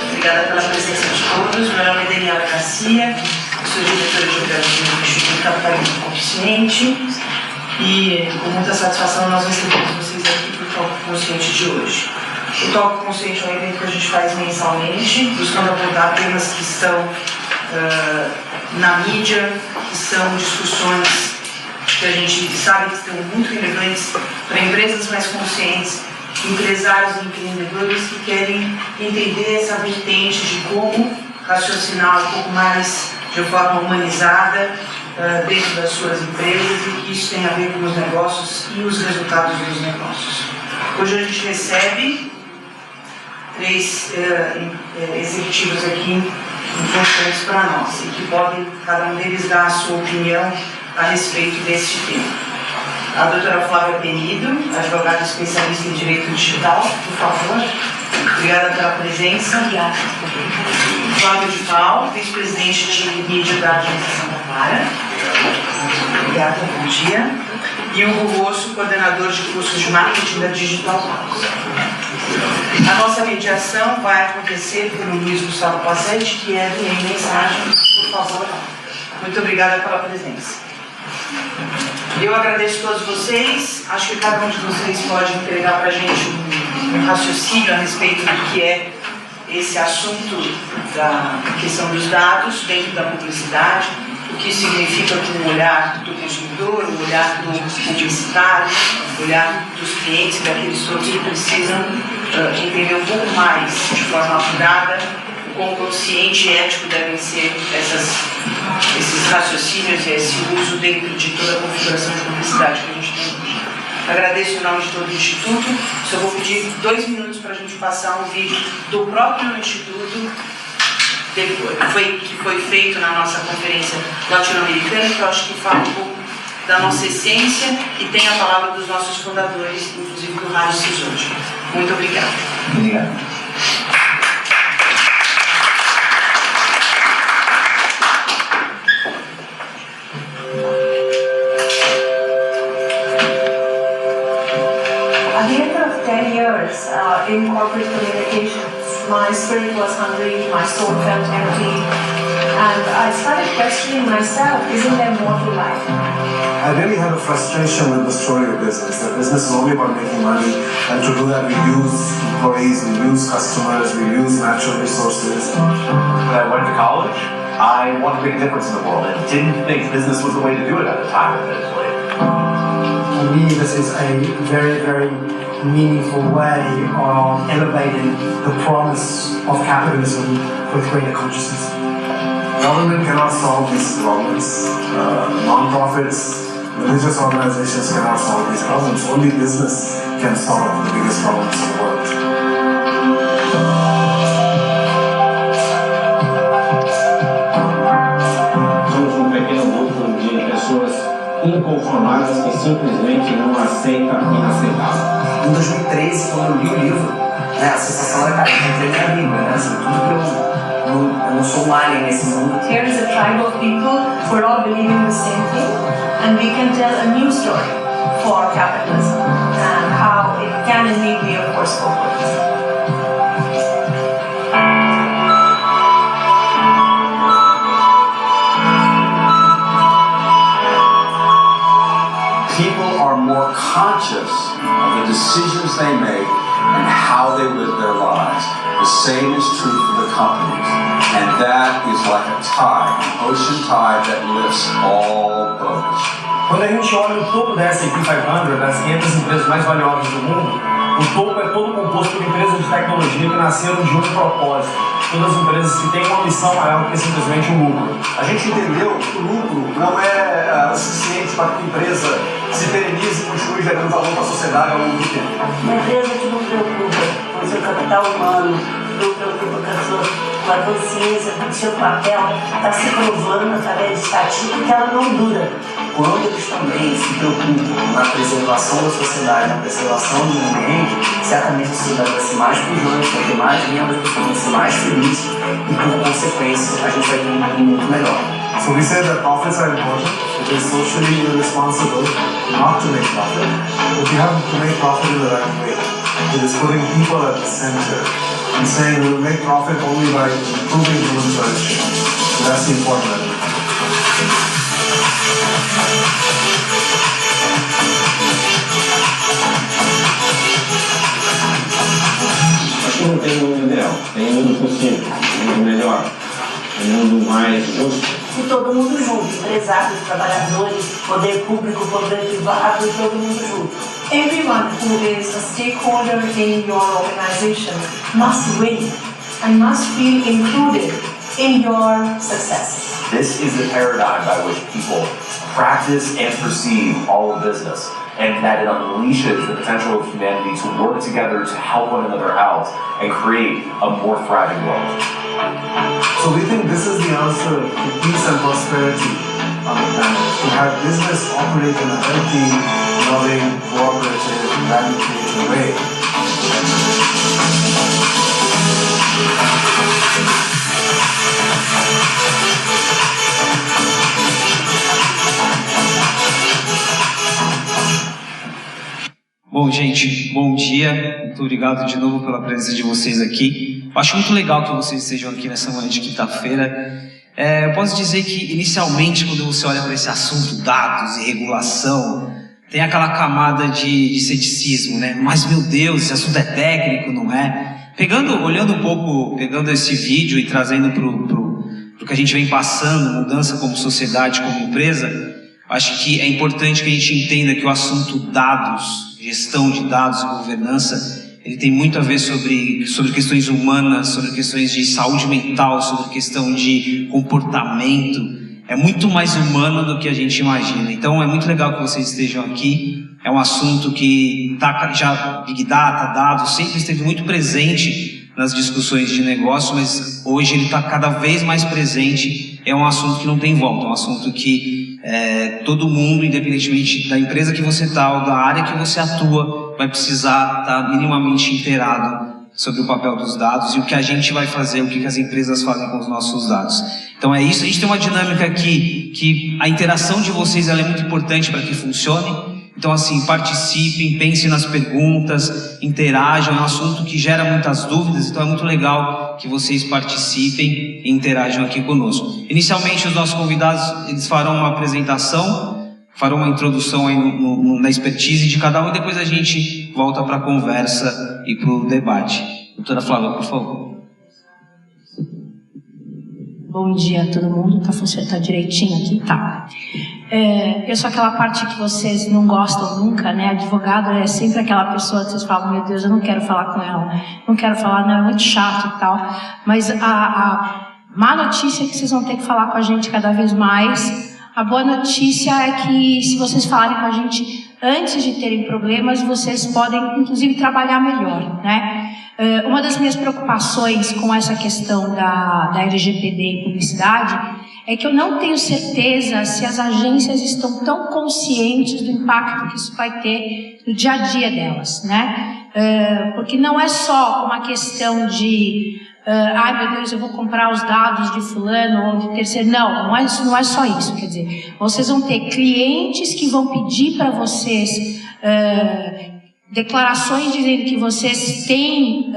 Obrigada pela presença de todos. Meu nome é Daniela Garcia, sou diretora de operações do Instituto Capitalismo Consciente e com muita satisfação nós recebemos vocês aqui para o Toque Consciente de hoje. O Toque Consciente é um evento que a gente faz mensalmente, buscando abordar temas que estão na mídia, que são discussões que a gente sabe que estão muito relevantes para empresas mais conscientes, empresários e empreendedores que querem entender essa vertente de como raciocinar um pouco mais de forma humanizada dentro das suas empresas e que isso tem a ver com os negócios e os resultados dos negócios. Hoje a gente recebe 3 executivos aqui importantes para nós e que podem, cada um deles, dar a sua opinião a respeito deste tema. A doutora Flávia Penido, advogada especialista em direito digital, por favor. Obrigada pela presença. Obrigada. Flávio de Paulo, vice-presidente de mídia da Agência Santa Clara. Obrigada, bom dia. E Hugo Rosso, coordenador de cursos de marketing da Digital House. A nossa mediação vai acontecer pelo Luiz Gustavo Passetti, que é de mensagem, por favor. Muito obrigada pela presença. Eu agradeço a todos vocês. Acho que cada um de vocês pode entregar para a gente um raciocínio a respeito do que é esse assunto da questão dos dados dentro da publicidade, o que significa com o olhar do consumidor, o olhar do publicitário, o olhar dos clientes, daqueles todos que precisam entender um pouco mais de forma apurada quão consciente e ético devem ser esses raciocínios e esse uso dentro de toda a configuração de publicidade que a gente tem hoje. Agradeço em nome de todo o Instituto. Só vou pedir 2 minutos para a gente passar um vídeo do próprio Instituto que foi feito na nossa conferência latino-americana, que eu acho que fala um pouco da nossa essência e tem a palavra dos nossos fundadores, inclusive do Rádio Cishoje. Muito obrigada. Obrigado. In corporate communications, my spirit was hungry, my soul felt empty, and I started questioning myself, isn't there more to life? I really had a frustration with the story of business, that business is only about making money, and to do that we use employees, we use customers, we use natural resources. When I went to college, I wanted to make a difference in the world and didn't think business was the way to do it at the time, admittedly. For me, this is a very, very meaningful way of elevating the promise of capitalism with greater consciousness. Government cannot solve these problems. Non-profits, religious organizations cannot solve these problems. Only business can solve the biggest problems of the world. Somos pequeno grupo de pessoas inconformadas que simplesmente não aceitam o inaceitável. Em 2013, quando eu li o livro, a sensação era, cara, eu entrei na Bíblia, né? Assim, tudo que eu não sou um alien nesse mundo. Here is a tribe of people who are all believing the same thing, and we can tell a new story for capitalism and how it can indeed be a force for good. People are more conscious of the decisions they make and how they live their lives. The same is true for the companies. And that is like a tide, an ocean tide that lifts all boats. Quando a gente olha o topo da S&P 500, das 500 empresas mais valiosas do mundo, o topo é todo composto por empresas de tecnologia que nasceram de um propósito. Todas as empresas que têm uma missão maior do que simplesmente o lucro. A gente entendeu que o lucro não é suficiente para que a empresa se perenize e continue gerando valor para a sociedade ao longo do tempo. Uma empresa que não preocupa com o seu capital humano, não preocupa com a consciência, com o seu papel, está se provando através de estatística que ela não dura. Quando eles também se preocupam na preservação da sociedade, na preservação do meio ambiente, certamente a sociedade vai ser mais pujante, vai ter mais vendas, as pessoas vão ser mais felizes e, por consequência, a gente vai ter um mundo muito melhor. So we say that profits are important. It is socially irresponsible not to make profit, but you have to make profit in the right way. It is putting people at the center and saying we'll make profit only by improving human flourishing. So that's the important element. Aqui não tem mundo ideal, tem mundo possível, mundo melhor, mundo mais justo. E todo mundo junto, empresários, trabalhadores, poder público, poder privado, e todo mundo junto. Everyone who is a stakeholder in your organization must win and must feel included in your success. This is the paradigm by which people practice and perceive all of business, and that it unleashes the potential of humanity to work together to help one another out and create a more thriving world. So we think this is the answer to peace and prosperity on the planet, to have business operate in a healthy, loving, cooperative, value-creating way. Bom, gente, bom dia. Muito obrigado de novo pela presença de vocês aqui. Eu acho muito legal que vocês estejam aqui nessa manhã de quinta-feira. Eu posso dizer que, inicialmente, quando você olha para esse assunto, dados e regulação, tem aquela camada de ceticismo, né? Mas, meu Deus, esse assunto é técnico, não é? Olhando um pouco, pegando esse vídeo e trazendo pro que a gente vem passando, mudança como sociedade, como empresa, acho que é importante que a gente entenda que o assunto dados, gestão de dados e governança, ele tem muito a ver sobre questões humanas, sobre questões de saúde mental, sobre questão de comportamento. É muito mais humano do que a gente imagina. Então é muito legal que vocês estejam aqui. É um assunto que já Big Data, dados, sempre esteve muito presente nas discussões de negócio, mas hoje ele está cada vez mais presente. É um assunto que não tem volta, é um assunto que todo mundo, independentemente da empresa que você está ou da área que você atua, vai precisar estar minimamente inteirado sobre o papel dos dados e o que a gente vai fazer, o que as empresas fazem com os nossos dados. Então é isso, a gente tem uma dinâmica aqui que a interação de vocês ela é muito importante para que funcione. Então assim, participem, pensem nas perguntas, interajam, é um assunto que gera muitas dúvidas, então é muito legal que vocês participem e interajam aqui conosco. Inicialmente os nossos convidados, eles farão uma apresentação, farão uma introdução aí na expertise de cada um e depois a gente volta para a conversa e para o debate. Doutora Flávia, por favor. Bom dia a todo mundo, tá direitinho aqui? Tá. Eu sou aquela parte que vocês não gostam nunca, né? Advogado é sempre aquela pessoa que vocês falam, meu Deus, eu não quero falar com ela, não quero falar, não, é muito chato e tal. Mas a má notícia é que vocês vão ter que falar com a gente cada vez mais. A boa notícia é que se vocês falarem com a gente antes de terem problemas, vocês podem, inclusive, trabalhar melhor, né? Uma das minhas preocupações com essa questão da LGPD em publicidade é que eu não tenho certeza se as agências estão tão conscientes do impacto que isso vai ter no dia a dia delas, né? Porque não é só uma questão de ai meu Deus, eu vou comprar os dados de fulano ou de terceiro. Não é só isso. Quer dizer, vocês vão ter clientes que vão pedir para vocês declarações dizendo que vocês têm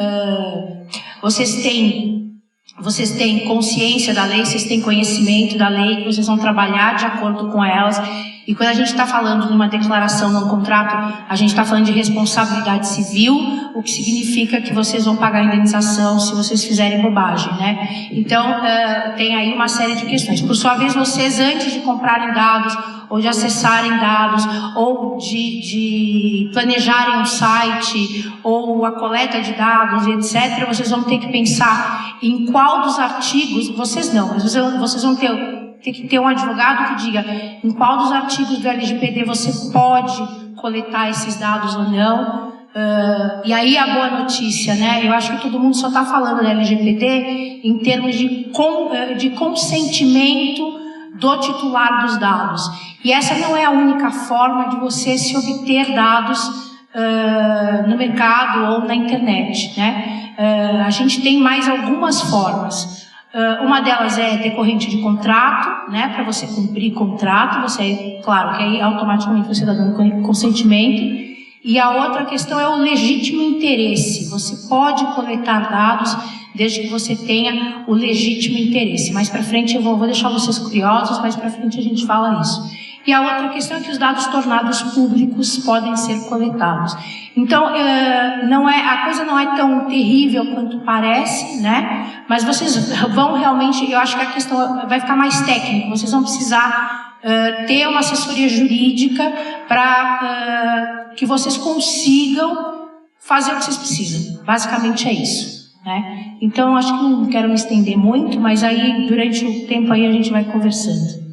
consciência da lei, vocês têm conhecimento da lei, que vocês vão trabalhar de acordo com elas. E quando a gente está falando de uma declaração num contrato, a gente está falando de responsabilidade civil, o que significa que vocês vão pagar a indenização se vocês fizerem bobagem, né? Então, tem aí uma série de questões. Por sua vez, vocês, antes de comprarem dados, ou de acessarem dados, ou de planejarem um site, ou a coleta de dados, etc., vocês vão ter que pensar em qual dos artigos, vocês não, mas vocês vão ter que ter um advogado que diga em qual dos artigos do LGPD você pode coletar esses dados ou não. E aí a boa notícia, né? Eu acho que todo mundo só está falando da LGPD em termos de consentimento do titular dos dados. E essa não é a única forma de você se obter dados no mercado ou na internet, né? A gente tem mais algumas formas. Uma delas é decorrente de contrato, né? Para você cumprir contrato, claro que aí automaticamente você está dando consentimento. E a outra questão é o legítimo interesse. Você pode coletar dados desde que você tenha o legítimo interesse. Mais para frente eu vou deixar vocês curiosos, mais para frente a gente fala isso. E a outra questão é que os dados tornados públicos podem ser coletados. Então, a coisa não é tão terrível quanto parece, né? Mas vocês vão realmente, eu acho que a questão vai ficar mais técnica. Vocês vão precisar ter uma assessoria jurídica para que vocês consigam fazer o que vocês precisam. Basicamente é isso, né? Então, acho que não quero me estender muito, mas aí, durante o tempo aí, a gente vai conversando.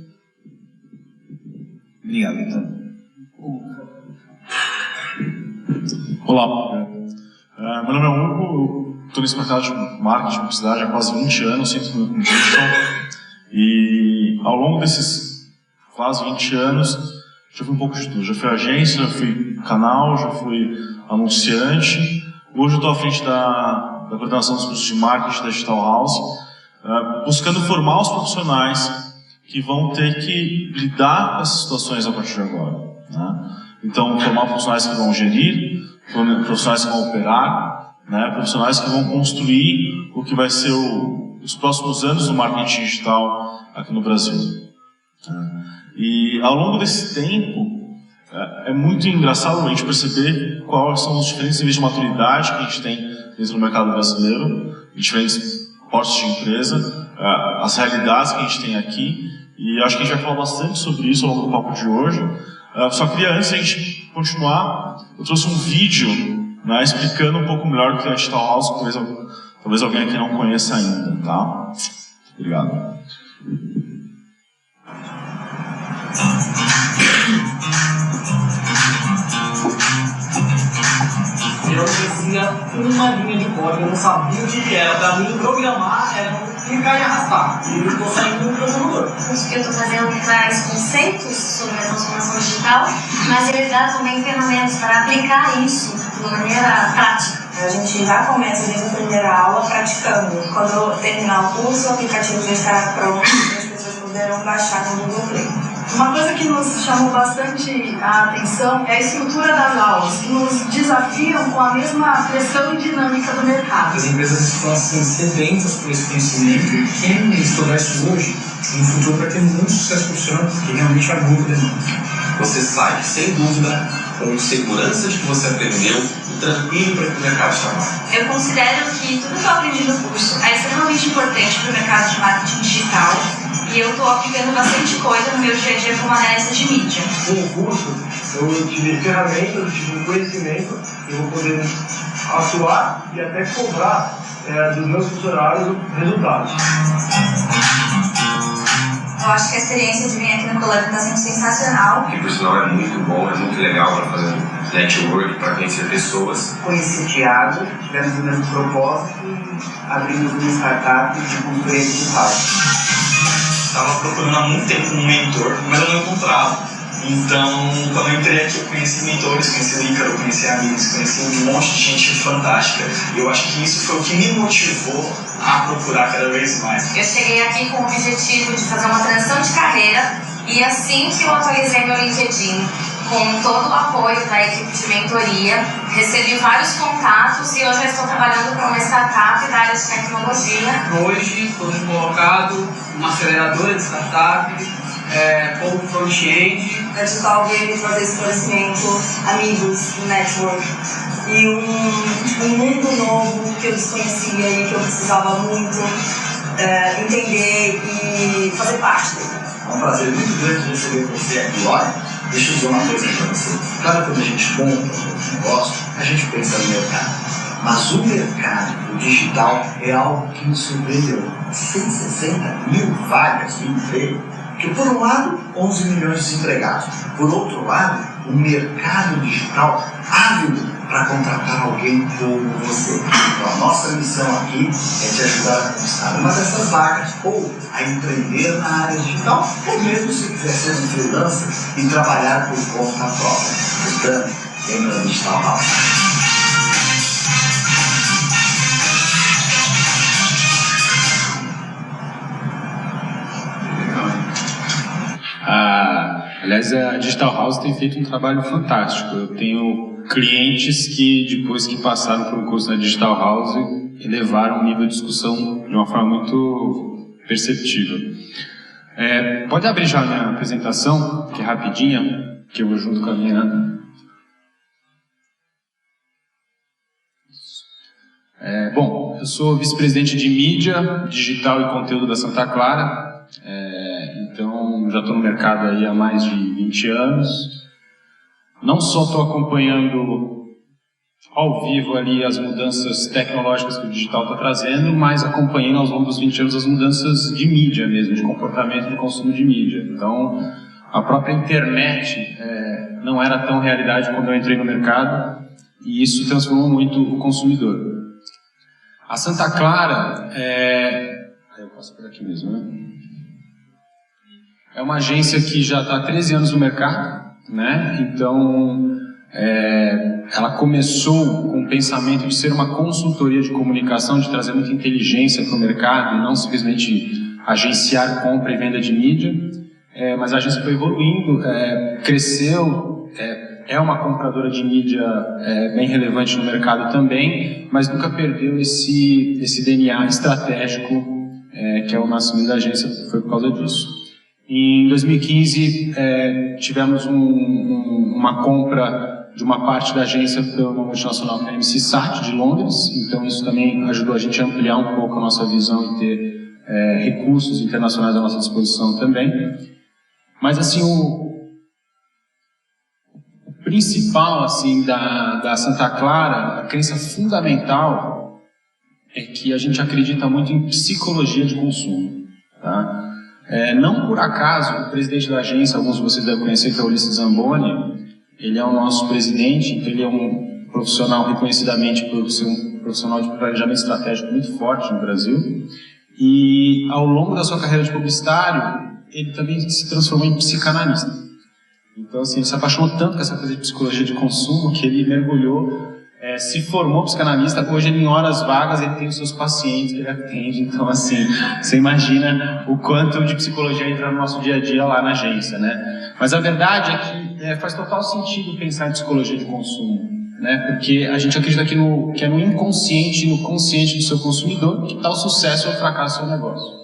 Obrigado, então. Olá, meu nome é Hugo, eu estou nesse mercado de marketing, publicidade há quase 20 anos, sempre com digital, e ao longo desses quase 20 anos, já fui um pouco de tudo. Já fui agência, já fui canal, já fui anunciante. Hoje eu estou à frente da coordenação dos cursos de marketing da Digital House, buscando formar os profissionais que vão ter que lidar com essas situações a partir de agora, né? Então, formar profissionais que vão gerir, profissionais que vão operar, né? Profissionais que vão construir o que vai ser os próximos anos do marketing digital aqui no Brasil. E ao longo desse tempo, é muito engraçado a gente perceber quais são os diferentes níveis de maturidade que a gente tem dentro do mercado brasileiro, diferentes portes de empresa, as realidades que a gente tem aqui, e acho que a gente vai falar bastante sobre isso ao longo do papo de hoje. Só queria, antes de a gente continuar, eu trouxe um vídeo, né, explicando um pouco melhor o que é a Digital House, que talvez alguém aqui não conheça ainda, tá? Obrigado. Eu não conhecia uma linha de código, eu não sabia o que era. Pra mim, programar era clicar e arrastar. E eu estou saindo do programador. O que eu estou fazendo traz conceitos sobre a transformação digital, mas ele dá também ferramentas para aplicar isso de maneira prática. A gente já começa desde a primeira aula praticando. Quando terminar o curso, o aplicativo já estará pronto e as pessoas poderão baixar no Google Play. Uma coisa que nos chamou bastante a atenção é a estrutura das aulas, que nos desafiam com a mesma pressão e dinâmica do mercado. As empresas estão assim, sedentas por esse conhecimento. Quem estudar isso hoje, no futuro vai ter muito sucesso profissional, porque realmente é muito demanda. Você sai, sem dúvida, com segurança de que você aprendeu e tranquilo para que o mercado chamar. Eu considero que tudo que eu aprendi no curso é extremamente importante para o mercado de marketing digital e eu estou aplicando bastante coisa no meu dia a dia como analista de mídia. Com o curso, eu tive ferramentas, eu tive um conhecimento, eu vou poder atuar e até cobrar dos meus funcionários resultados. Eu acho que a experiência de vir aqui no Colab está sendo sensacional. Que por sinal é muito bom, é muito legal para fazer network, para conhecer pessoas. Conheci o Thiago, tivemos o mesmo propósito e abrimos uma startup de consultoria digital. Estava procurando há muito tempo um mentor, mas eu não encontrava. Então, quando eu entrei aqui, eu conheci mentores, conheci o Ícaro, conheci amigos, conheci um monte de gente fantástica. E eu acho que isso foi o que me motivou a procurar cada vez mais. Eu cheguei aqui com o objetivo de fazer uma transição de carreira e assim que eu atualizei meu LinkedIn, com todo o apoio da equipe de mentoria, recebi vários contatos e hoje eu estou trabalhando para uma startup da área de tecnologia. Hoje estou colocado numa aceleradora de startup, como front-end. A Digital veio trazer esse conhecimento, amigos, network e um mundo novo que eu desconhecia e que eu precisava muito entender e fazer parte dele. É um prazer muito grande receber você aqui. Olha, deixa eu dizer uma coisa para você. Claro, quando a gente compra um negócio, a gente pensa no mercado. Mas o mercado, o digital, é algo que nos surpreendeu. 160 mil vagas de emprego. Que por um lado, 11 milhões de desempregados. Por outro lado, um mercado digital ávido para contratar alguém como você. Então a nossa missão aqui é te ajudar a conquistar uma dessas vagas, ou a empreender na área digital, ou mesmo se quiser ser um freelancer e trabalhar por conta própria. Portanto, vem na Digital House. Aliás, a Digital House tem feito um trabalho fantástico. Eu tenho clientes que, depois que passaram por um curso na Digital House, elevaram o nível de discussão de uma forma muito perceptível. Pode abrir já a minha apresentação, que é rapidinha, que eu vou junto com a minha... Bom, eu sou vice-presidente de mídia, digital e conteúdo da Santa Clara, então já estou no mercado aí há mais de 20 anos. Não só estou acompanhando ao vivo ali as mudanças tecnológicas que o digital está trazendo, mas acompanhando ao longo dos 20 anos as mudanças de mídia mesmo, de comportamento de consumo de mídia. Então, a própria internet não era tão realidade quando eu entrei no mercado, e isso transformou muito o consumidor. A Santa Clara eu passo por aqui mesmo, né? É uma agência que já está há 13 anos no mercado, né? Então, ela começou com o pensamento de ser uma consultoria de comunicação, de trazer muita inteligência para o mercado, e não simplesmente agenciar compra e venda de mídia. Mas a agência foi evoluindo, cresceu, é uma compradora de mídia bem relevante no mercado também, mas nunca perdeu esse DNA estratégico que é o nascimento da agência, foi por causa disso. Em 2015 tivemos uma compra de uma parte da agência pela multinacional que é a MC-Sat de Londres, então isso também ajudou a gente a ampliar um pouco a nossa visão e ter recursos internacionais à nossa disposição também. Mas assim, o principal assim, da Santa Clara, a crença fundamental é que a gente acredita muito em psicologia de consumo. Tá? Não por acaso, o presidente da agência, alguns de vocês devem conhecer, que é o Ulisses Zamboni, ele é o nosso presidente, então ele é um profissional reconhecidamente por ser um profissional de planejamento estratégico muito forte no Brasil, e ao longo da sua carreira de publicitário, ele também se transformou em psicanalista. Então, assim, ele se apaixonou tanto com essa coisa de psicologia de consumo que ele mergulhou, se formou psicanalista. Hoje, em horas vagas, ele tem os seus pacientes que ele atende. Então, assim, você imagina o quanto de psicologia entra no nosso dia a dia lá na agência, né? Mas a verdade é que faz total sentido pensar em psicologia de consumo, né? Porque a gente acredita que é no inconsciente e no consciente do seu consumidor que está o sucesso ou o fracasso do seu negócio.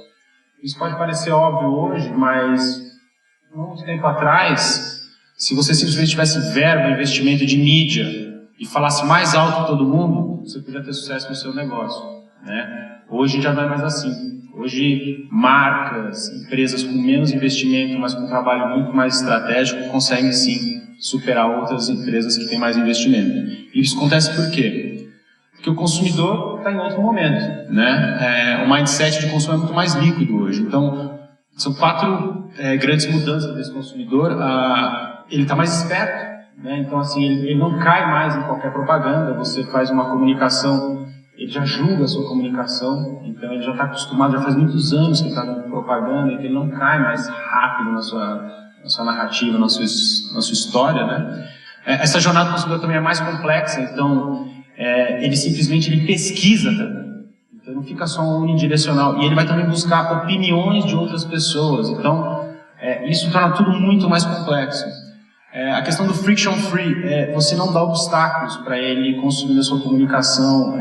Isso pode parecer óbvio hoje, mas muito tempo atrás, se você simplesmente tivesse verba, investimento de mídia e falasse mais alto que todo mundo, você podia ter sucesso no seu negócio, né? Hoje já não é mais assim. Hoje, marcas, empresas com menos investimento, mas com um trabalho muito mais estratégico, conseguem sim superar outras empresas que têm mais investimento. E isso acontece por quê? Porque o consumidor está em outro momento, né? O mindset de consumo é muito mais líquido hoje. Então, são 4 grandes mudanças desse consumidor. Ele está mais esperto, né? Então, assim, ele não cai mais em qualquer propaganda. Você faz uma comunicação, ele já julga a sua comunicação. Então, ele já está acostumado, já faz muitos anos que está dando propaganda, então ele não cai mais rápido na sua narrativa, na sua história, né? Essa jornada do consumidor também é mais complexa, então ele simplesmente pesquisa também. Então não fica só unidirecional. E ele vai também buscar opiniões de outras pessoas. Então isso torna tudo muito mais complexo. A questão do friction free, você não dá obstáculos para ele consumir a sua comunicação,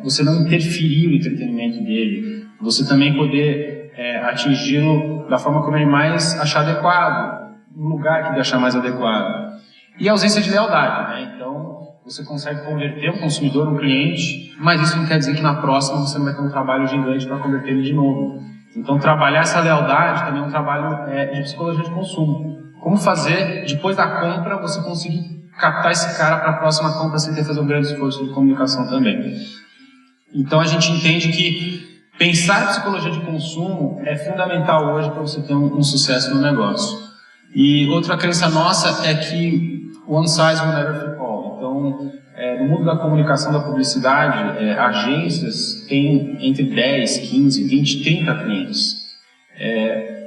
você não interferir no entretenimento dele, você também poder atingi-lo da forma como ele mais achar adequado, no lugar que ele achar mais adequado. E a ausência de lealdade, né? Então, você consegue converter um consumidor, um cliente, mas isso não quer dizer que na próxima você não vai ter um trabalho gigante para converter ele de novo. Então, trabalhar essa lealdade também é um trabalho de psicologia de consumo. Como fazer, depois da compra, você conseguir captar esse cara para a próxima compra sem ter que fazer um grande esforço de comunicação também. Então, a gente entende que pensar em psicologia de consumo é fundamental hoje para você ter um sucesso no negócio. E outra crença nossa é que one size will never fit all. Então, no mundo da comunicação, da publicidade, agências têm entre 10, 15, 20, 30 clientes.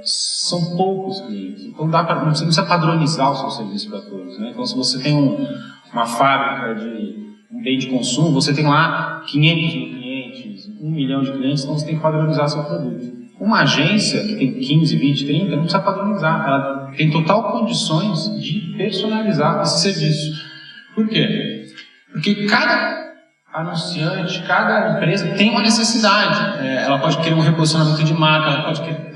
São poucos clientes. Então, você não precisa padronizar o seu serviço para todos, né? Então, se você tem uma fábrica de um bem de consumo, você tem lá 500 mil clientes, 1 milhão de clientes, então você tem que padronizar seu produto. Uma agência que tem 15, 20, 30, não precisa padronizar. Ela tem total condições de personalizar esse serviço. Por quê? Porque cada anunciante, cada empresa tem uma necessidade. Ela pode querer um reposicionamento de marca, ela pode querer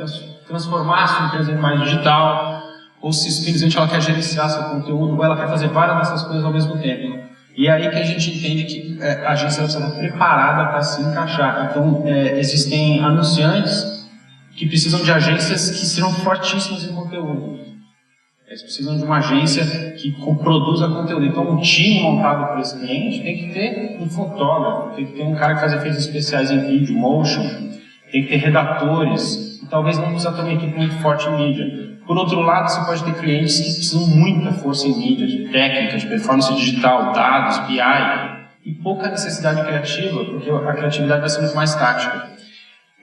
transformar a sua empresa em mais digital, ou se simplesmente ela quer gerenciar seu conteúdo, ou ela quer fazer várias dessas coisas ao mesmo tempo. E é aí que a gente entende que a agência precisa estar preparada para se encaixar. Então, existem anunciantes que precisam de agências que sejam fortíssimas em conteúdo. Eles precisam de uma agência que produza conteúdo. Então, um time montado por esse cliente tem que ter um fotógrafo, tem que ter um cara que faz efeitos especiais em vídeo, motion, tem que ter redatores, e talvez não precisa ter uma equipe muito forte em mídia. Por outro lado, você pode ter clientes que precisam de muita força em mídia, de técnica, de performance digital, dados, BI, e pouca necessidade criativa, porque a criatividade vai ser muito mais tática.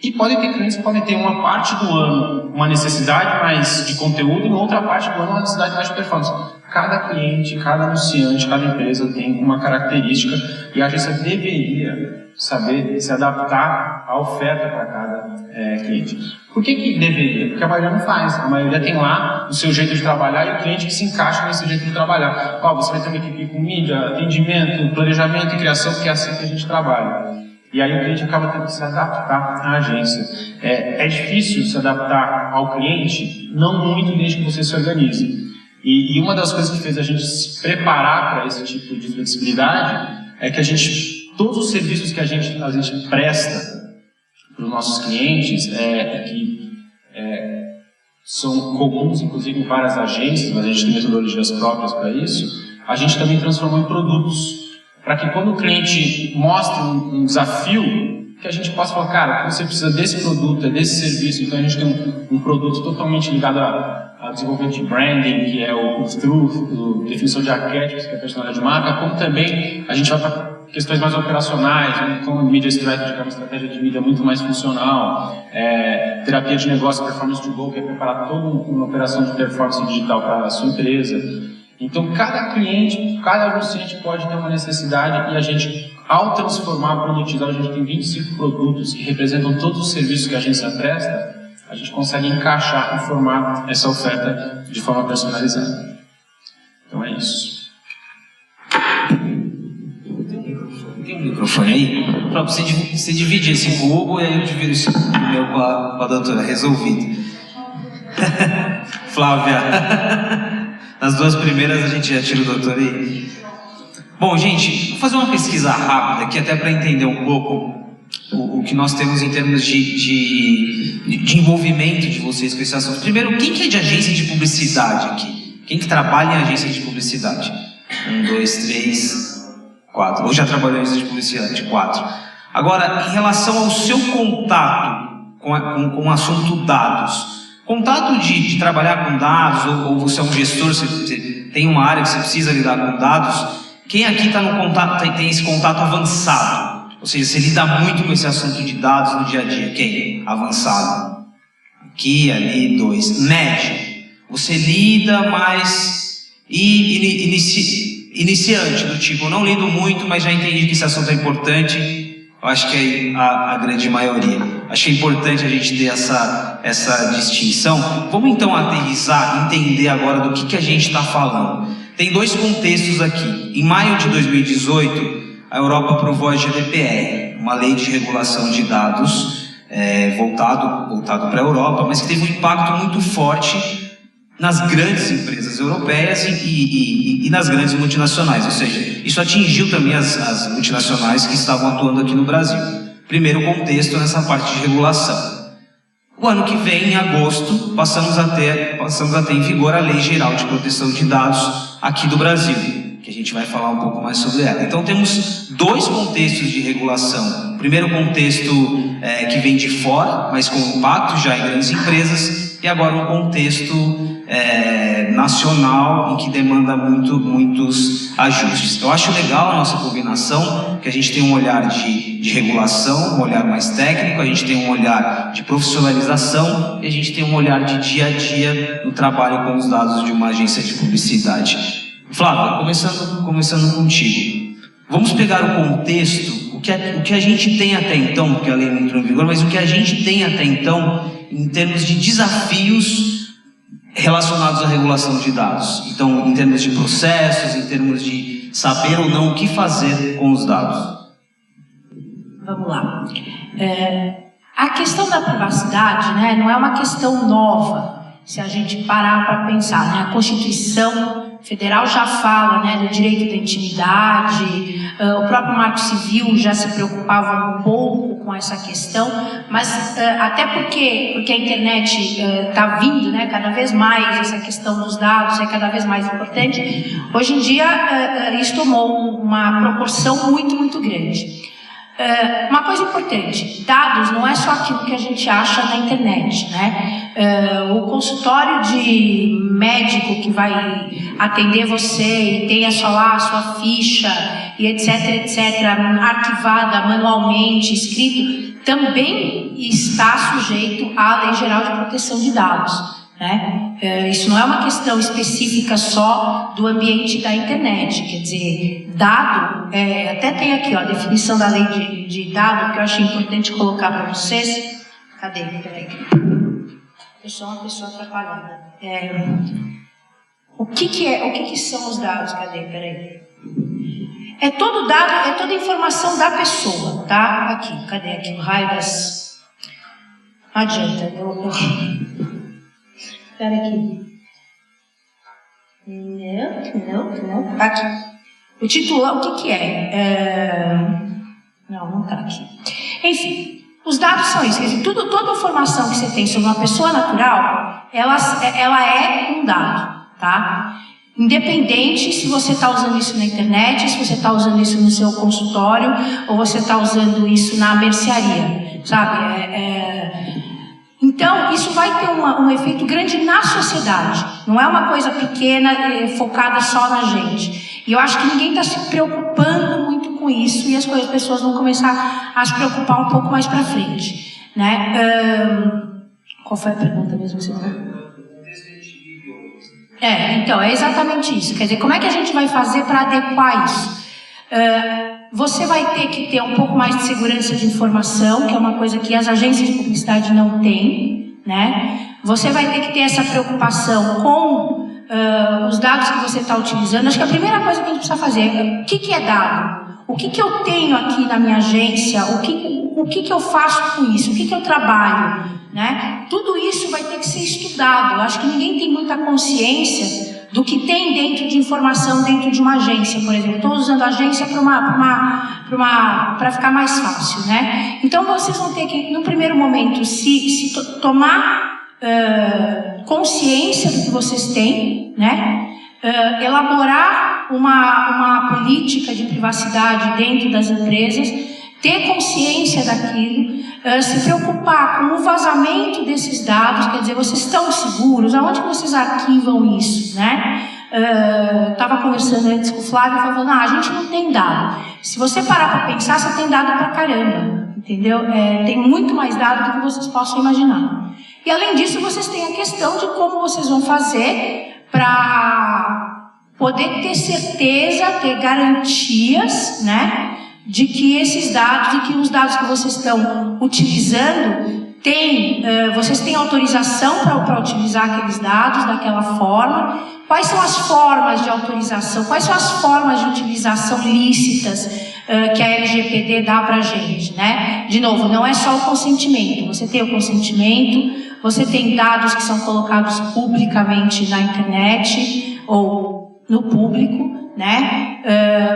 E podem ter clientes que podem ter uma parte do ano uma necessidade mais de conteúdo e outra parte do ano uma necessidade mais de performance. Cada cliente, cada anunciante, cada empresa tem uma característica e a agência deveria saber se adaptar à oferta para cada cliente. Por que deveria? Porque a maioria não faz. A maioria tem lá o seu jeito de trabalhar e o cliente que se encaixa nesse jeito de trabalhar. Você vai ter uma equipe com mídia, atendimento, planejamento e criação, porque é assim que a gente trabalha. E aí o cliente acaba tendo que se adaptar à agência. É difícil se adaptar ao cliente, não muito desde que você se organize. E uma das coisas que fez a gente se preparar para esse tipo de flexibilidade é que todos os serviços que a gente presta para os nossos clientes, que são comuns, inclusive, em várias agências, mas a gente tem metodologias próprias para isso, a gente também transformou em produtos. Para que quando o cliente mostre um desafio, que a gente possa falar, cara, você precisa desse produto, desse serviço. Então a gente tem um produto totalmente ligado a desenvolvimento de branding, que é o truth, definição de arquétipos, que é a personalidade de marca, como também a gente vai para questões mais operacionais, como media strategy, que é uma estratégia de mídia muito mais funcional, terapia de negócio, performance to go, que é preparar toda uma operação de performance digital para a sua empresa. Então, cada cliente, cada anunciante pode ter uma necessidade e a gente, ao transformar, produtizar, a gente tem 25 produtos que representam todos os serviços que a agência presta, a gente consegue encaixar e formar essa oferta de forma personalizada. Então é isso. Tem um microfone aí? Para você dividir esse cubo e aí eu divido esse meu com a doutora. Resolvido. Flávia. Nas duas primeiras a gente já tira o doutor aí. Bom, gente, vou fazer uma pesquisa rápida aqui até para entender um pouco o que nós temos em termos de envolvimento de vocês com esse assunto. Primeiro, quem que é de agência de publicidade aqui? Quem que trabalha em agência de publicidade? 1, 2, 3, 4. Ou já trabalhou em agência de publicidade? 4. Agora, em relação ao seu contato com o assunto dados, contato de trabalhar com dados, ou você é um gestor, você tem uma área que você precisa lidar com dados, quem aqui está no contato, tem esse contato avançado? Ou seja, você lida muito com esse assunto de dados no dia a dia. Quem? Avançado. Aqui, ali, 2. Médio. Você lida mais iniciante, do tipo, eu não lido muito, mas já entendi que esse assunto é importante. Eu acho que é a grande maioria. Acho que é importante a gente ter essa distinção. Vamos então aterrissar, entender agora do que a gente está falando. Tem dois contextos aqui. Em maio de 2018, a Europa aprovou a GDPR, uma lei de regulação de dados voltado para a Europa, mas que teve um impacto muito forte nas grandes empresas europeias e nas grandes multinacionais, ou seja, isso atingiu também as multinacionais que estavam atuando aqui no Brasil. Primeiro contexto nessa parte de regulação. O ano que vem, em agosto, passamos a ter em vigor a Lei Geral de Proteção de Dados aqui do Brasil, que a gente vai falar um pouco mais sobre ela. Então temos dois contextos de regulação. O primeiro contexto que vem de fora, mas com impacto já em grandes empresas, e agora um contexto nacional em que demanda muitos ajustes. Eu acho legal a nossa combinação, que a gente tem um olhar de regulação, um olhar mais técnico, a gente tem um olhar de profissionalização e a gente tem um olhar de dia a dia no trabalho com os dados de uma agência de publicidade. Flávia, começando contigo. Vamos pegar o contexto, o que a gente tem até então, porque a lei não entrou em vigor, mas o que a gente tem até então em termos de desafios relacionados à regulação de dados. Então, em termos de processos, em termos de saber ou não o que fazer com os dados? Vamos lá. A questão da privacidade, né, não é uma questão nova, se a gente parar para pensar, né? A Constituição Federal já fala, né, do direito da intimidade, o próprio Marco Civil já se preocupava um pouco com essa questão, mas até porque a internet está vindo, né, cada vez mais, essa questão dos dados é cada vez mais importante. Hoje em dia isso tomou uma proporção muito, muito grande. Uma coisa importante, dados não é só aquilo que a gente acha na internet, né? O consultório de médico que vai atender você e tenha só lá a sua ficha e etc, arquivada manualmente, escrito, também está sujeito à Lei Geral de Proteção de Dados. Né? Isso não é uma questão específica só do ambiente da internet, quer dizer, dado, até tem aqui ó, a definição da lei de dado, que eu achei importante colocar para vocês. Cadê? Peraí. Eu sou uma pessoa atrapalhada. O que são os dados? Cadê? Peraí. É todo dado, é toda informação da pessoa, tá? Aqui, cadê aqui? O raio das... Não adianta, Espera aqui. Não. Aqui. O titular, o que é? Não tá aqui. Enfim, os dados são isso. Quer dizer, toda informação que você tem sobre uma pessoa natural, ela é um dado, tá? Independente se você está usando isso na internet, se você está usando isso no seu consultório, ou você está usando isso na mercearia, sabe? Então, isso vai ter um efeito grande na sociedade. Não é uma coisa pequena, focada só na gente. E eu acho que ninguém está se preocupando muito com isso e as pessoas vão começar a se preocupar um pouco mais para frente. Né? Qual foi a pergunta mesmo? Então, é exatamente isso. Quer dizer, como é que a gente vai fazer para adequar isso? Você vai ter que ter um pouco mais de segurança de informação, que é uma coisa que as agências de publicidade não têm, né? Você vai ter que ter essa preocupação com os dados que você está utilizando. Acho que a primeira coisa que a gente precisa fazer é o que é dado? O que eu tenho aqui na minha agência? O que eu faço com isso? O que eu trabalho? Né? Tudo isso vai ter que ser estudado. Eu acho que ninguém tem muita consciência do que tem dentro de informação dentro de uma agência, por exemplo. Estou usando a agência para ficar mais fácil, né? Então vocês vão ter que, no primeiro momento, tomar consciência do que vocês têm, né? Elaborar uma política de privacidade dentro das empresas, ter consciência daquilo, se preocupar com o vazamento desses dados, quer dizer, vocês estão seguros? Aonde vocês arquivam isso, né? Estava conversando antes com o Flávio, falando, a gente não tem dado. Se você parar para pensar, você tem dado pra caramba, entendeu? Tem muito mais dado do que vocês possam imaginar. E além disso, vocês têm a questão de como vocês vão fazer para poder ter certeza, ter garantias, né? De que esses dados, de que os dados que vocês estão utilizando, vocês têm autorização para utilizar aqueles dados daquela forma. Quais são as formas de autorização? Quais são as formas de utilização lícitas que a LGPD dá para a gente, né? De novo, não é só o consentimento. Você tem o consentimento, você tem dados que são colocados publicamente na internet ou no público, né?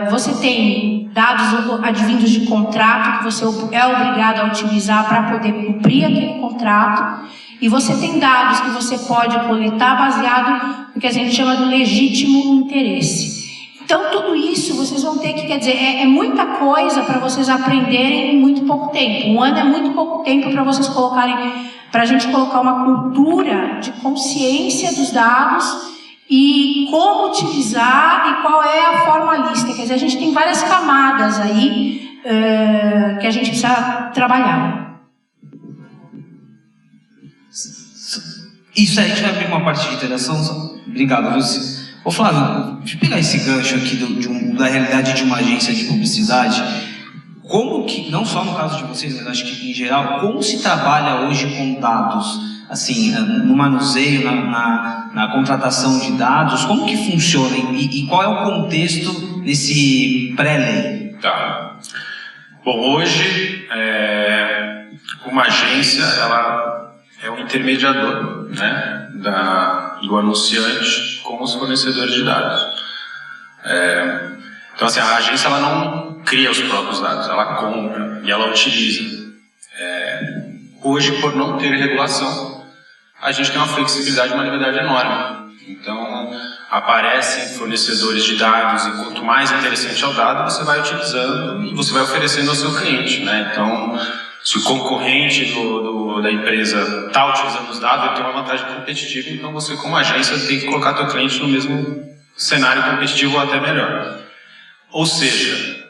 Você tem dados advindos de contrato que você é obrigado a utilizar para poder cumprir aquele contrato, e você tem dados que você pode coletar baseado no que a gente chama do legítimo interesse. Então, tudo isso vocês vão ter que, quer dizer, é muita coisa para vocês aprenderem em muito pouco tempo. Um ano é muito pouco tempo para vocês para a gente colocar uma cultura de consciência dos dados e como utilizar e qual é a forma lícita. Quer dizer, a gente tem várias camadas aí que a gente precisa trabalhar. Isso aí, a gente vai abrir uma parte de interação. Obrigado, Lúcia. Ô Flávio, deixa eu pegar esse gancho aqui da realidade de uma agência de publicidade. Como que, não só no caso de vocês, mas acho que em geral, como se trabalha hoje com dados? Assim, no manuseio, na contratação de dados, como que funciona e qual é o contexto nesse pré-lei? Tá. Bom, hoje uma agência ela é um intermediador, né, do anunciante com os fornecedores de dados. Então assim, a agência ela não cria os próprios dados, ela compra e ela utiliza. Hoje, por não ter regulação, a gente tem uma flexibilidade e uma liberdade enorme. Então, aparecem fornecedores de dados e quanto mais interessante é o dado, você vai utilizando e você vai oferecendo ao seu cliente, né? Então, se o concorrente da empresa está utilizando os dados, ele tem uma vantagem competitiva, então você como agência tem que colocar seu cliente no mesmo cenário competitivo ou até melhor. Ou seja,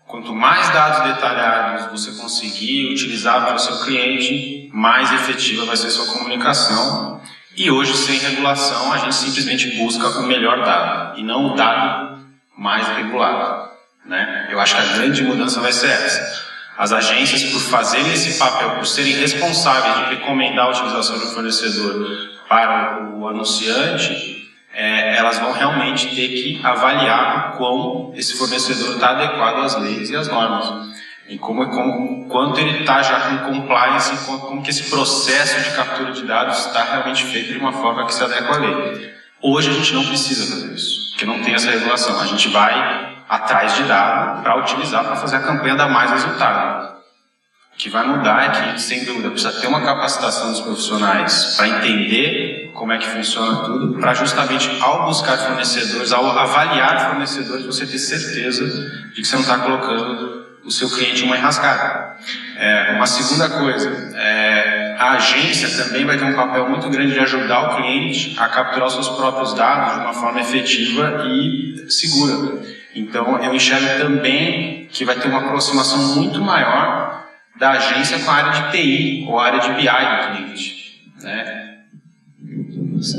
quanto mais dados detalhados você conseguir utilizar para o seu cliente, mais efetiva vai ser a sua comunicação. E hoje, sem regulação, a gente simplesmente busca o melhor dado e não o dado mais regulado, né? Eu acho que a grande mudança vai ser essa. As agências, por fazerem esse papel, por serem responsáveis de recomendar a utilização de um fornecedor para o anunciante, elas vão realmente ter que avaliar o quão esse fornecedor está adequado às leis e às normas. E quanto ele está já com compliance, como que esse processo de captura de dados está realmente feito de uma forma que se adequa à lei. Hoje a gente não precisa fazer isso, porque não tem essa regulação. A gente vai atrás de dados para utilizar para fazer a campanha dar mais resultado. O que vai mudar é que, sem dúvida, precisa ter uma capacitação dos profissionais para entender como é que funciona tudo, para justamente ao buscar fornecedores, ao avaliar fornecedores, você ter certeza de que você não está colocando o seu cliente em uma enrascada. Uma segunda coisa, a agência também vai ter um papel muito grande de ajudar o cliente a capturar os seus próprios dados de uma forma efetiva e segura. Então, eu enxergo também que vai ter uma aproximação muito maior da agência com a área de TI ou a área de BI do cliente, né?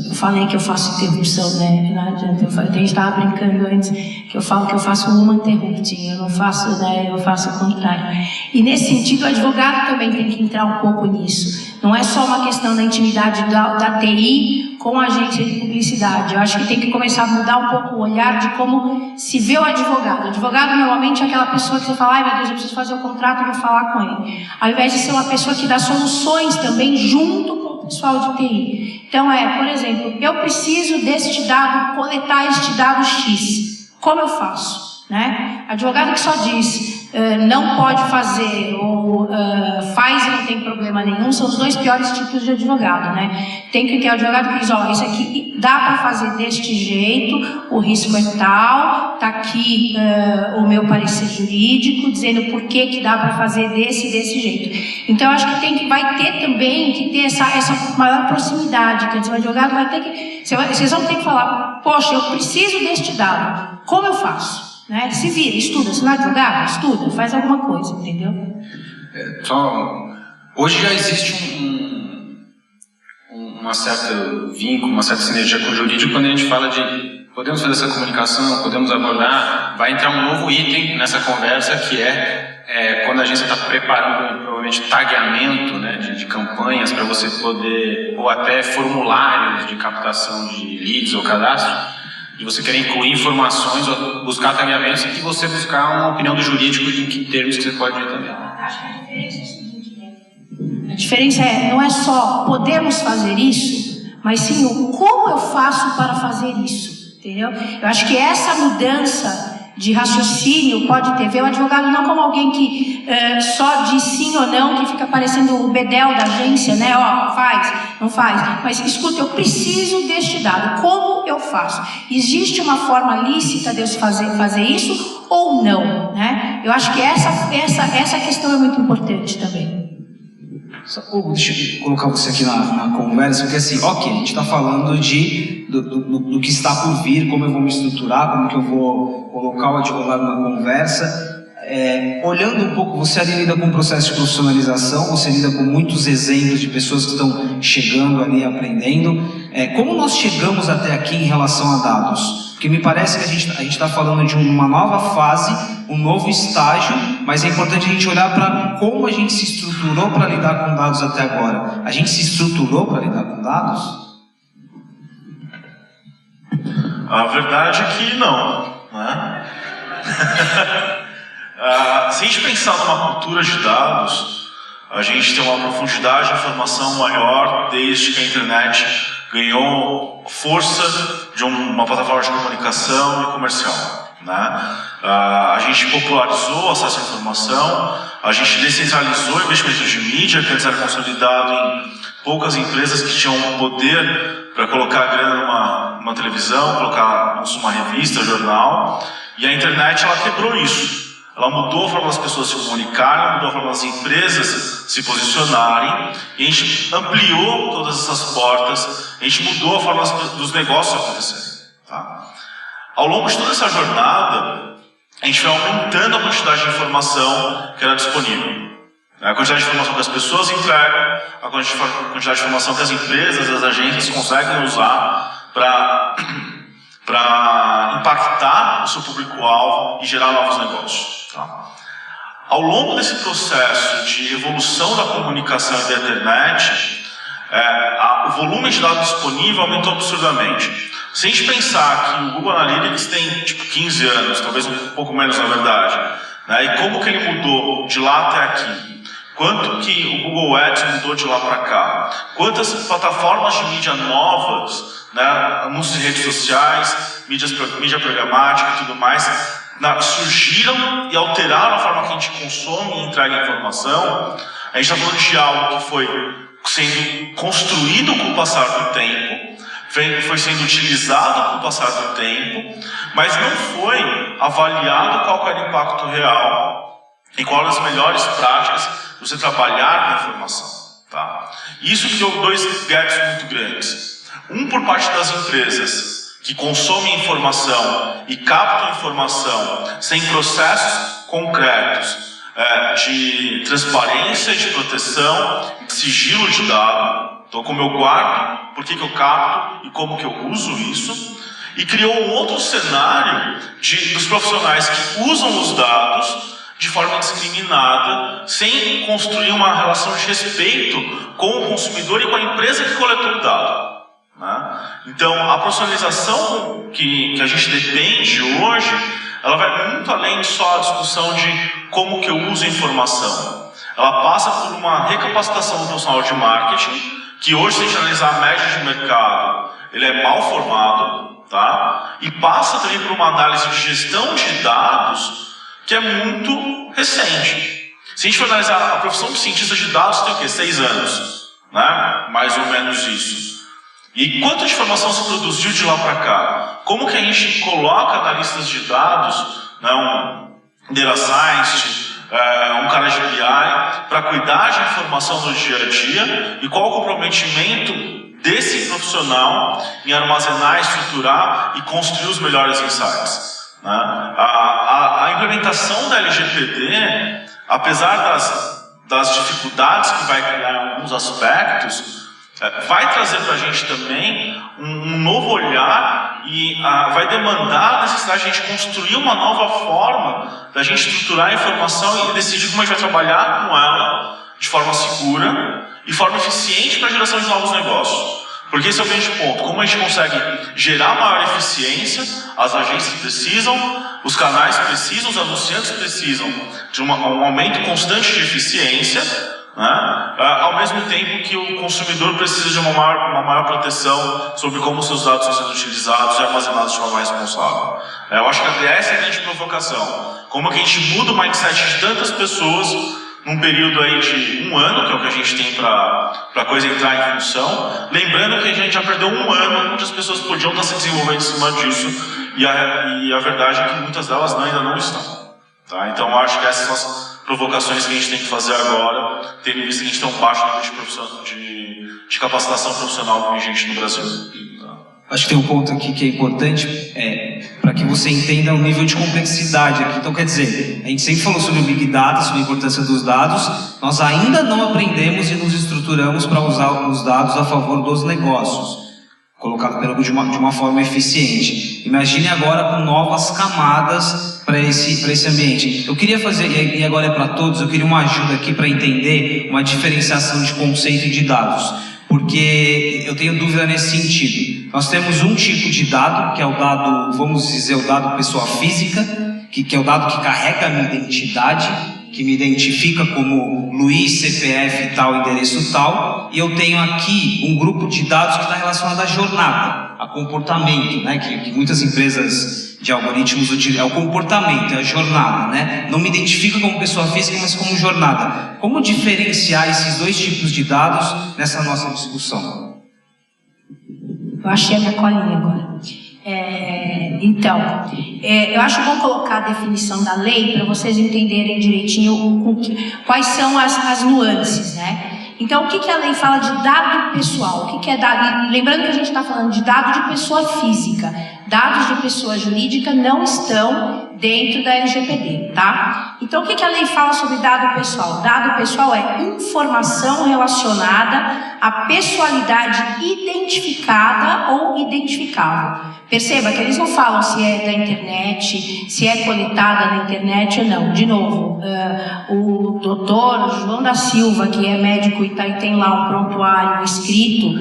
Eu falei que eu faço interrupção, né? Não adianta. A gente estava brincando antes que eu falo que eu faço uma interrupting, eu não faço, né? Eu faço o contrário. E nesse sentido, o advogado também tem que entrar um pouco nisso. Não é só uma questão da intimidade da TI com a agência de publicidade. Eu acho que tem que começar a mudar um pouco o olhar de como se vê o advogado. O advogado normalmente é aquela pessoa que você fala, ai meu Deus, eu preciso fazer o contrato, eu vou falar com ele. Ao invés de ser uma pessoa que dá soluções também junto com o pessoal de TI. Então por exemplo, eu preciso deste dado, coletar este dado X. Como eu faço? Né? Advogado que só diz não pode fazer ou faz e não tem problema nenhum, são os dois piores tipos de advogado, né? Tem que ter advogado que diz, isso aqui dá para fazer deste jeito, o risco é tal, tá aqui o meu parecer jurídico dizendo por que dá para fazer desse jeito. Então eu acho que vai ter também que ter essa maior proximidade, quer dizer, o advogado vai ter que, vocês vão ter que falar, poxa, eu preciso deste dado, como eu faço? Né? Se vira, estuda, se não é advogado, estuda, faz alguma coisa, entendeu? Hoje já existe uma certa vínculo, uma certa sinergia com o jurídico quando a gente fala de podemos fazer essa comunicação, podemos abordar, vai entrar um novo item nessa conversa que quando a agência está preparando provavelmente tagueamento, né, de campanhas para você poder, ou até formulários de captação de leads ou cadastro, de você querer incluir informações ou buscar tagueamentos e você buscar uma opinião do jurídico de em que termos que você pode ir também. Acho que a diferença é a seguinte, né? A diferença não é só podemos fazer isso, mas sim o como eu faço para fazer isso, entendeu? Eu acho que essa mudança de raciocínio pode ter, ver o advogado não como alguém que só diz sim ou não, que fica parecendo o bedel da agência, né? Faz, não faz. Mas escuta, eu preciso deste dado, como eu faço? Existe uma forma lícita de eu fazer isso ou não, né? Eu acho que essa questão é muito importante também. Deixa eu colocar você aqui na conversa, porque assim, ok, a gente está falando do que está por vir, como eu vou me estruturar, como que eu vou colocar o advogado na conversa. Olhando um pouco, você ali lida com um processo de profissionalização, você lida com muitos exemplos de pessoas que estão chegando ali, aprendendo. Como nós chegamos até aqui em relação a dados? Porque me parece que a gente está falando de uma nova fase, um novo estágio, mas é importante a gente olhar para como a gente se estruturou para lidar com dados até agora. A gente se estruturou para lidar com dados? A verdade é que não, né? Se a gente pensar numa cultura de dados, a gente tem uma profundidade de informação maior desde que a internet ganhou força de uma plataforma de comunicação e comercial, né? A gente popularizou o acesso à informação, a gente descentralizou o investimento de mídia, que antes era consolidado em poucas empresas que tinham poder para colocar grana numa televisão, colocar numa revista, jornal, e a internet ela quebrou isso. Ela mudou a forma das pessoas se comunicarem, mudou a forma das empresas se posicionarem, e a gente ampliou todas essas portas, a gente mudou a forma dos negócios acontecerem. Tá? Ao longo de toda essa jornada, a gente foi aumentando a quantidade de informação que era disponível. A quantidade de informação que as pessoas entregam, a quantidade de informação que as empresas, as agências conseguem usar para impactar o seu público-alvo e gerar novos negócios. Tá? Ao longo desse processo de evolução da comunicação e da internet, o volume de dados disponível aumentou absurdamente. Se a gente pensar que o Google Analytics tem tipo 15 anos, talvez um pouco menos na verdade, né, e como que ele mudou de lá até aqui, quanto que o Google Ads mudou de lá para cá, quantas plataformas de mídia novas, né, anúncios em redes sociais, mídia programática e tudo mais, surgiram e alteraram a forma que a gente consome e entrega informação. A gente está falando de algo que foi sendo construído com o passar do tempo, foi sendo utilizado com o passar do tempo, mas não foi avaliado qual era o impacto real e quais as melhores práticas para você trabalhar com a informação. Tá? Isso criou dois gaps muito grandes. Um por parte das empresas que consomem informação e captam informação sem processos concretos de transparência, de proteção, de sigilo de dado. Então, como eu guardo, por que eu capto e como que eu uso isso. E criou um outro cenário dos profissionais que usam os dados de forma indiscriminada, sem construir uma relação de respeito com o consumidor e com a empresa que coletou o dado. Né? Então, a profissionalização que a gente depende hoje, ela vai muito além de só a discussão de como que eu uso a informação. Ela passa por uma recapacitação do profissional de marketing, que hoje, se a gente analisar a média de mercado, ele é mal formado, tá? E passa também por uma análise de gestão de dados que é muito recente. Se a gente for analisar a profissão de cientista de dados, tem o quê? 6 anos, né? Mais ou menos isso. E quanta informação se produziu de lá para cá? Como que a gente coloca analistas de dados, né, um data scientist, um cara de BI, para cuidar de informação no dia a dia, e qual o comprometimento desse profissional em armazenar, estruturar e construir os melhores insights. Né? A implementação da LGPD, apesar das dificuldades que vai criar em alguns aspectos, vai trazer para a gente também um novo olhar e vai demandar a necessidade de a gente construir uma nova forma da gente estruturar a informação e decidir como a gente vai trabalhar com ela de forma segura e forma eficiente para a geração de novos negócios. Porque esse é o grande ponto. Como a gente consegue gerar maior eficiência, as agências precisam, os canais precisam, os anunciantes precisam de um aumento constante de eficiência, né? Ao mesmo tempo que o consumidor precisa de uma maior proteção sobre como seus dados estão sendo utilizados e armazenados de forma mais responsável. Eu acho que essa é a grande provocação. Como que a gente muda o mindset de tantas pessoas num período aí de 1 ano, que é o que a gente tem para a coisa entrar em função, lembrando que a gente já perdeu 1 ano onde as pessoas podiam estar se desenvolvendo em cima disso, e a verdade é que muitas delas ainda não estão. Tá? Então eu acho que essas são as provocações que a gente tem que fazer agora, tendo em vista que a gente tem um baixo nível de capacitação profissional vigente no Brasil. Acho que tem um ponto aqui que é importante, para que você entenda o nível de complexidade aqui. Então, quer dizer, a gente sempre falou sobre o Big Data, sobre a importância dos dados, nós ainda não aprendemos e nos estruturamos para usar os dados a favor dos negócios, colocado de uma forma eficiente. Imagine agora com novas camadas para esse ambiente. Eu queria fazer, e agora é para todos, eu queria uma ajuda aqui para entender uma diferenciação de conceito de dados, porque eu tenho dúvida nesse sentido. Nós temos um tipo de dado, que é o dado, vamos dizer, o dado pessoa física, que é o dado que carrega a minha identidade, que me identifica como Luiz, CPF tal, endereço tal, e eu tenho aqui um grupo de dados que está relacionado à jornada, a comportamento, né, que muitas empresas de algoritmos utilizam, é o comportamento, é a jornada, né? Não me identifica como pessoa física, mas como jornada. Como diferenciar esses dois tipos de dados nessa nossa discussão? Eu achei a minha colinha agora. Eu acho bom colocar a definição da lei para vocês entenderem direitinho quais são as nuances, né? Então, o que a lei fala de dado pessoal? O que é dado? Lembrando que a gente está falando de dado de pessoa física. Dados de pessoa jurídica não estão dentro da LGPD, tá? Então, o que a lei fala sobre dado pessoal? Dado pessoal é informação relacionada à pessoalidade identificada ou identificável. Perceba que eles não falam se é da internet, se é coletada na internet ou não. De novo, o doutor João da Silva, que é médico e tem lá um prontuário escrito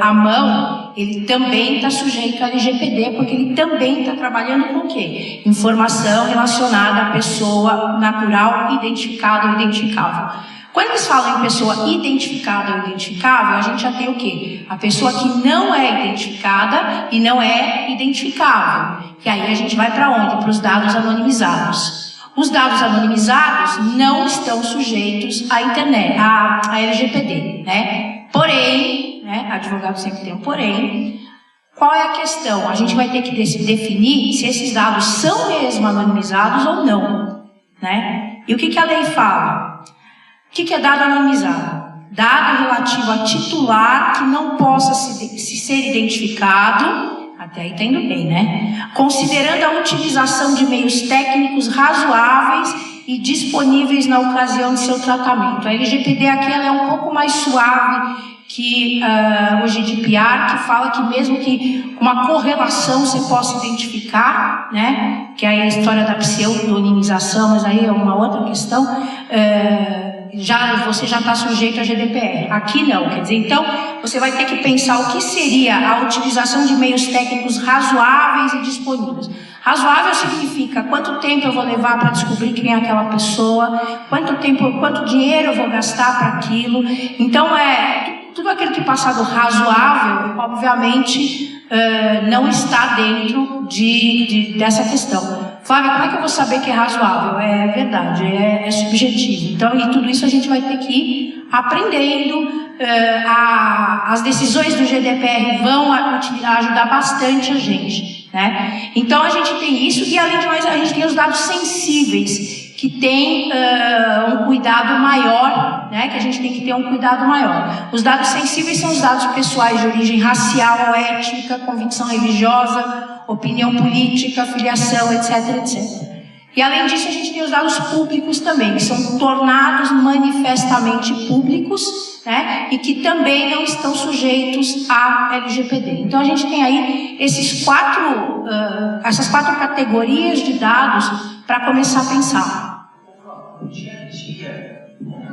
à mão, ele também está sujeito à LGPD, porque ele também está trabalhando com o quê? Informação relacionada à pessoa natural, identificada ou identificável. Quando eles falam em pessoa identificada ou identificável, a gente já tem o quê? A pessoa que não é identificada e não é identificável. E aí a gente vai para onde? Para os dados anonimizados. Os dados anonimizados não estão sujeitos à internet, à LGPD, né? Porém, né, advogado sempre tem um porém, qual é a questão? A gente vai ter que definir se esses dados são mesmo anonimizados ou não, né? E o que a lei fala? O que é dado anonimizado? Dado relativo a titular que não possa ser identificado, até aí está indo bem, né? Considerando a utilização de meios técnicos razoáveis e disponíveis na ocasião de seu tratamento. A LGPD aqui ela é um pouco mais suave que o GDPR, que fala que mesmo que uma correlação você possa identificar, né? Que aí é a história da pseudonimização, mas aí é uma outra questão. Você já está sujeito a GDPR. Aqui não, quer dizer, então você vai ter que pensar o que seria a utilização de meios técnicos razoáveis e disponíveis. Razoável significa quanto tempo eu vou levar para descobrir quem é aquela pessoa, quanto dinheiro eu vou gastar para aquilo. Então tudo aquilo que passar do razoável, obviamente, não está dentro dessa questão. Flávia, como é que eu vou saber que é razoável? É verdade, é subjetivo. Então, e tudo isso a gente vai ter que ir aprendendo. As decisões do GDPR vão ajudar bastante a gente, né? Então, a gente tem isso e, além de mais, a gente tem os dados sensíveis, que tem um cuidado maior, né? Que a gente tem que ter um cuidado maior. Os dados sensíveis são os dados pessoais de origem racial ou étnica, convicção religiosa, opinião política, filiação, etc, etc. E além disso, a gente tem os dados públicos também, que são tornados manifestamente públicos, né? E que também não estão sujeitos à LGPD. Então a gente tem aí essas quatro categorias de dados para começar a pensar. No dia a dia,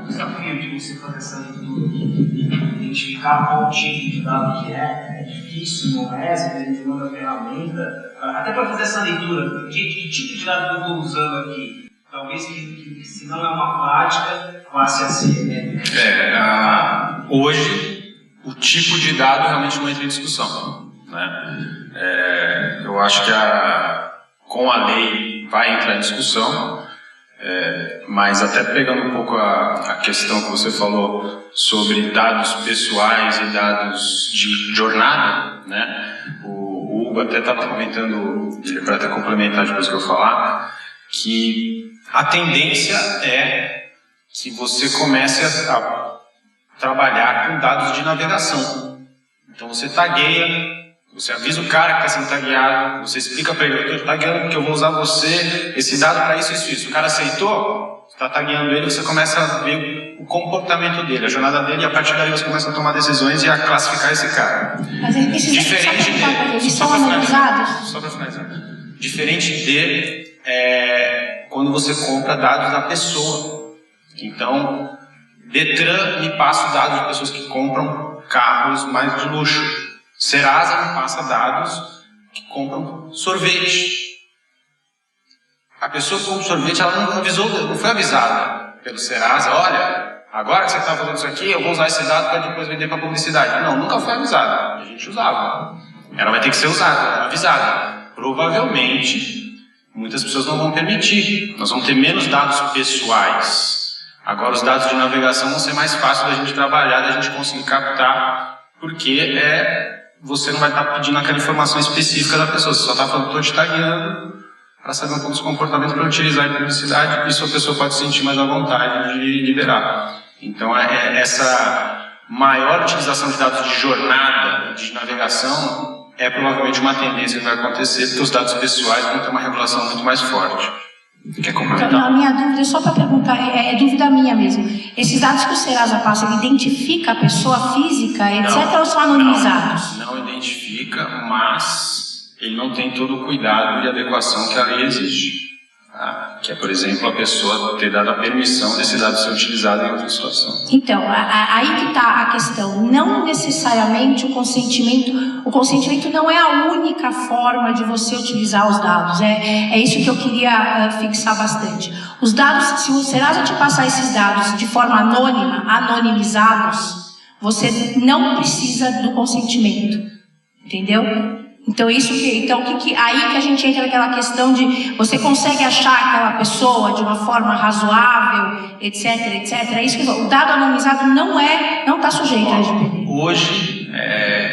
o desafio de você fazer essa leitura, identificar qual tipo de dado que é difícil, não é? Você tem uma ferramenta, até para fazer essa leitura, que tipo de dado eu estou usando aqui? Talvez que se não é uma prática, passe a ser, né? Hoje, o tipo de dado realmente não entra em discussão, né? Eu acho que com a lei vai entrar em discussão. Mas até pegando um pouco a questão que você falou sobre dados pessoais e dados de jornada, né? O Hugo até estava comentando, para até complementar depois que eu falar, que a tendência é que você comece a trabalhar com dados de navegação. Então você tagueia, você avisa o cara que está sendo tagueado, você explica para ele: eu estou tagueando porque eu vou usar esse dado para isso, isso, isso. O cara aceitou, você está tagueando ele, você começa a ver o comportamento dele, a jornada dele, e a partir daí você começa a tomar decisões e a classificar esse cara. Mas diferente eles são analisados? Só para finalizar. Diferente de quando você compra dados da pessoa. Então, Detran me passa dados de pessoas que compram carros mais de luxo. Serasa me passa dados que compram sorvete. A pessoa que compra o sorvete, ela não foi avisada pelo Serasa, olha, agora que você está fazendo isso aqui, eu vou usar esse dado para depois vender para publicidade. Não, nunca foi avisada. A gente usava. Ela vai ter que ser usada, avisada. Provavelmente, muitas pessoas não vão permitir. Nós vamos ter menos dados pessoais. Agora, os dados de navegação vão ser mais fáceis da gente trabalhar, da gente conseguir captar, porque você não vai estar pedindo aquela informação específica da pessoa. Você só está falando, estou te tagueando para saber um pouco dos comportamentos para utilizar em publicidade. Isso a pessoa pode se sentir mais à vontade de liberar. Então, essa maior utilização de dados de jornada, de navegação, é provavelmente uma tendência que vai acontecer, porque os dados pessoais vão ter uma regulação muito mais forte. Quer complementar? Então, a minha dúvida, só para perguntar, é dúvida minha mesmo. Esses dados que o Serasa passa, ele identifica a pessoa física, etc., ou são anonimizados? Não identifica, mas ele não tem todo o cuidado de adequação que a lei exige. Tá? Que é, por exemplo, a pessoa ter dado a permissão desse dado ser utilizado em outra situação. Então, aí que está a questão. Não necessariamente o consentimento não é a única forma de você utilizar os dados. É isso que eu queria fixar bastante. Os dados, se o Serasa te passar esses dados de forma anônima, anonimizados, você não precisa do consentimento. Entendeu? Então, aí que a gente entra naquela questão de você consegue achar aquela pessoa de uma forma razoável, etc, etc. É isso que o dado anonimizado não está sujeito a LGPD. Hoje,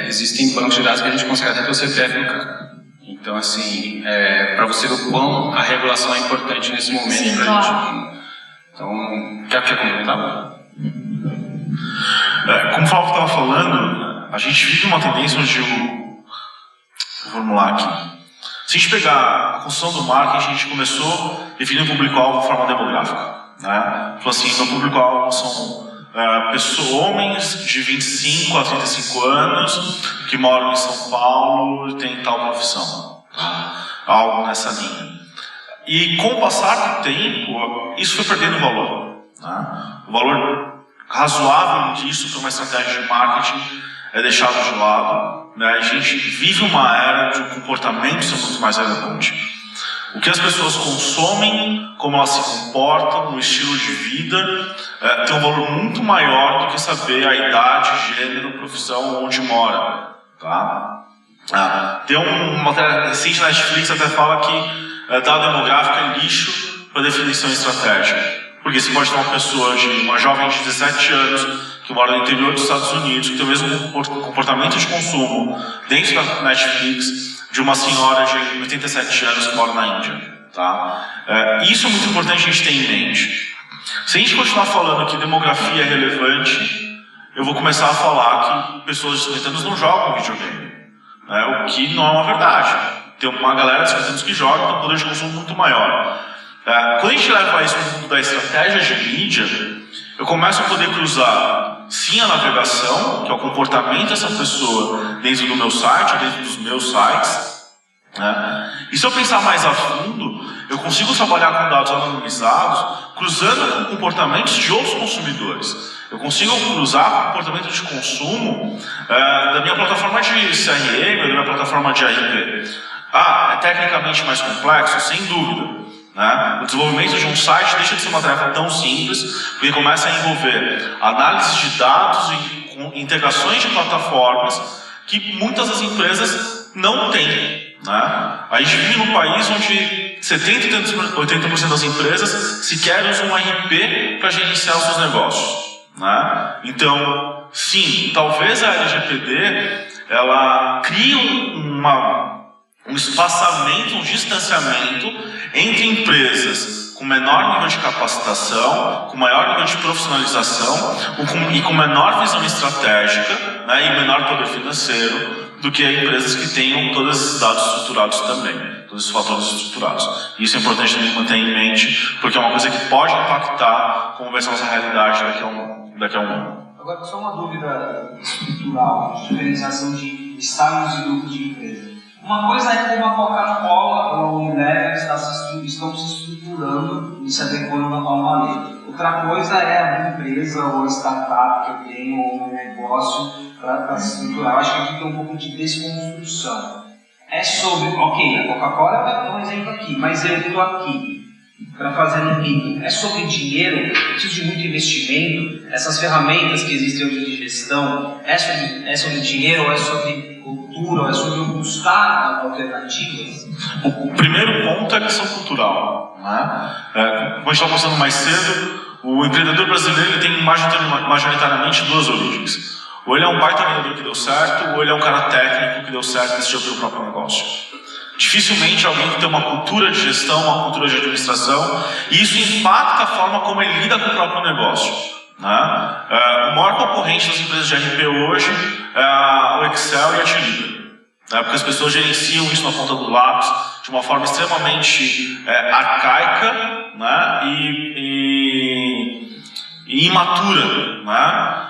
existem bancos de dados que a gente consegue até ter o CPF no cara. Então, assim, para você ver o quão a regulação é importante nesse momento. Sim, pra claro. gente. Então, quer complementar? Como o Flávio estava falando, a gente vive uma tendência onde vou formular aqui. Se a gente pegar a construção do marketing, a gente começou definindo o público-alvo de forma demográfica. Né? Falou assim, meu público-alvo são homens de 25 a 35 anos que moram em São Paulo e têm tal profissão. Tá? Algo nessa linha. E com o passar do tempo, isso foi perdendo valor. Né? O valor razoável disso para uma estratégia de marketing é deixado de lado. Né? A gente vive uma era de um comportamento ser muito mais relevante. O que as pessoas consomem, como elas se comportam, o estilo de vida, tem um valor muito maior do que saber a idade, gênero, profissão, onde mora. Tá? Tem uma matéria recente na Netflix até fala que dado demográfico é lixo para definição estratégica. Porque você pode ter uma jovem de 17 anos que mora no interior dos Estados Unidos, que tem o mesmo comportamento de consumo dentro da Netflix de uma senhora de 87 anos que mora na Índia. Tá? Isso é muito importante a gente ter em mente. Se a gente continuar falando que demografia é relevante, eu vou começar a falar que pessoas de 50 anos não jogam videogame. O que não é uma verdade. Tem uma galera de 50 anos que joga, tem um poder de consumo muito maior. Quando a gente leva isso para o mundo da estratégia de mídia, eu começo a poder cruzar, sim, a navegação, que é o comportamento dessa pessoa dentro do meu site, dentro dos meus sites. Né? E se eu pensar mais a fundo, eu consigo trabalhar com dados anonimizados, cruzando com comportamentos de outros consumidores. Eu consigo cruzar com o comportamento de consumo da minha plataforma de CRM, da minha plataforma de AIP. É tecnicamente mais complexo? Sem dúvida. Né? O desenvolvimento de um site deixa de ser uma tarefa tão simples, porque começa a envolver análise de dados e integrações de plataformas que muitas das empresas não têm. Né? A gente vive num país onde 70% e 80% das empresas sequer usam um RP para gerenciar os seus negócios. Né? Então, sim, talvez a LGPD ela crie um espaçamento, um distanciamento entre empresas com menor nível de capacitação, com maior nível de profissionalização e com menor visão estratégica, né, e menor poder financeiro do que empresas que tenham todos esses dados estruturados também, todos esses fatores estruturados. Isso é importante também manter em mente, porque é uma coisa que pode impactar como vai ser a nossa realidade daqui a um ano. Agora, só uma dúvida estrutural, de diferenciação de estados e grupos de empresas. Uma coisa é como a Coca-Cola ou a Unilever estão se estruturando e se adequando da nova lei. Outra coisa é a empresa ou a startup que eu tenho ou um negócio para se estruturar. Eu acho que aqui tem um pouco de desconstrução. é sobre, ok, a Coca-Cola é um exemplo aqui, mas eu estou aqui para fazer no PIB. É sobre dinheiro, eu preciso de muito investimento, essas ferramentas que existem hoje de gestão, é sobre dinheiro, ou é sobre cultura, ou é sobre buscar alternativas? O primeiro ponto é a questão cultural, né? Como a gente estava mostrando mais cedo, o empreendedor brasileiro ele tem majoritariamente duas origens. Ou ele é um baita vendedor que deu certo, ou ele é um cara técnico que deu certo e decidiu abrir o próprio negócio. Dificilmente alguém que tem uma cultura de gestão, uma cultura de administração, e isso impacta a forma como ele lida com o próprio negócio, né? O maior concorrente das empresas de RP hoje é o Excel e a Tilibra, né? Porque as pessoas gerenciam isso na ponta do lápis de uma forma extremamente arcaica, né? e imatura, né?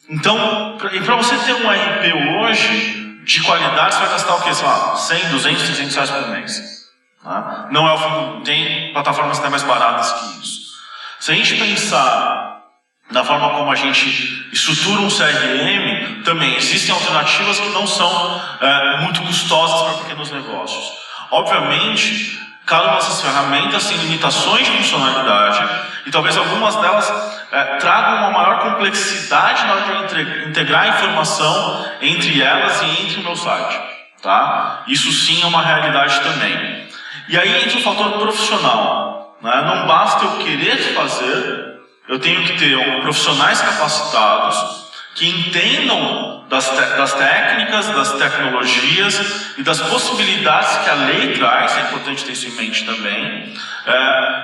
Então, para você ter um RP hoje de qualidade, você vai gastar o quê? Sei lá, 100, 200, 300 reais por mês. Tá? Não é o fundo, tem plataformas até mais baratas que isso. Se a gente pensar na forma como a gente estrutura um CRM, também existem alternativas que não são muito custosas para pequenos negócios. Obviamente, cada uma dessas ferramentas tem limitações de funcionalidade e talvez algumas delas tragam uma maior complexidade na hora de integrar a informação entre elas e entre o meu site. Tá? Isso sim é uma realidade também. E aí entra o fator profissional, né? Não basta eu querer fazer, eu tenho que ter profissionais capacitados que entendam das técnicas, das tecnologias e das possibilidades que a lei traz, é importante ter isso em mente também,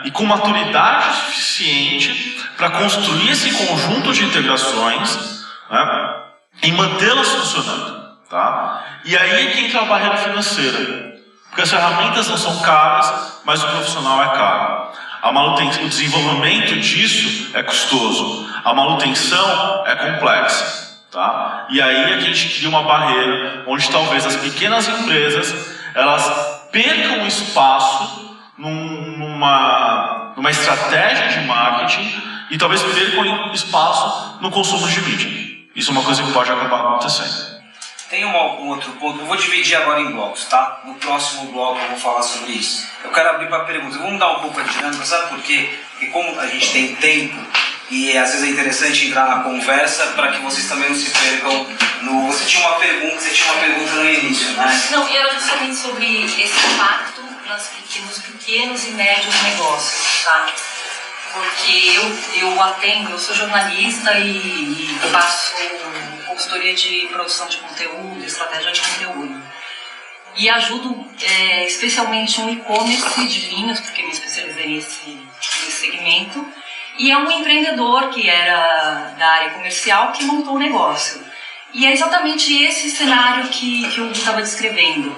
e com maturidade suficiente para construir esse conjunto de integrações, né, e mantê-las funcionando. Tá? E aí é que entra a barreira financeira, porque as ferramentas não são caras, mas o profissional é caro. O desenvolvimento disso é custoso, a manutenção é complexa. Tá? E aí a gente cria uma barreira onde talvez as pequenas empresas elas percam espaço numa estratégia de marketing e talvez percam espaço no consumo de mídia. Isso é uma coisa que pode acabar acontecendo. Tem um outro ponto, eu vou dividir agora em blocos, tá? No próximo bloco eu vou falar sobre isso. Eu quero abrir para perguntas, eu vou mudar um pouco a dinâmica, sabe por quê? Porque como a gente tem tempo, e às vezes é interessante entrar na conversa para que vocês também não se percam no... Você tinha uma pergunta no início, né? Não, e era justamente sobre esse impacto nos pequenos e médios negócios, tá? Porque eu atendo, eu sou jornalista e faço consultoria de produção de conteúdo, estratégia de conteúdo. E ajudo especialmente um e-commerce de vinhos, porque me especializei nesse segmento. E é um empreendedor que era da área comercial que montou o negócio. E é exatamente esse cenário que eu estava descrevendo.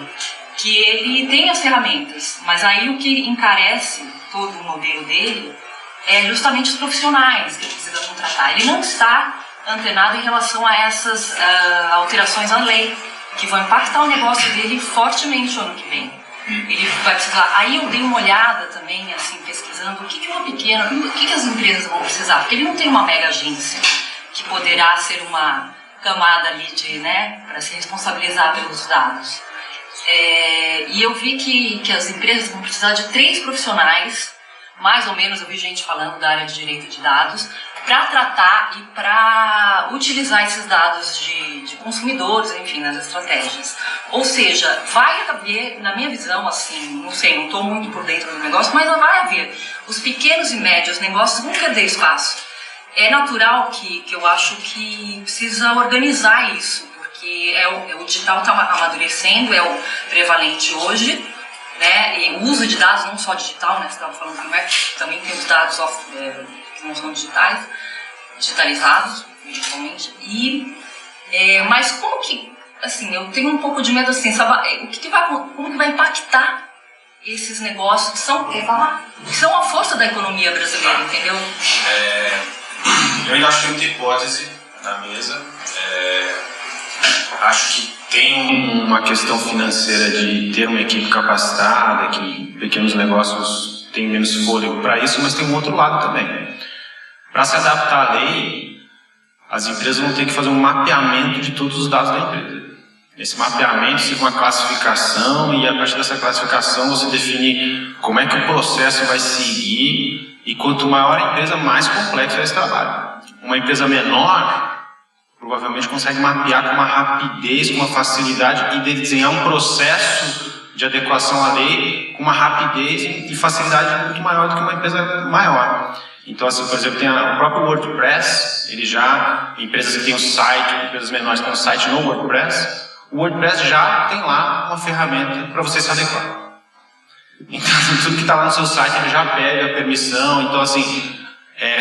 Que ele tem as ferramentas, mas aí o que encarece todo o modelo dele é justamente os profissionais que ele precisa contratar. Ele não está antenado em relação a essas alterações à lei, que vão impactar o negócio dele fortemente no ano que vem. Ele vai precisar. Aí eu dei uma olhada também, assim, pesquisando o que uma pequena, o que as empresas vão precisar, porque ele não tem uma mega agência que poderá ser uma camada ali de, né, para se responsabilizar pelos dados. E eu vi que as empresas vão precisar de 3 profissionais, mais ou menos, eu vi gente falando da área de direito de dados, para tratar e para utilizar esses dados de consumidores, enfim, nas estratégias. Ou seja, vai haver, na minha visão, assim, não sei, não estou muito por dentro do negócio, mas vai haver. Os pequenos e médios negócios vão perder espaço. É natural que eu acho que precisa organizar isso, porque o digital está amadurecendo, é o prevalente hoje, né? E o uso de dados, não só digital, né? Você estava falando que também tem os dados que não são digitalizados, digitalmente. Mas como que, assim, eu tenho um pouco de medo, assim, sabe, como que vai impactar esses negócios que são a força da economia brasileira, entendeu? Eu ainda acho que tem muita hipótese na mesa. Acho que tem uma questão financeira de ter uma equipe capacitada, que pequenos negócios têm menos fôlego para isso, mas tem um outro lado também. Para se adaptar à lei, as empresas vão ter que fazer um mapeamento de todos os dados da empresa. Esse mapeamento siga uma classificação e a partir dessa classificação você define como é que o processo vai seguir e quanto maior a empresa, mais complexo é esse trabalho. Uma empresa menor provavelmente consegue mapear com uma rapidez, com uma facilidade e desenhar um processo de adequação à lei com uma rapidez e facilidade muito maior do que uma empresa maior. Então, assim, por exemplo, tem o próprio WordPress, empresas que têm um site, empresas menores que têm um site no WordPress, o WordPress já tem lá uma ferramenta para você se adequar. Então, assim, tudo que está lá no seu site, ele já pega a permissão. Então, assim,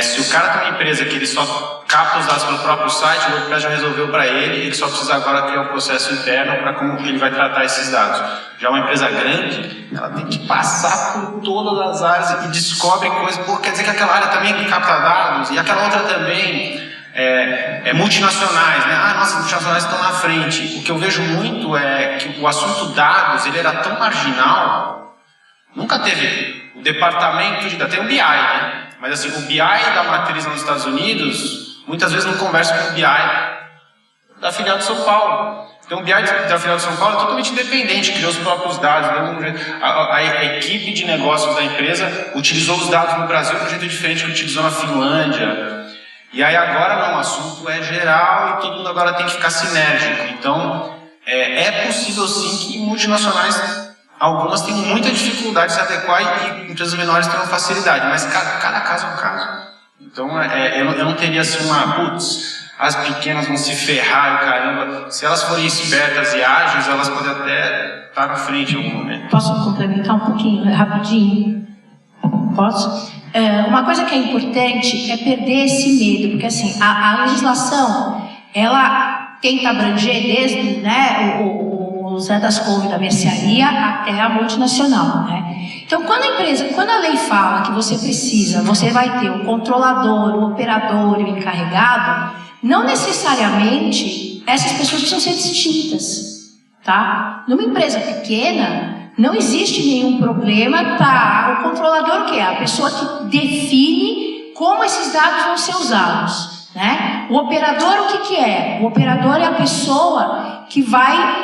se o cara tem uma empresa que ele só capta os dados pelo próprio site, o WordPress já resolveu para ele só precisa agora criar um processo interno para como ele vai tratar esses dados. Já uma empresa grande, ela tem que passar por todas as áreas e descobre coisas, porque quer dizer que aquela área também capta dados e aquela outra também. Multinacionais, né? Nossa, multinacionais estão na frente. O que eu vejo muito é que o assunto dados, ele era tão marginal, nunca teve o departamento de dados, tem o BI, né? Mas assim, o BI da matriz nos Estados Unidos, muitas vezes não conversa com o BI da filial de São Paulo. Então o BI da filial de São Paulo é totalmente independente, criou os próprios dados. A equipe de negócios da empresa utilizou os dados no Brasil de um jeito diferente que utilizou na Finlândia. E aí agora não, o assunto é geral e todo mundo agora tem que ficar sinérgico. Então é possível sim que multinacionais, algumas têm muita dificuldade de se adequar e empresas menores têm uma facilidade, mas cada caso é um caso. Então eu não teria assim as pequenas vão se ferrar, caramba. Se elas forem espertas e ágeis, elas podem até estar na frente em algum momento. Posso complementar um pouquinho, rapidinho? Posso? Uma coisa que é importante é perder esse medo, porque assim, a legislação, ela tenta abranger desde o Zé das Couve da mercearia até a multinacional, né? Então, quando a lei fala que você vai ter o controlador, o operador e o encarregado, não necessariamente essas pessoas precisam ser distintas, tá? Numa empresa pequena, não existe nenhum problema, tá? O controlador, o que é? A pessoa que define como esses dados vão ser usados, né? O operador, o que é? O operador é a pessoa que vai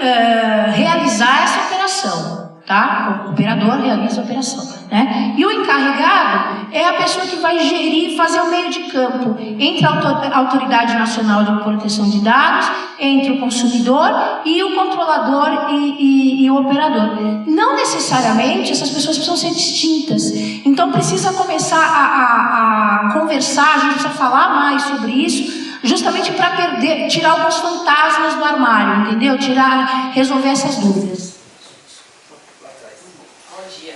realizar essa operação, tá? O operador realiza a operação, né? E o encarregado é a pessoa que vai gerir, fazer o meio de campo entre a Autoridade Nacional de Proteção de Dados, entre o consumidor e o controlador e o operador. Não necessariamente essas pessoas precisam ser distintas. Então precisa começar a conversar, a gente precisa falar mais sobre isso, justamente para tirar alguns fantasmas do armário, entendeu? Resolver essas dúvidas. Bom dia.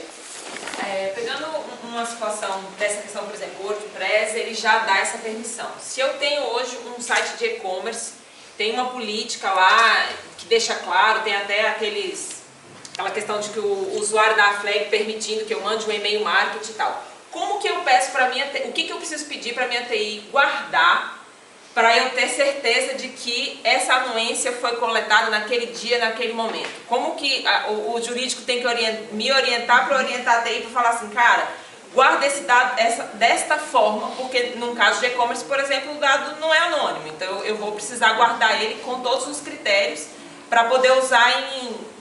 Pegando uma situação dessa questão, por exemplo, o WordPress, ele já dá essa permissão. Se eu tenho hoje um site de e-commerce, tem uma política lá que deixa claro, tem até aquela questão de que o usuário dá a flag permitindo que eu mande um e-mail marketing e tal. Como que eu peço para minha TI, o que eu preciso pedir para minha TI guardar para eu ter certeza de que essa anuência foi coletada naquele dia, naquele momento? Como que o jurídico tem que me orientar para orientar a TI para falar assim, cara, guarda esse dado desta forma, porque num caso de e-commerce, por exemplo, o dado não é anônimo, então eu vou precisar guardar ele com todos os critérios para poder usar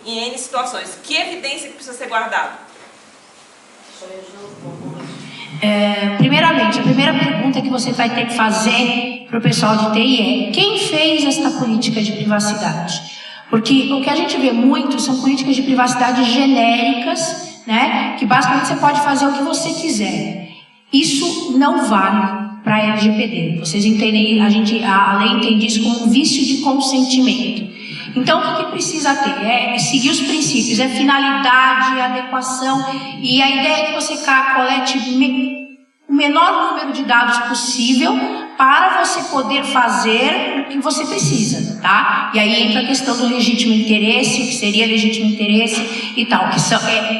em N situações. Que evidência que precisa ser guardada? Primeiramente, a primeira pergunta que você vai ter que fazer para o pessoal de TI é: quem fez esta política de privacidade? Porque o que a gente vê muito são políticas de privacidade genéricas, né? Que basicamente você pode fazer o que você quiser. Isso não vale para a LGPD. Vocês entendem? A lei entende isso como um vício de consentimento. Então, o que precisa ter? É seguir os princípios, é finalidade, adequação, e a ideia é que você colete o menor número de dados possível para você poder fazer o que você precisa, tá? E aí entra a questão do legítimo interesse, o que seria legítimo interesse e tal.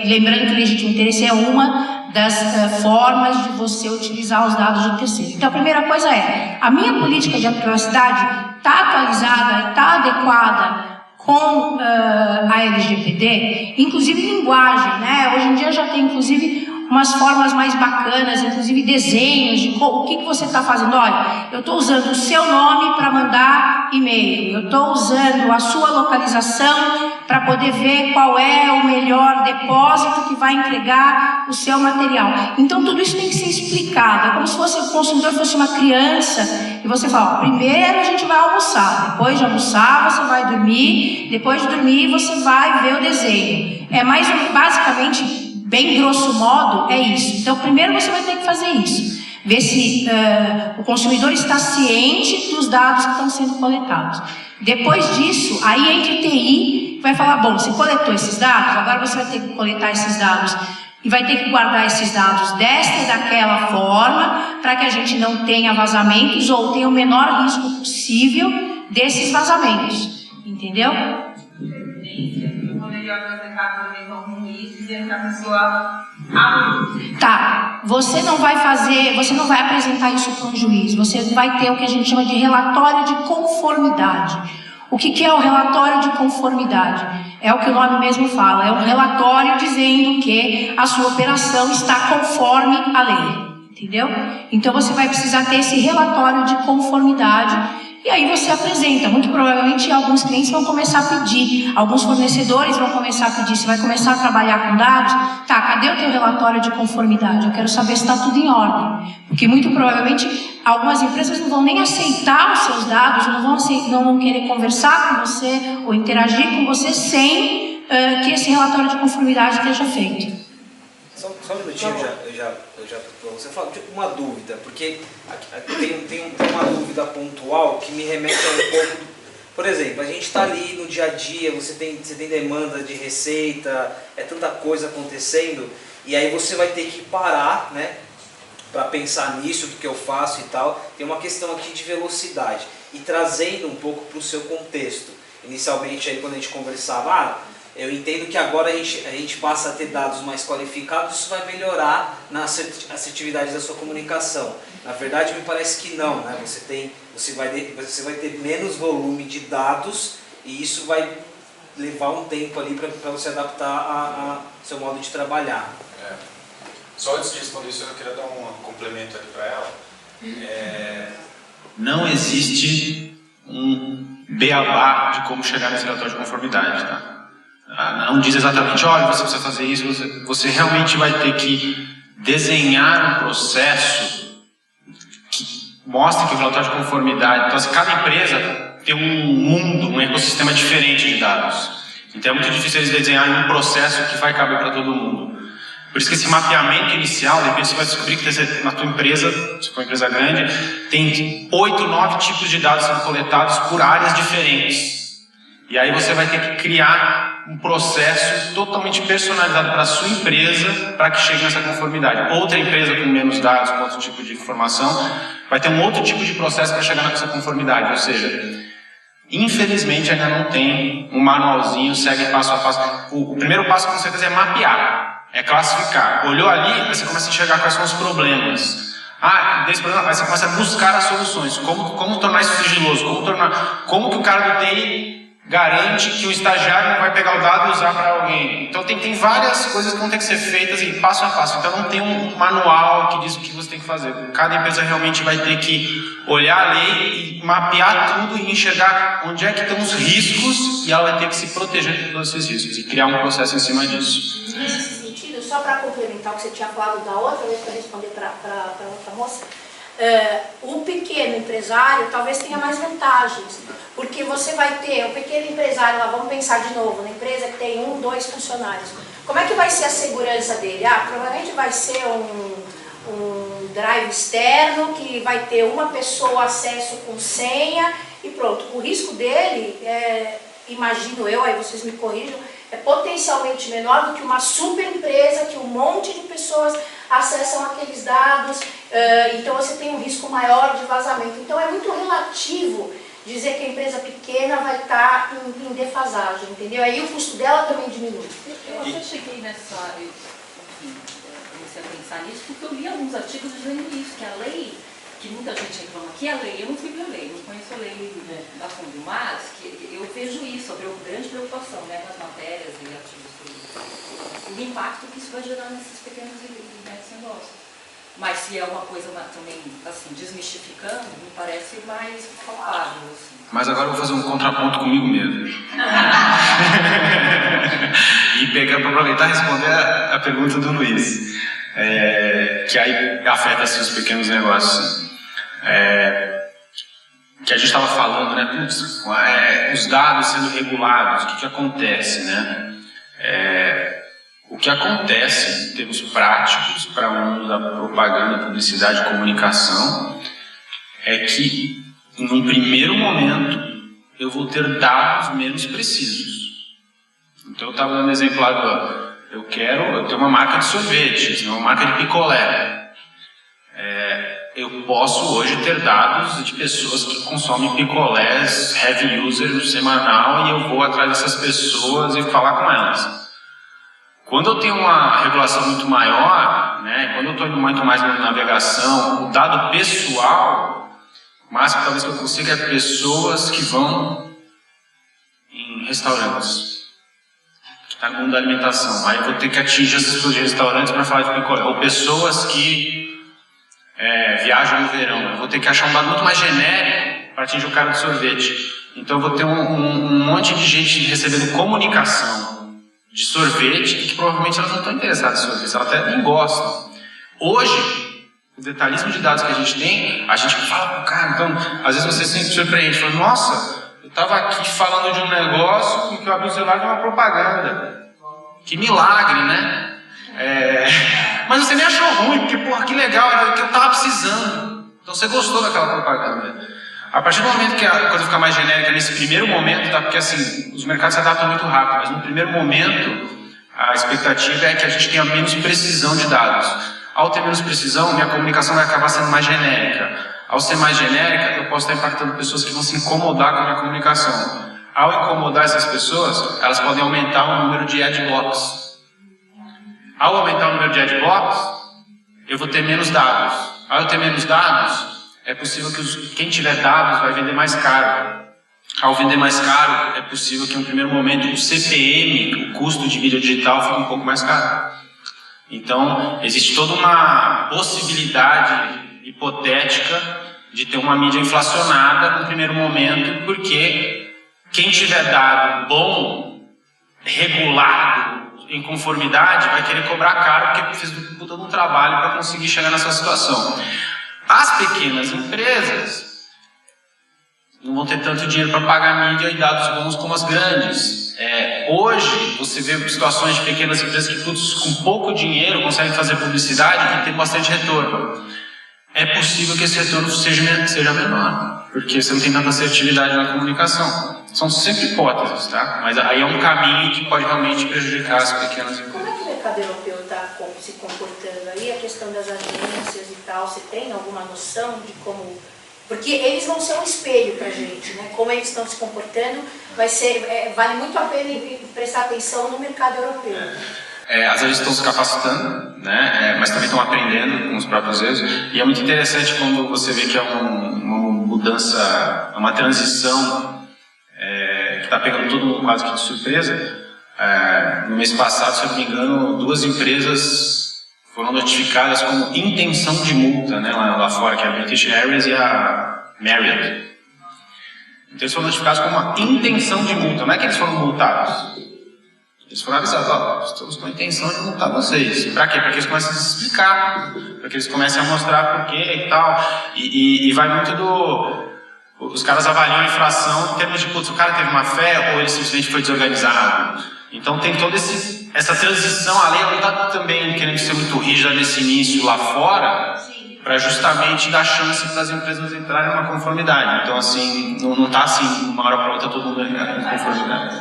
Lembrando que o legítimo interesse é uma das formas de você utilizar os dados de um terceiro. Então, a primeira coisa é: a minha política de privacidade está atualizada, está adequada com a LGPD, inclusive linguagem, né? Hoje em dia já tem, inclusive, umas formas mais bacanas, inclusive desenhos de o que você está fazendo. Olha, eu estou usando o seu nome para mandar e-mail, eu estou usando a sua localização para poder ver qual é o melhor depósito que vai entregar o seu material. Então tudo isso tem que ser explicado, é como se fosse, o consumidor fosse uma criança e você fala, ó, primeiro a gente vai almoçar, depois de almoçar você vai dormir, depois de dormir você vai ver o desenho. É mais basicamente, bem grosso modo, é isso. Então primeiro você vai ter que fazer isso, ver se o consumidor está ciente dos dados que estão sendo coletados. Depois disso, aí entra o TI, vai falar, bom, você coletou esses dados, agora você vai ter que coletar esses dados e vai ter que guardar esses dados desta e daquela forma, para que a gente não tenha vazamentos ou tenha o menor risco possível desses vazamentos. Entendeu? Tá, você não vai apresentar isso para um juiz, você vai ter o que a gente chama de relatório de conformidade. O que é o relatório de conformidade? É o que o nome mesmo fala, é um relatório dizendo que a sua operação está conforme a lei, entendeu? Então você vai precisar ter esse relatório de conformidade. E aí você apresenta, muito provavelmente alguns clientes vão começar a pedir, alguns fornecedores vão começar a pedir, você vai começar a trabalhar com dados, tá, cadê o teu relatório de conformidade? Eu quero saber se está tudo em ordem, porque muito provavelmente algumas empresas não vão nem aceitar os seus dados, não vão querer conversar com você ou interagir com você sem que esse relatório de conformidade esteja feito. Só um minutinho, eu já você fala, tipo, uma dúvida, porque tem uma dúvida pontual que me remete a um pouco. Por exemplo, a gente está ali no dia a dia, você tem demanda de receita, é tanta coisa acontecendo, e aí você vai ter que parar, né, para pensar nisso, do que eu faço e tal. Tem uma questão aqui de velocidade, e trazendo um pouco para o seu contexto. Inicialmente, aí, quando a gente conversava, eu entendo que agora a gente passa a ter dados mais qualificados, isso vai melhorar na assertividade da sua comunicação. Na verdade, me parece que não, né? Você vai ter menos volume de dados e isso vai levar um tempo ali para você adaptar a seu modo de trabalhar. Só antes de responder isso, eu queria dar um complemento aqui para ela. Não existe um beabá de como chegar nesse relatório de conformidade, tá? Não diz exatamente, olha, você precisa fazer isso, você realmente vai ter que desenhar um processo que mostre que o relatório de conformidade, então assim, cada empresa tem um mundo, um ecossistema diferente de dados, então é muito difícil eles desenharem um processo que vai caber para todo mundo. Por isso que esse mapeamento inicial, de repente você vai descobrir que na tua empresa, se for uma empresa grande, tem 8, 9 tipos de dados sendo coletados por áreas diferentes. E aí você vai ter que criar um processo totalmente personalizado para a sua empresa para que chegue nessa conformidade. Outra empresa com menos dados, com outro tipo de informação, vai ter um outro tipo de processo para chegar nessa conformidade. Ou seja, infelizmente ainda não tem um manualzinho, segue passo a passo. O primeiro passo com certeza é mapear, é classificar. Olhou ali, você começa a enxergar quais são os problemas. Desse problema, aí você começa a buscar as soluções. Como tornar isso sigiloso? Como que o cara do TI garante que o estagiário não vai pegar o dado e usar para alguém. Então tem várias coisas que vão ter que ser feitas em passo a passo. Então não tem um manual que diz o que você tem que fazer. Cada empresa realmente vai ter que olhar a lei e mapear tudo e enxergar onde é que estão os riscos e ela vai ter que se proteger de todos esses riscos e criar um processo em cima disso. Nesse sentido, só para complementar o que você tinha falado da outra vez para responder para a outra moça, o pequeno empresário talvez tenha mais vantagens, porque você vai ter o pequeno empresário, lá vamos pensar de novo, na empresa que tem 1, 2 funcionários, como é que vai ser a segurança dele? Provavelmente vai ser um drive externo que vai ter uma pessoa acesso com senha e pronto. O risco dele, imagino eu, aí vocês me corrijam, é potencialmente menor do que uma super empresa que um monte de pessoas acessam aqueles dados, então você tem um risco maior de vazamento. Então é muito relativo dizer que a empresa pequena vai estar em defasagem, entendeu? Aí o custo dela também diminui. Eu até cheguei comecei a pensar nisso porque eu li alguns artigos dizendo isso, que a lei, que muita gente reclama que a lei, eu não fui a lei, não conheço a lei da fundo, mas que eu vejo isso, a grande preocupação, né, nas matérias e artigos, o impacto que isso vai gerar nesses pequenos esse negócio. Mas se é uma coisa também, assim, desmistificando, me parece mais palpável, assim. Mas agora eu vou fazer um contraponto comigo mesmo. E pegar para aproveitar e responder a pergunta do Luiz. Que aí afeta-se os pequenos negócios. Que a gente estava falando, né? Putz, os dados sendo regulados, o que acontece, né? O que acontece em termos práticos para o mundo da propaganda, publicidade e comunicação é que, num primeiro momento, eu vou ter dados menos precisos. Então, eu estava dando exemplo lá do... Eu tenho uma marca de sorvete, uma marca de picolé. Eu posso hoje ter dados de pessoas que consomem picolés, heavy user, semanal, e eu vou atrás dessas pessoas e falar com elas. Quando eu tenho uma regulação muito maior, né, quando eu estou indo muito mais na navegação, o dado pessoal, o máximo talvez que eu consiga é pessoas que vão em restaurantes, que está no mundo da alimentação. Aí eu vou ter que atingir essas pessoas de restaurantes para falar de picolé. Ou pessoas que viajam no verão. Eu vou ter que achar um dado muito mais genérico para atingir o cara do sorvete. Então eu vou ter um monte de gente recebendo comunicação de sorvete, que provavelmente elas não estão interessadas em sorvete, elas até nem gostam. Hoje, o detalhismo de dados que a gente tem, a gente fala pro cara, então, às vezes você se surpreende, fala, nossa, eu estava aqui falando de um negócio que eu abri o celular de uma propaganda. Que milagre, né? Mas você me achou ruim, porque, porra, que legal, era o que eu estava precisando. Então você gostou daquela propaganda. A partir do momento que a coisa fica mais genérica, nesse primeiro momento, tá? Porque assim, os mercados se adaptam muito rápido, mas no primeiro momento, a expectativa é que a gente tenha menos precisão de dados. Ao ter menos precisão, minha comunicação vai acabar sendo mais genérica. Ao ser mais genérica, eu posso estar impactando pessoas que vão se incomodar com a minha comunicação. Ao incomodar essas pessoas, elas podem aumentar o número de adblocks. Ao aumentar o número de adblocks, eu vou ter menos dados. Ao eu ter menos dados, é possível que quem tiver dados vai vender mais caro. Ao vender mais caro, é possível que, no primeiro momento, o CPM, o custo de mídia digital, fique um pouco mais caro. Então, existe toda uma possibilidade hipotética de ter uma mídia inflacionada no primeiro momento, porque quem tiver dado bom, regulado, em conformidade, vai querer cobrar caro, porque fez todo um trabalho para conseguir chegar nessa situação. As pequenas empresas não vão ter tanto dinheiro para pagar mídia e dados bons como as grandes. Hoje, você vê situações de pequenas empresas que com pouco dinheiro conseguem fazer publicidade e tem bastante retorno. É possível que esse retorno seja menor, porque você não tem tanta assertividade na comunicação. São sempre hipóteses, tá? Mas aí é um caminho que pode realmente prejudicar as pequenas empresas. Como é que o mercado europeu está se comportando aí? A questão das agências e tal, você tem alguma noção de como... Porque eles vão ser um espelho para a gente, né? Como eles estão se comportando, vale muito a pena prestar atenção no mercado europeu. As agências estão se capacitando, né? Mas também estão aprendendo com os próprios erros. E é muito interessante quando você vê que é uma mudança, uma transição que está pegando todo mundo quase que de surpresa. No mês passado, se eu não me engano, 2 empresas foram notificadas como intenção de multa, né, lá fora, que é a British Airways e a Marriott. Então eles foram notificados como uma intenção de multa. Não é que eles foram multados. Eles foram avisados, estamos com a intenção de multar vocês. Para quê? Para que eles comecem a se explicar, para que eles comecem a mostrar por quê e tal. E vai muito do... Os caras avaliam a infração em termos de, putz, o cara teve uma fé ou ele simplesmente foi desorganizado. Então tem toda essa transição. A lei não está também querendo ser muito rígida nesse início lá fora, para justamente dar chance para as empresas entrarem numa conformidade. Então, assim, não está assim, uma hora para outra todo mundo em conformidade.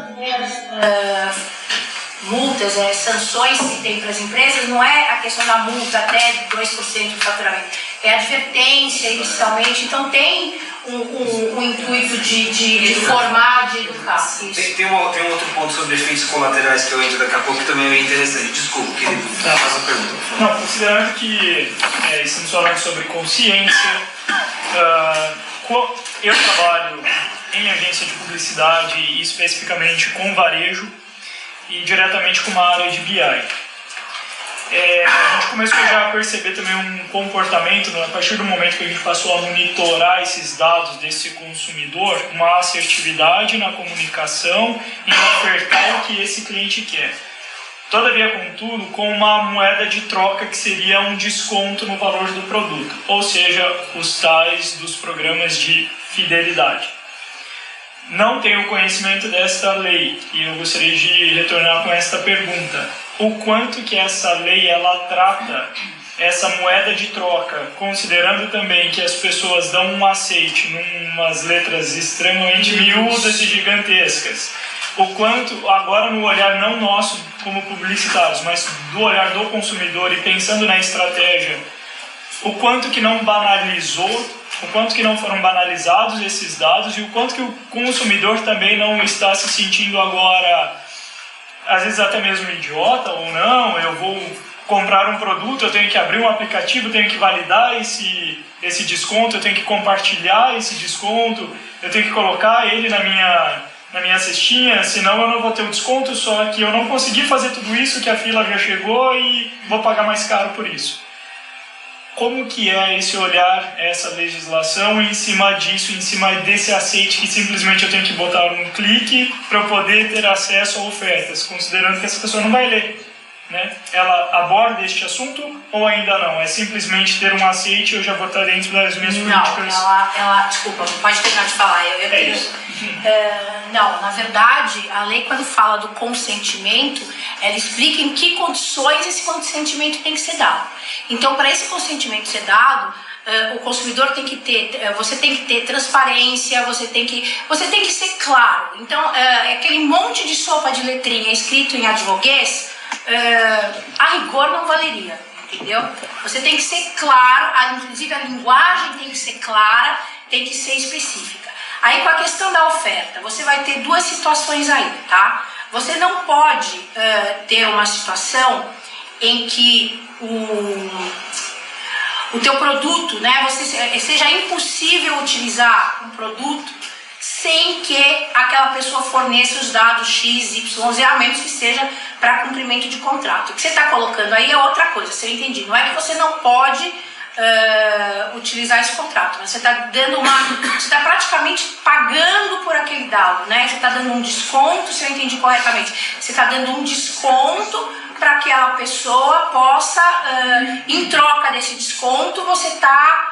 Multas, sanções que tem para as empresas, não é a questão da multa até 2% do faturamento, é advertência inicialmente, então tem um intuito de formar, de educar. Tem um outro ponto sobre efeitos colaterais que eu entro daqui a pouco que também é bem interessante. Desculpa, querido, faz a pergunta. Não, considerando que estamos falando sobre consciência, eu trabalho em agência de publicidade e especificamente com varejo e diretamente com uma área de BI. a gente começou já a perceber também um comportamento, a partir do momento que a gente passou a monitorar esses dados desse consumidor, uma assertividade na comunicação e ofertar o que esse cliente quer. Todavia, contudo, com uma moeda de troca que seria um desconto no valor do produto, ou seja, os tais dos programas de fidelidade. Não tenho conhecimento desta lei e eu gostaria de retornar com esta pergunta. O quanto que essa lei ela trata essa moeda de troca, considerando também que as pessoas dão um aceite em umas letras extremamente miúdas e gigantescas. O quanto, agora no olhar não nosso como publicitários, mas do olhar do consumidor e pensando na estratégia, o quanto que não banalizou, o quanto que não foram banalizados esses dados e o quanto que o consumidor também não está se sentindo agora, às vezes até mesmo idiota ou não, eu vou comprar um produto, eu tenho que abrir um aplicativo, eu tenho que validar esse desconto, eu tenho que compartilhar esse desconto, eu tenho que colocar ele na minha cestinha, senão eu não vou ter o desconto, só que eu não consegui fazer tudo isso, que a fila já chegou e vou pagar mais caro por isso. Como que é esse olhar, essa legislação em cima disso, em cima desse aceite que simplesmente eu tenho que botar um clique para eu poder ter acesso a ofertas, considerando que essa pessoa não vai ler, né? Ela aborda este assunto ou ainda não? É simplesmente ter um aceite e eu já vou estar dentro das minhas políticas? Não, desculpa, pode terminar de falar. Não, na verdade, a lei quando fala do consentimento, ela explica em que condições esse consentimento tem que ser dado. Então, para esse consentimento ser dado, o consumidor tem que ter, você tem que ter transparência, você tem que ser claro. Então, aquele monte de sopa de letrinha escrito em advoguês, a rigor não valeria, entendeu? Você tem que ser claro, inclusive a linguagem tem que ser clara, tem que ser específica. Aí com a questão da oferta, você vai ter duas situações aí, tá? Você não pode ter uma situação em que o teu produto, né, seja impossível utilizar um produto sem que aquela pessoa forneça os dados X, Y, a menos que seja para cumprimento de contrato. O que você está colocando aí é outra coisa, se eu entendi. Não é que você não pode utilizar esse contrato, mas você está dando você está praticamente pagando por aquele dado, né? Você está dando um desconto, se eu entendi corretamente, você está dando um desconto para que aquela pessoa possa, em troca desse desconto, você está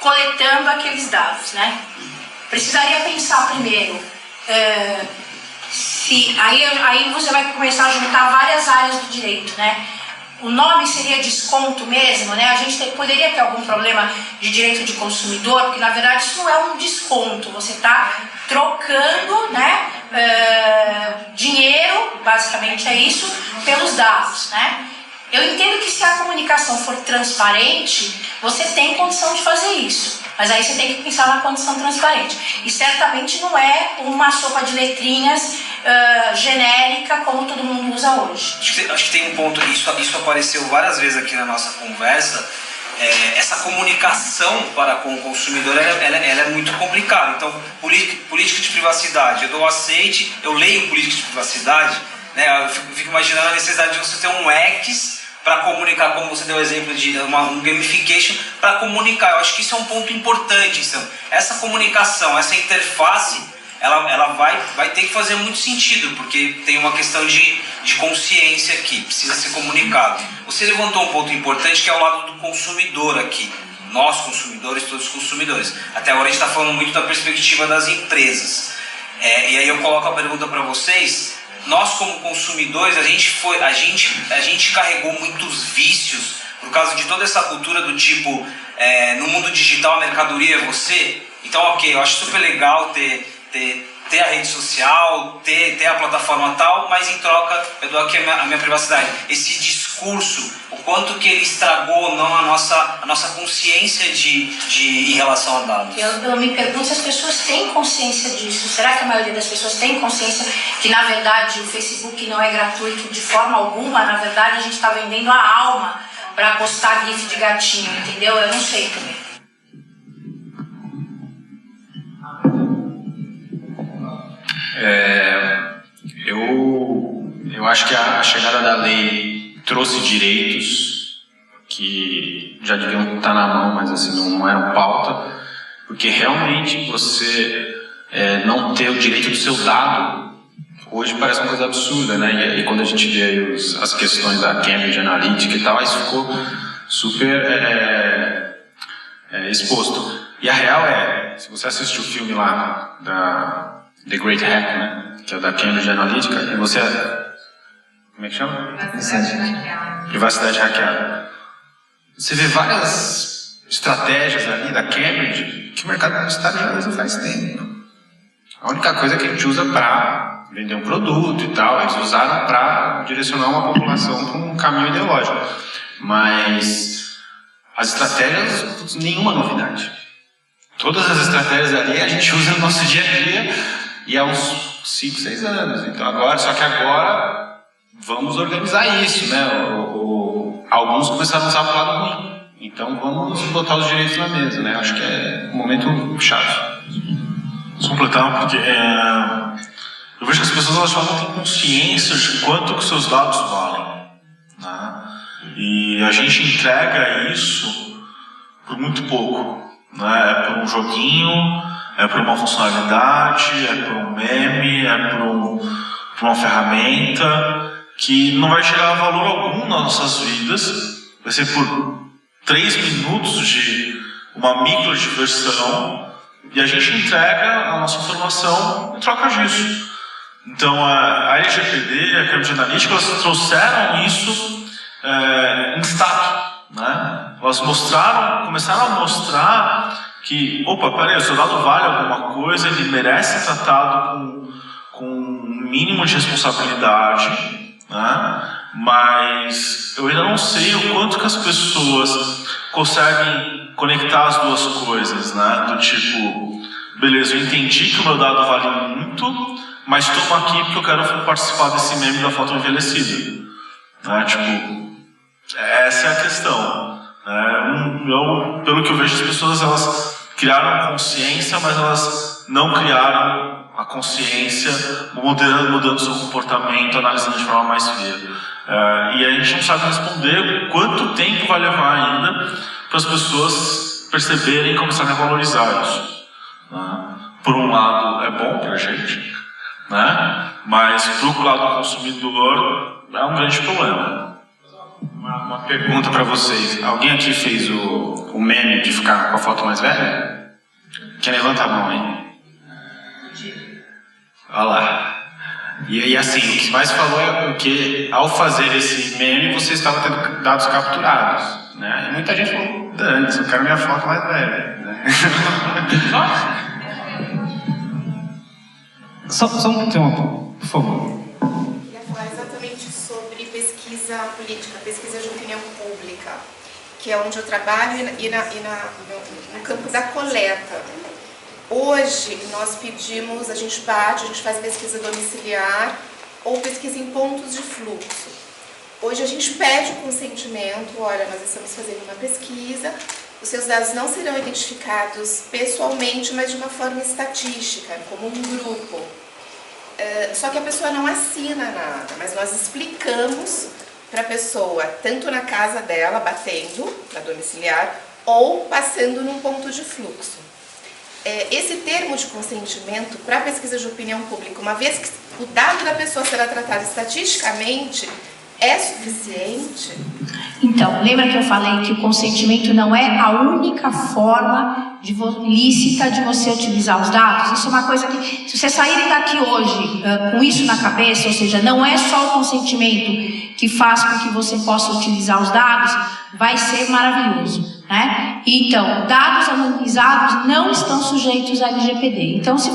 coletando aqueles dados, né? Precisaria pensar primeiro, aí você vai começar a juntar várias áreas do direito, né? O nome seria desconto mesmo, né? A gente poderia ter algum problema de direito de consumidor, porque na verdade isso não é um desconto, você está trocando, né, dinheiro, basicamente é isso, pelos dados, né? Eu entendo que se a comunicação for transparente, você tem condição de fazer isso, mas aí você tem que pensar na condição transparente. E certamente não é uma sopa de letrinhas genérica como todo mundo usa hoje. Acho que tem um ponto, isso apareceu várias vezes aqui na nossa conversa, essa comunicação para com o consumidor ela é muito complicada. Então, política de privacidade, eu dou aceite, eu leio política de privacidade, né, eu fico imaginando a necessidade de você ter um X para comunicar, como você deu o exemplo de um gamification, para comunicar. Eu acho que isso é um ponto importante. Então, essa comunicação, essa interface, ela vai ter que fazer muito sentido, porque tem uma questão de consciência aqui, precisa ser comunicado. Você levantou um ponto importante que é o lado do consumidor aqui. Nós consumidores, todos os consumidores. Até agora a gente está falando muito da perspectiva das empresas. E aí eu coloco a pergunta para vocês. Nós como consumidores, a gente carregou muitos vícios por causa de toda essa cultura do tipo, no mundo digital a mercadoria é você. Então, ok, eu acho super legal ter a rede social, ter a plataforma tal, mas em troca eu dou aqui a minha privacidade. Esse discurso, o quanto que ele estragou ou não a nossa consciência em relação a dados. Eu me pergunto se as pessoas têm consciência disso. Será que a maioria das pessoas tem consciência que na verdade o Facebook não é gratuito de forma alguma? Na verdade a gente está vendendo a alma para postar gif de gatinho, entendeu? Eu não sei também. Eu acho que a chegada da lei trouxe direitos que já deviam estar na mão, mas assim não eram pauta, porque realmente você não ter o direito do seu dado hoje parece uma coisa absurda, né? E quando a gente vê aí as questões da Cambridge Analytica e tal, isso ficou super exposto. E a real se você assistiu o filme lá da The Great Hack, né? Que é da Cambridge Analytica, e você como é que chama? Privacidade hackeada. Você vê várias estratégias ali da Cambridge que o mercado publicitário já usa faz tempo. A única coisa é que a gente usa para vender um produto e tal, eles usaram para direcionar uma população para um caminho ideológico. Mas as estratégias, nenhuma novidade. Todas as estratégias ali a gente usa no nosso dia a dia e há uns 5, 6 anos. Então só que agora vamos organizar isso, né? Alguns começaram a usar para o lado ruim. Então vamos botar os direitos na mesa, né? Acho que é um momento chave. Vou completar, porque eu vejo que as pessoas elas não têm consciência de quanto que seus dados valem, né? E a gente entrega isso por muito pouco, né? É por um joguinho, é por uma funcionalidade, é por um meme, é por uma ferramenta que não vai gerar valor algum nas nossas vidas. Vai ser por 3 minutos de uma micro diversão e a gente entrega a nossa informação em troca disso. Então a LGPD, a Cambridge Analytica, elas trouxeram isso em destaque, né? Elas começaram a mostrar que, peraí, o seu dado vale alguma coisa, ele merece ser tratado com um mínimo de responsabilidade, né? Mas eu ainda não sei o quanto que as pessoas conseguem conectar as duas coisas, né? Do tipo, beleza, eu entendi que o meu dado vale muito, mas estou aqui porque eu quero participar desse meme da foto envelhecida, né? Tipo, essa é a questão, né? Pelo que eu vejo, as pessoas elas criaram consciência, mas elas não criaram a consciência mudando seu comportamento, analisando de forma mais fria. E a gente não sabe responder quanto tempo vai levar ainda para as pessoas perceberem e começarem a valorizar isso, né? Por um lado é bom para a gente, né? Mas para o lado do consumidor é um grande problema. Uma pergunta para vocês. Alguém aqui fez o meme de ficar com a foto mais velha? Quem levanta a mão aí? Olha lá. E assim, o que mais falou é que ao fazer esse meme você estava tendo dados capturados, né? E muita gente falou, antes, eu quero minha foto mais velha, né? Só um tempo, por favor. Eu queria falar exatamente sobre pesquisa política, pesquisa de opinião pública, que é onde eu trabalho no campo da coleta. Hoje nós pedimos, a gente faz pesquisa domiciliar ou pesquisa em pontos de fluxo. Hoje a gente pede o consentimento, olha, nós estamos fazendo uma pesquisa, os seus dados não serão identificados pessoalmente, mas de uma forma estatística, como um grupo. Só que a pessoa não assina nada, mas nós explicamos para a pessoa, tanto na casa dela, batendo para domiciliar, ou passando num ponto de fluxo. Esse termo de consentimento para pesquisa de opinião pública, uma vez que o dado da pessoa será tratado estatisticamente, é suficiente? Então, lembra que eu falei que o consentimento não é a única forma lícita de você utilizar os dados? Isso é uma coisa que, se você sair daqui hoje com isso na cabeça, ou seja, não é só o consentimento que faz com que você possa utilizar os dados, vai ser maravilhoso, né? Então, dados anonimizados não estão sujeitos à LGPD. Então, se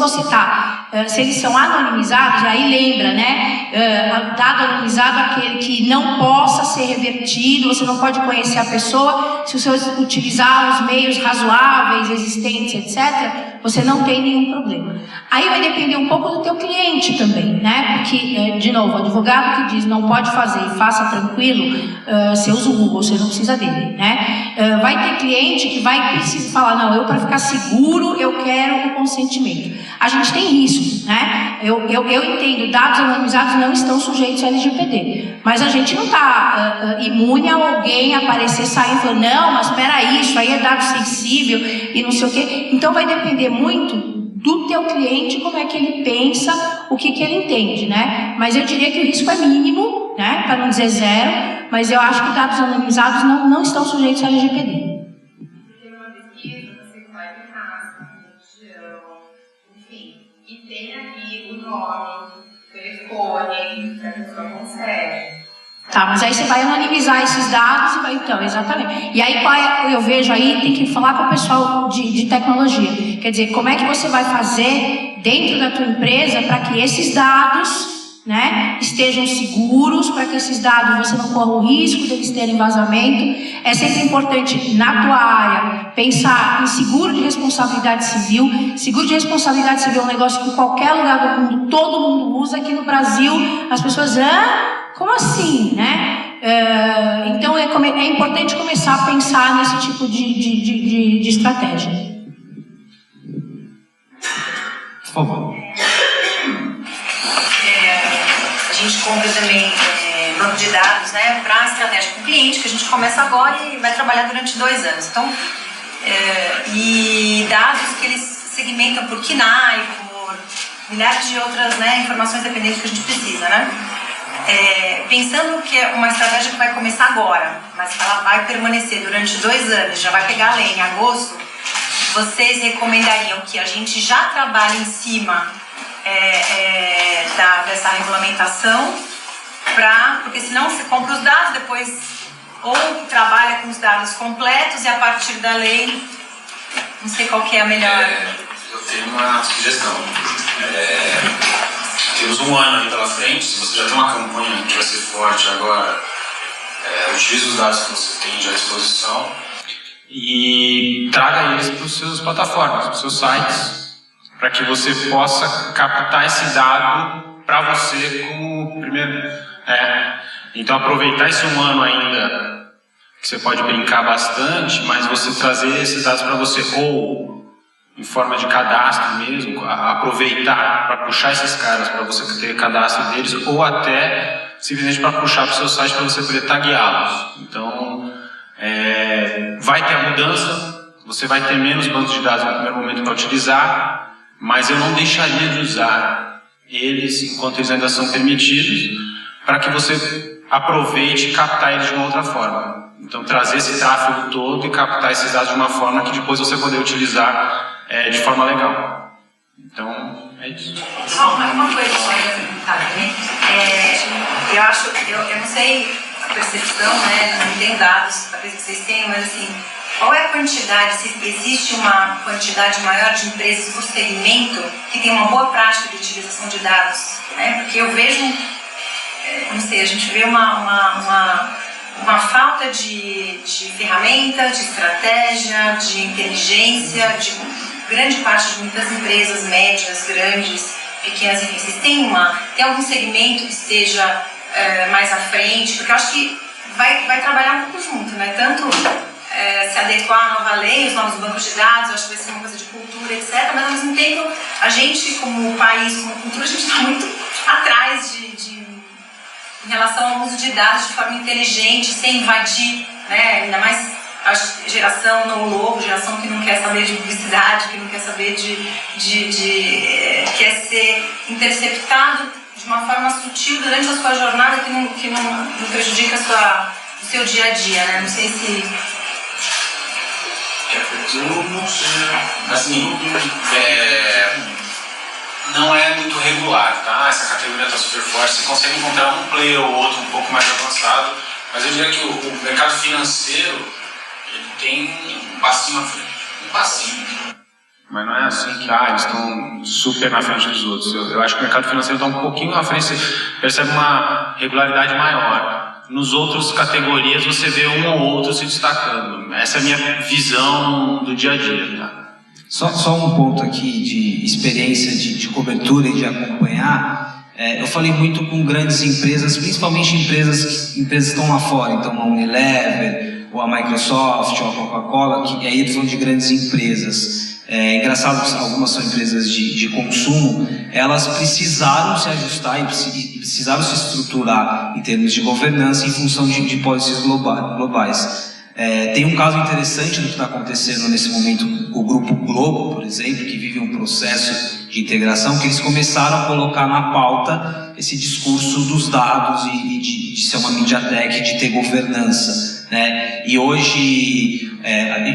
eles são anonimizados, aí lembra, né? Dado anonimizado é aquele que não possa ser revertido, você não pode conhecer a pessoa, se você utilizar os meios razoáveis, existentes, etc., você não tem nenhum problema. Aí vai depender um pouco do teu cliente também, né? Porque, de novo, o advogado que diz não pode fazer e faça tranquilo, você usa o Google, você não precisa dele, né? Vai ter cliente que vai precisar falar, não, eu para ficar seguro, eu quero o consentimento. A gente tem risco, né? Eu entendo, dados anonimizados não estão sujeitos ao LGPD, mas a gente não está imune a alguém aparecer, sair e falar, não, mas espera aí, isso aí é dado sensível e não sei o quê. Então vai depender muito do teu cliente, como é que ele pensa, o que ele entende, né? Mas eu diria que o risco é mínimo, né? Para não dizer zero, mas eu acho que dados anonimizados não estão sujeitos ao LGPD. E tem aqui o nome, o telefone, que a pessoa consegue. Tá, mas aí você vai anonimizar esses dados e vai, então, exatamente. E aí eu vejo aí, tem que falar com o pessoal de tecnologia. Quer dizer, como é que você vai fazer dentro da tua empresa para que esses dados, né, estejam seguros, para que esses dados você não corra o risco deles terem vazamento. É sempre importante, na tua área, pensar em seguro de responsabilidade civil. Seguro de responsabilidade civil é um negócio que em qualquer lugar do mundo, todo mundo usa. Aqui no Brasil, as pessoas, como assim, né? Então é importante começar a pensar nesse tipo de estratégia. Por favor. A gente compra também banco de dados, né, para estratégia com o cliente, que a gente começa agora e vai trabalhar durante 2 anos. Então, e dados que eles segmentam por KNAI, por milhares de outras, né, informações dependentes que a gente precisa, né? Pensando que é uma estratégia que vai começar agora, mas que ela vai permanecer durante 2 anos, já vai pegar a lei em agosto, vocês recomendariam que a gente já trabalhe em cima dessa regulamentação, porque senão você compra os dados, depois ou trabalha com os dados completos e a partir da lei, não sei qual que é a melhor. Eu tenho uma sugestão. Temos 1 ano aí pela frente. Se você já tem uma campanha que vai ser forte agora, utilize os dados que você tem já à disposição e traga eles para as suas plataformas, para os seus sites, para que você possa captar esse dado para você como primeiro. Então aproveitar esse 1 ano ainda, que você pode brincar bastante, mas você trazer esses dados para você, ou em forma de cadastro mesmo, aproveitar para puxar esses caras para você ter cadastro deles, ou até simplesmente para puxar para o seu site para você poder tagueá-los. Então, vai ter a mudança, você vai ter menos bancos de dados no primeiro momento para utilizar, mas eu não deixaria de usar eles enquanto eles ainda são permitidos, para que você aproveite e captar eles de uma outra forma. Então, trazer esse tráfego todo e captar esses dados de uma forma que depois você poder utilizar de forma legal. Então, é isso. Só uma coisa que eu ia perguntar também. Eu não sei a percepção, né, não tem dados, talvez que vocês tenham, mas assim, qual é a quantidade, se existe uma quantidade maior de empresas no segmento que tem uma boa prática de utilização de dados, né? Porque eu vejo, não sei, a gente vê uma falta de ferramenta, de estratégia, de inteligência, de grande parte de muitas empresas, médias, grandes, pequenas, enfim. Vocês tem algum segmento que esteja mais à frente? Porque eu acho que vai trabalhar um pouco junto, né? Tanto se adequar à nova lei, os novos bancos de dados, eu acho que vai ser uma coisa de cultura, etc. Mas ao mesmo tempo, a gente, como país, como cultura, a gente está muito atrás em relação ao uso de dados de forma inteligente, sem invadir, né? Ainda mais a geração não lobo, geração que não quer saber de publicidade, que não quer saber quer ser interceptado de uma forma sutil durante a sua jornada que não prejudica o seu dia a dia, né? Não sei se... Eu não sei, assim, não é muito regular, tá? Essa categoria está super forte, você consegue encontrar um player ou outro um pouco mais avançado, mas eu diria que o mercado financeiro, ele tem um passinho à frente, um passinho. Mas não é assim que eles estão super na frente dos outros. Eu acho que o mercado financeiro está um pouquinho à frente, você percebe uma regularidade maior. Nos outros categorias você vê um ou outro se destacando. Essa é a minha visão do dia a dia, tá? Só um ponto aqui de experiência de cobertura e de acompanhar. Eu falei muito com grandes empresas, principalmente empresas que estão lá fora, então a Unilever, ou a Microsoft, ou a Coca-Cola, que aí eles vão de grandes empresas. É engraçado, algumas são empresas de consumo, elas precisaram se ajustar e precisaram se estruturar em termos de governança em função de policies globais. Tem um caso interessante do que está acontecendo nesse momento, o Grupo Globo, por exemplo, que vive um processo de integração, que eles começaram a colocar na pauta esse discurso dos dados e de ser uma MediaTek, de ter governança, né? E hoje,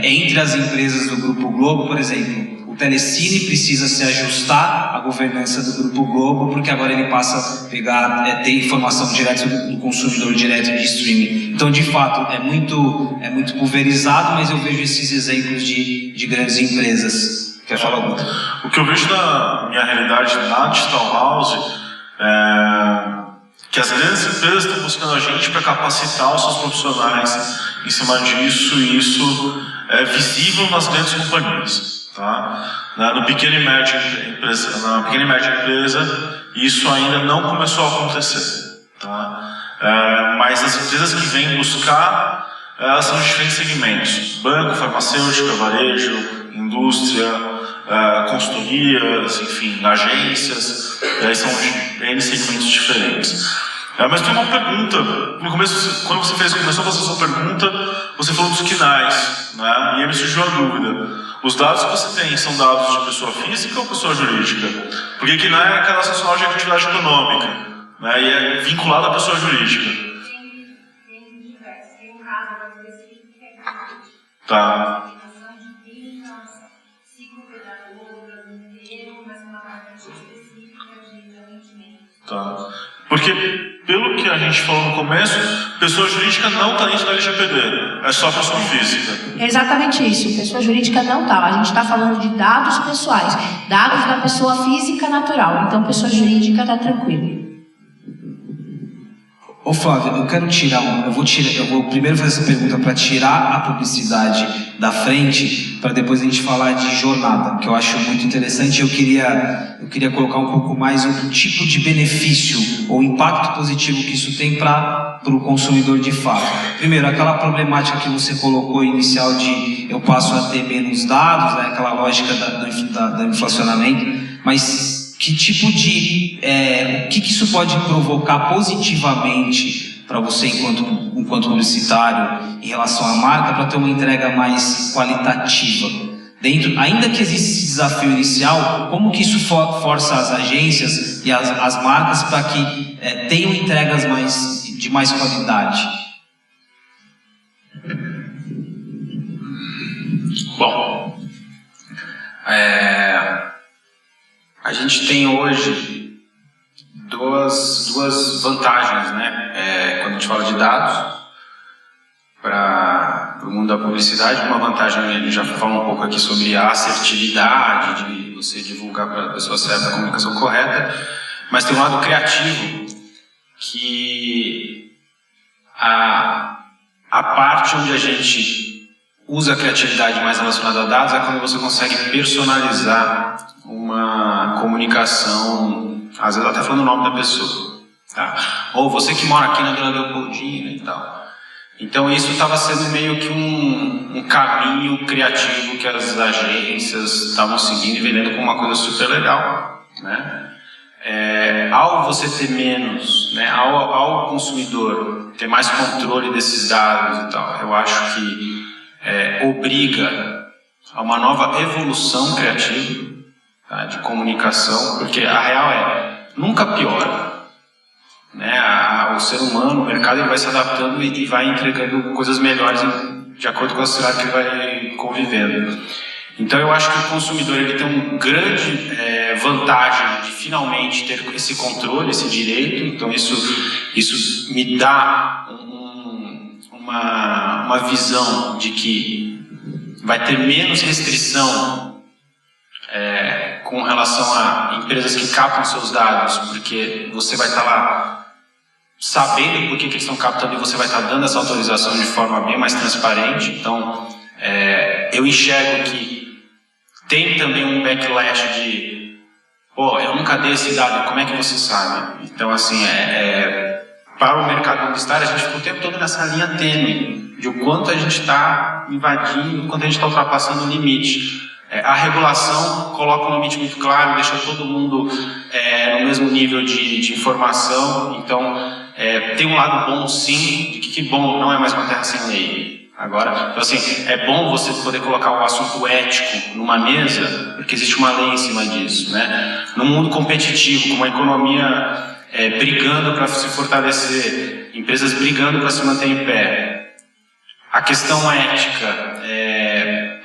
entre as empresas do Grupo Globo, por exemplo, o Telecine precisa se ajustar à governança do Grupo Globo, porque agora ele passa a pegar, ter informação direta do consumidor direto de streaming. Então, de fato, é muito pulverizado, mas eu vejo esses exemplos de grandes empresas. Quer falar alguma coisa? O que eu vejo na minha realidade na Digital House é que as grandes empresas estão buscando a gente para capacitar os seus profissionais em cima disso, e isso é visível nas grandes companhias. Tá? Na pequena e média empresa, isso ainda não começou a acontecer. Tá? Mas as empresas que vêm buscar, elas são de diferentes segmentos: banco, farmacêutica, varejo, indústria, consultorias, enfim, agências, são N segmentos diferentes. Mas tem uma pergunta. No começo, quando você começou a fazer a sua pergunta, você falou dos KNAIs, né? E aí me surgiu a dúvida: os dados que você tem são dados de pessoa física ou pessoa jurídica? Porque KNAI é aquela nacional de atividade econômica, né? E é vinculado à pessoa jurídica. Tá. Tá. Porque, pelo que a gente falou no começo, pessoa jurídica não está dentro da LGPD, é só pessoa física. É exatamente isso, pessoa jurídica não está. A gente está falando de dados pessoais, dados da pessoa física natural. Então, pessoa jurídica está tranquilo. Ô Flávio, eu quero eu vou primeiro fazer essa pergunta para tirar a publicidade da frente, para depois a gente falar de jornada, que eu acho muito interessante. Eu queria colocar um pouco mais o tipo de benefício ou impacto positivo que isso tem para o consumidor de fato. Primeiro, aquela problemática que você colocou inicial de eu passo a ter menos dados, né, aquela lógica do inflacionamento, mas que tipo de... o que isso pode provocar positivamente para você enquanto publicitário em relação à marca, para ter uma entrega mais qualitativa? Ainda que exista esse desafio inicial, como que isso força as agências e as marcas para que tenham entregas de mais qualidade? Bom, a gente tem hoje duas vantagens, né? Quando a gente fala de dados para o mundo da publicidade, uma vantagem, a gente já falou um pouco aqui sobre a assertividade, de você divulgar para a pessoa certa a comunicação correta, mas tem um lado criativo, que a parte onde a gente usa a criatividade mais relacionada a dados é quando você consegue personalizar uma comunicação, às vezes até falando o nome da pessoa, tá? Ou você que mora aqui na Vila Leopoldina e tal. Então isso estava sendo meio que um caminho criativo que as agências estavam seguindo e vendendo como uma coisa super legal, né? Ao você ter menos, né, ao consumidor ter mais controle desses dados e tal, eu acho que obriga a uma nova evolução criativa, tá, de comunicação, porque a real nunca piora, né? O ser humano, o mercado, ele vai se adaptando e vai entregando coisas melhores de acordo com a sociedade que ele vai convivendo. Então eu acho que o consumidor ele tem uma grande vantagem de finalmente ter esse controle, esse direito. Então isso me dá uma visão de que vai ter menos restrição com relação a empresas que captam seus dados, porque você vai estar lá sabendo por que eles estão captando e você vai estar dando essa autorização de forma bem mais transparente. Então eu enxergo que tem também um backlash de eu nunca dei esse dado, como é que você sabe? Então assim, para o mercado publicitário, a gente fica o tempo todo nessa linha tênue, de o quanto a gente está invadindo, o quanto a gente está ultrapassando o limite. A regulação coloca um limite muito claro, deixa todo mundo no mesmo nível de informação. Então, tem um lado bom, sim, de que bom, não é mais uma terra sem lei. Agora, então, assim, é bom você poder colocar um assunto ético numa mesa, porque existe uma lei em cima disso, né? No mundo competitivo, com uma economia brigando para se fortalecer, empresas brigando para se manter em pé, a questão ética,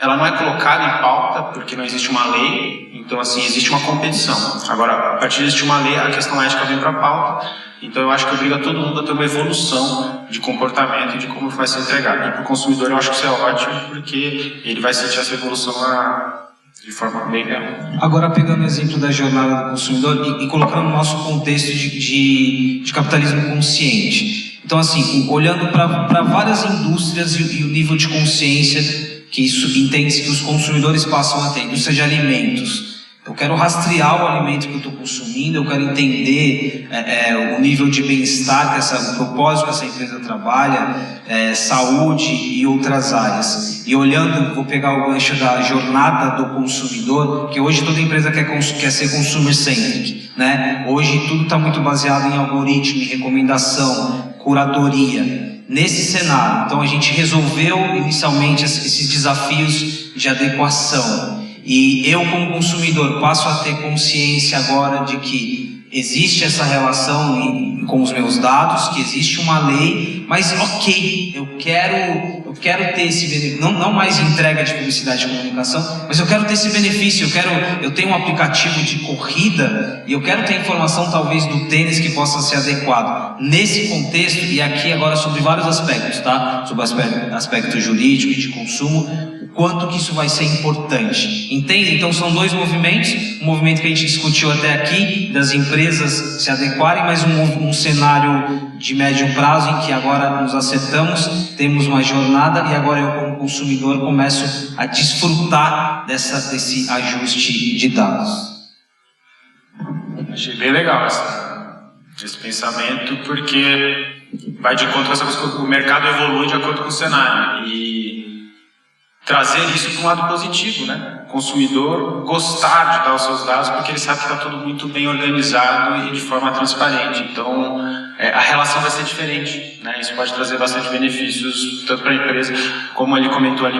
ela não é colocada em pauta, porque não existe uma lei, então, assim, existe uma competição. Agora, a partir de existir uma lei, a questão ética vem para a pauta, então eu acho que obriga todo mundo a ter uma evolução de comportamento e de como vai ser entregado. E para o consumidor eu acho que isso é ótimo, porque ele vai sentir essa evolução de forma bem real. Agora, pegando o exemplo da jornada do consumidor e colocando no nosso contexto de capitalismo consciente. Então, assim, olhando para várias indústrias e o nível de consciência que isso entende-se que os consumidores passam a ter, indústria de alimentos. Eu quero rastrear o alimento que eu estou consumindo, eu quero entender o nível de bem-estar, o propósito que essa empresa trabalha, saúde e outras áreas. E olhando, vou pegar o gancho da jornada do consumidor, que hoje toda empresa quer ser consumer-centric, né? Hoje tudo está muito baseado em algoritmo, em recomendação, curadoria. Nesse cenário, então a gente resolveu inicialmente esses desafios de adequação. E eu, como consumidor, passo a ter consciência agora de que existe essa relação com os meus dados, que existe uma lei, mas ok, eu quero ter esse benefício, não mais entrega de publicidade e comunicação, mas eu quero ter esse benefício, eu tenho um aplicativo de corrida e eu quero ter informação talvez do tênis que possa ser adequado. Nesse contexto, e aqui agora sobre vários aspectos, tá? Sobre o aspecto jurídico e de consumo, quanto que isso vai ser importante. Entende? Então são dois movimentos, um movimento que a gente discutiu até aqui, das empresas se adequarem, mas um cenário de médio prazo em que agora nos acertamos, temos uma jornada e agora eu como consumidor começo a desfrutar desse ajuste de dados. Achei bem legal esse pensamento, porque vai de encontro com essa coisa que o mercado evolui de acordo com o cenário e trazer isso para um lado positivo, né? O consumidor gostar de dar os seus dados porque ele sabe que está tudo muito bem organizado e de forma transparente. Então, a relação vai ser diferente, né? Isso pode trazer bastante benefícios, tanto para a empresa, como ele comentou ali,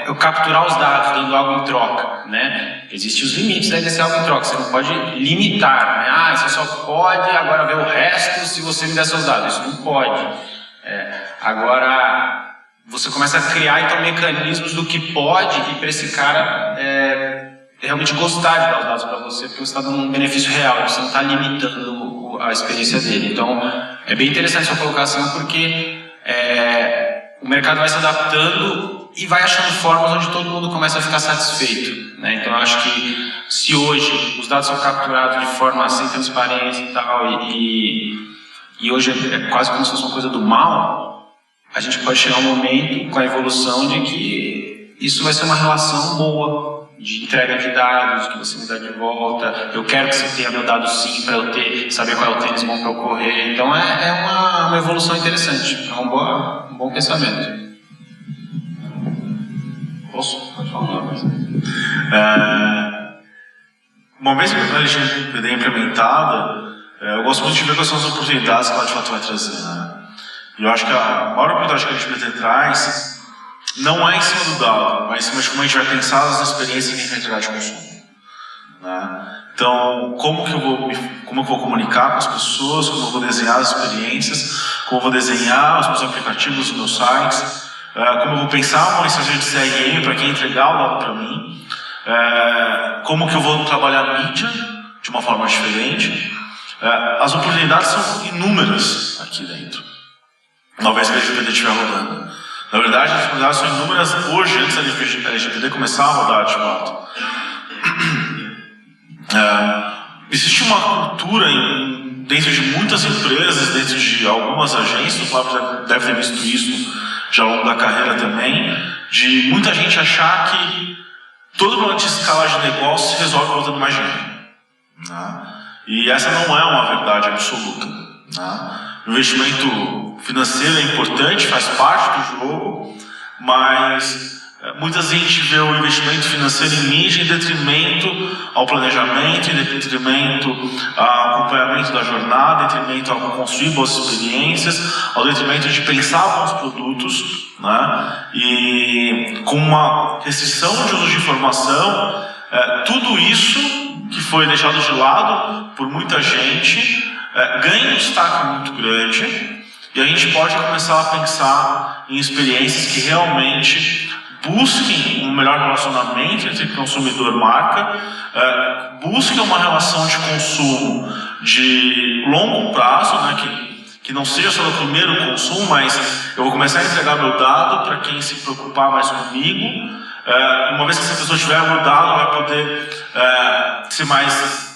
eu capturar os dados dando algo em troca, né? Existem os limites desse algo em troca, você não pode limitar, né? Você só pode agora ver o resto se você me der seus dados. Isso não pode. Agora, você começa a criar então mecanismos do que pode e para esse cara realmente gostar de dar os dados para você, porque você está dando um benefício real, você não está limitando a experiência dele. Então é bem interessante essa colocação, porque o mercado vai se adaptando e vai achando formas onde todo mundo começa a ficar satisfeito, né? Então eu acho que se hoje os dados são capturados de forma sem transparência e tal, e hoje é quase como se fosse uma coisa do mal, a gente pode chegar a um momento com a evolução de que isso vai ser uma relação boa de entrega de dados, que você me dá de volta. Eu quero que você tenha meu dado sim para eu saber qual é o tênis bom para eu correr. Então é uma evolução interessante, é um bom pensamento. Posso? Pode falar uma coisa. Uma vez que a LGPD é implementada, eu gosto muito de ver quais são as oportunidades que ela de fato vai trazer, né? E eu acho que a maior oportunidade que a LGPD traz não é em cima do dado, mas em cima de como a gente vai pensar as experiências que a gente vai entregar de consumo, né? Então, como que eu vou comunicar com as pessoas, como eu vou desenhar as experiências, como eu vou desenhar os meus aplicativos, os meus sites, como eu vou pensar uma estratégia de CRM para quem entregar o dado para mim, como que eu vou trabalhar a mídia de uma forma diferente. As oportunidades são inúmeras aqui dentro, uma vez que a LGPD estiver rodando. Na verdade, as oportunidades são inúmeras hoje, antes da LGPD começar a rodar de fato. Existe uma cultura dentro de muitas empresas, dentro de algumas agências, o Flávio deve ter visto isso já ao longo da carreira também, de muita gente achar que todo problema de escalagem de negócio se resolve botando mais dinheiro, né? E essa não é uma verdade absoluta, Né? O investimento financeiro é importante, faz parte do jogo, mas muitas vezes a gente vê o investimento financeiro em mídia em detrimento ao planejamento, em detrimento ao acompanhamento da jornada, em detrimento ao construir boas experiências, ao detrimento de pensar bons produtos, né? E com uma restrição de uso de informação, tudo isso que foi deixado de lado por muita gente ganha um destaque muito grande, e a gente pode começar a pensar em experiências que realmente busquem um melhor relacionamento entre consumidor e marca, busquem uma relação de consumo de longo prazo, né, que não seja só no primeiro consumo, mas eu vou começar a entregar meu dado para quem se preocupar mais comigo. Uma vez que essa pessoa tiver meu dado, vai poder ser mais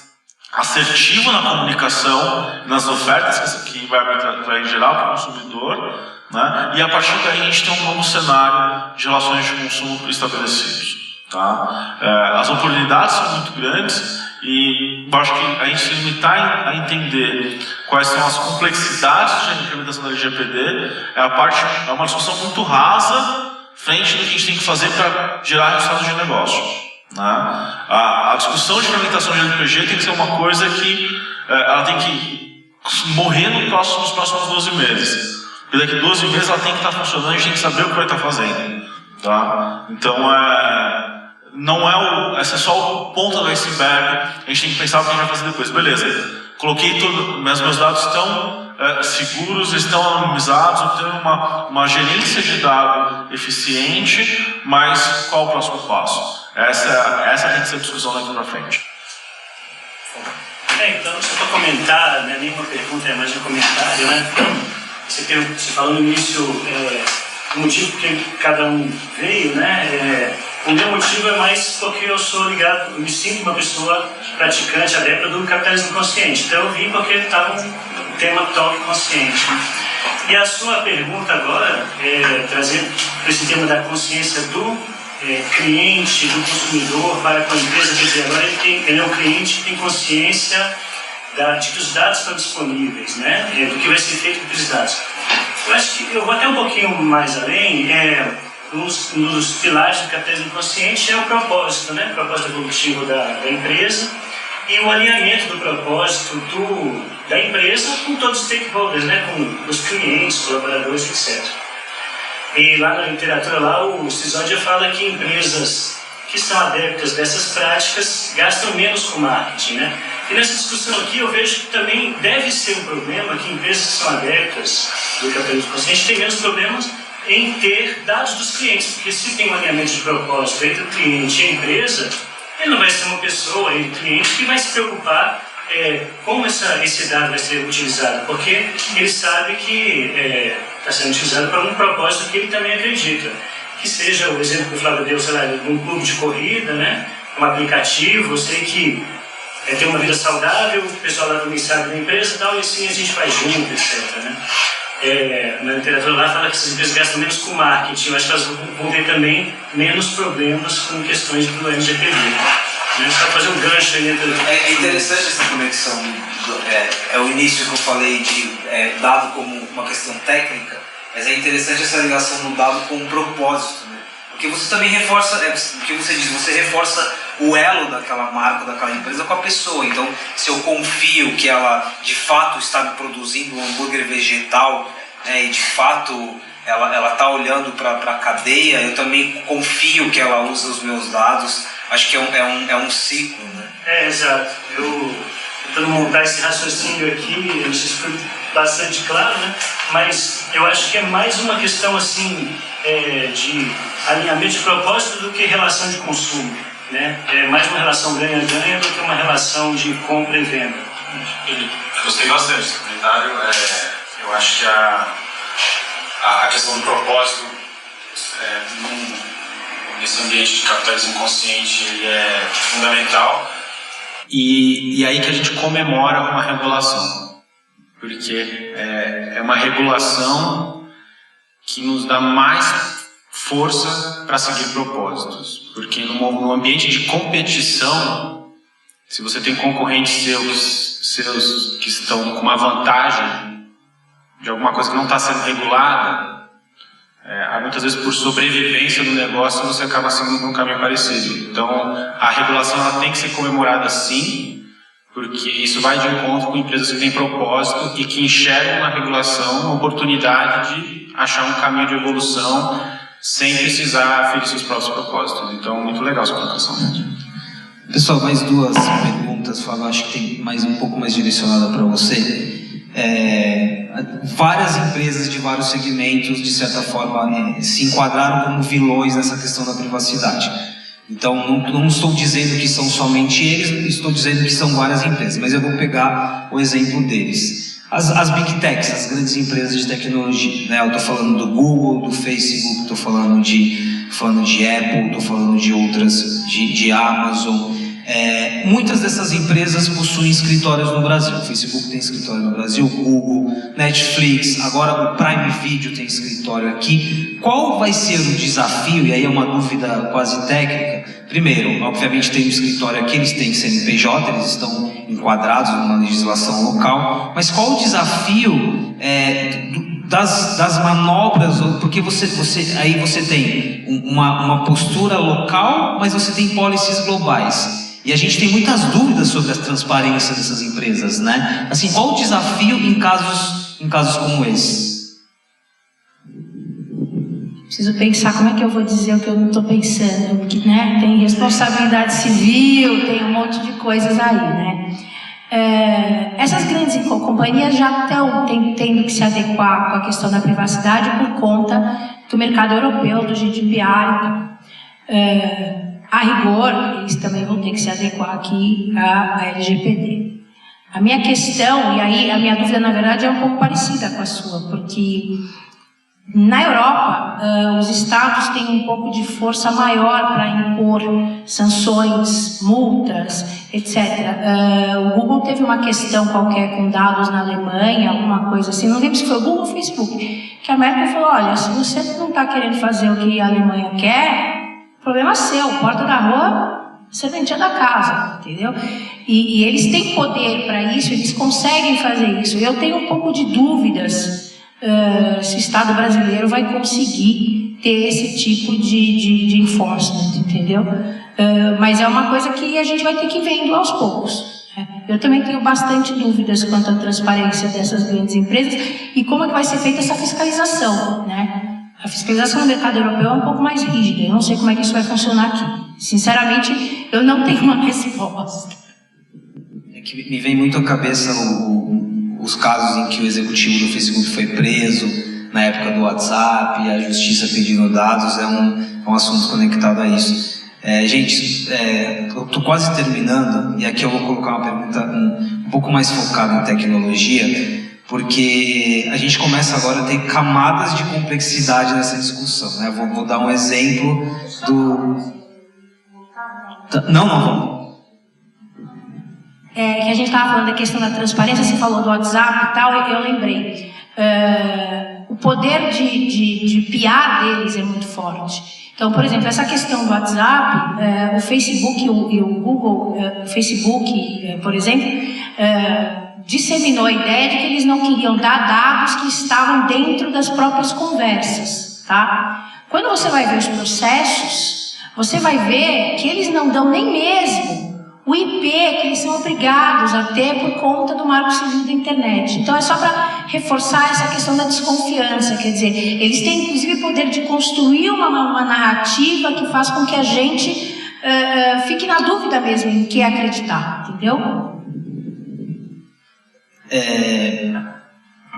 assertivo na comunicação, nas ofertas que vai gerar para o consumidor, né? E a partir daí a gente tem um novo cenário de relações de consumo estabelecidos. Tá? As oportunidades são muito grandes e eu acho que a gente se limitar a entender quais são as complexidades da implementação da LGPD é uma discussão muito rasa frente do que a gente tem que fazer para gerar resultados de negócio. Né? A discussão de implementação de LGPD tem que ser uma coisa que ela tem que morrer nos próximos 12 meses. Porque daqui a 12 meses ela tem que estar funcionando e a gente tem que saber o que vai estar fazendo. Tá? Então, não é só o ponto do iceberg, a gente tem que pensar o que a gente vai fazer depois. Beleza, coloquei tudo, meus dados estão seguros, estão anonimizados, eu tenho uma gerência de dados eficiente, mas qual o próximo passo? Essa tem que ser a discussão daqui para frente. Então, só para comentar, não é nem uma pergunta, é mais um comentário, né? Você falou no início o motivo que cada um veio, né? O meu motivo é mais porque eu sou ligado, eu me sinto uma pessoa praticante, adepta do capitalismo consciente. Então eu vim porque estava um tema toque consciente. E a sua pergunta agora é trazer esse tema da consciência do cliente, do consumidor para com a empresa. Quer dizer, agora ele é um cliente que tem consciência de que os dados estão disponíveis, né? Do que vai ser feito com os dados. Eu acho que eu vou até um pouquinho mais além. Um dos pilares do capitalismo consciente é o propósito, né? O propósito evolutivo da empresa e o alinhamento do propósito da empresa com todos os stakeholders, né? Com os clientes, colaboradores, etc. E lá na literatura, o Cisódia fala que empresas que são adeptas dessas práticas gastam menos com marketing, né? E nessa discussão aqui eu vejo que também deve ser um problema que empresas que são adeptas do capitalismo consciente têm menos problemas em ter dados dos clientes, porque se tem um alinhamento de propósito entre o cliente e a empresa, ele não vai ser uma pessoa, o cliente, que vai se preocupar como esse dado vai ser utilizado, porque ele sabe que está sendo utilizado para um propósito que ele também acredita. Que seja o exemplo que o Flávio deu, sei lá, um clube de corrida, né? Um aplicativo, eu sei que tem uma vida saudável, o pessoal lá também sabe da empresa e tal, e assim a gente faz junto, etc. Né? Na literatura lá fala que essas empresas gastam menos com marketing, eu acho que elas vão ter também menos problemas com questões do LGPD. Né? Só fazer um gancho aí entre... É interessante essa conexão, é o início que eu falei de dado como uma questão técnica, mas é interessante essa ligação do dado com o propósito, né? Porque você também reforça, o que você diz, você reforça o elo daquela marca, daquela empresa com a pessoa. Então, se eu confio que ela de fato está me produzindo um hambúrguer vegetal, né, e de fato ela está olhando para a cadeia, eu também confio que ela usa os meus dados. Acho que é um ciclo, né? Exato. Eu tentando montar esse raciocínio aqui, eu não sei se foi bastante claro, né? Mas eu acho que é mais uma questão assim de alinhamento de propósito do que relação de consumo, né? É mais uma relação ganha-ganha do que uma relação de compra e venda. Eu gostei bastante desse comentário. Eu acho que a questão do propósito nesse ambiente de capitalismo consciente ele é fundamental. E aí que a gente comemora uma regulação, porque é uma regulação que nos dá mais força para seguir propósitos, porque no ambiente de competição, se você tem concorrentes seus que estão com uma vantagem de alguma coisa que não está sendo regulada, muitas vezes por sobrevivência do negócio você acaba seguindo um caminho parecido. Então a regulação ela tem que ser comemorada sim, porque isso vai de encontro com empresas que têm propósito e que enxergam na regulação uma oportunidade de achar um caminho de evolução sem precisar ferir seus próprios propósitos. Então, muito legal essa colocação mesmo. Pessoal, mais duas perguntas, Fábio, acho que tem um pouco mais direcionada para você. Várias empresas de vários segmentos, de certa forma, se enquadraram como vilões nessa questão da privacidade. Então, não estou dizendo que são somente eles, estou dizendo que são várias empresas, mas eu vou pegar o exemplo deles. As Big Techs, as grandes empresas de tecnologia, né? Eu estou falando do Google, do Facebook, estou falando de Apple, estou falando de outras, de Amazon. Muitas dessas empresas possuem escritórios no Brasil. O Facebook tem escritório no Brasil, Google, Netflix, agora o Prime Video tem escritório aqui. Qual vai ser o desafio? E aí é uma dúvida quase técnica. Primeiro, obviamente tem um escritório aqui, eles têm CNPJ, eles estão enquadrados numa legislação local, mas qual o desafio das manobras? Porque aí você tem uma postura local, mas você tem policies globais. E a gente tem muitas dúvidas sobre a transparência dessas empresas, né? Assim, qual o desafio em casos como esse? Preciso pensar como é que eu vou dizer o que eu não estou pensando, porque, né, tem responsabilidade civil, tem um monte de coisas aí, né? Essas grandes companhias já estão tendo que se adequar com a questão da privacidade por conta do mercado europeu, do GDPR. A rigor, eles também vão ter que se adequar aqui à LGPD. A minha questão, e aí a minha dúvida na verdade é um pouco parecida com a sua, porque na Europa os estados têm um pouco de força maior para impor sanções, multas, etc. O Google teve uma questão qualquer com dados na Alemanha, alguma coisa assim, não lembro se foi o Google ou o Facebook, que a Merkel falou, olha, se você não está querendo fazer o que a Alemanha quer, problema seu, porta da rua, serventia da casa, entendeu? E eles têm poder para isso, eles conseguem fazer isso. Eu tenho um pouco de dúvidas se o Estado brasileiro vai conseguir ter esse tipo de enforcement, entendeu? Mas é uma coisa que a gente vai ter que ir vendo aos poucos. Eu também tenho bastante dúvidas quanto à transparência dessas grandes empresas e como é que vai ser feita essa fiscalização, né? A fiscalização no mercado europeu é um pouco mais rígida, eu não sei como é que isso vai funcionar aqui. Sinceramente, eu não tenho uma resposta. É que me vem muito à cabeça os casos em que o executivo do Facebook foi preso, na época do WhatsApp, a justiça pedindo dados, é um assunto conectado a isso. Gente, eu estou quase terminando, e aqui eu vou colocar uma pergunta um pouco mais focada em tecnologia, porque a gente começa agora a ter camadas de complexidade nessa discussão, né? Vou dar um exemplo do... Não. Que a gente estava falando da questão da transparência, você falou do WhatsApp e tal, eu lembrei. O poder de PR deles é muito forte. Então, por exemplo, essa questão do WhatsApp, o Facebook e o Google, o Facebook, por exemplo, disseminou a ideia de que eles não queriam dar dados que estavam dentro das próprias conversas, tá? Quando você vai ver os processos, você vai ver que eles não dão nem mesmo o IP que eles são obrigados a ter por conta do Marco Civil da Internet. Então é só para reforçar essa questão da desconfiança, quer dizer, eles têm inclusive poder de construir uma narrativa que faz com que a gente fique na dúvida mesmo em que acreditar, entendeu?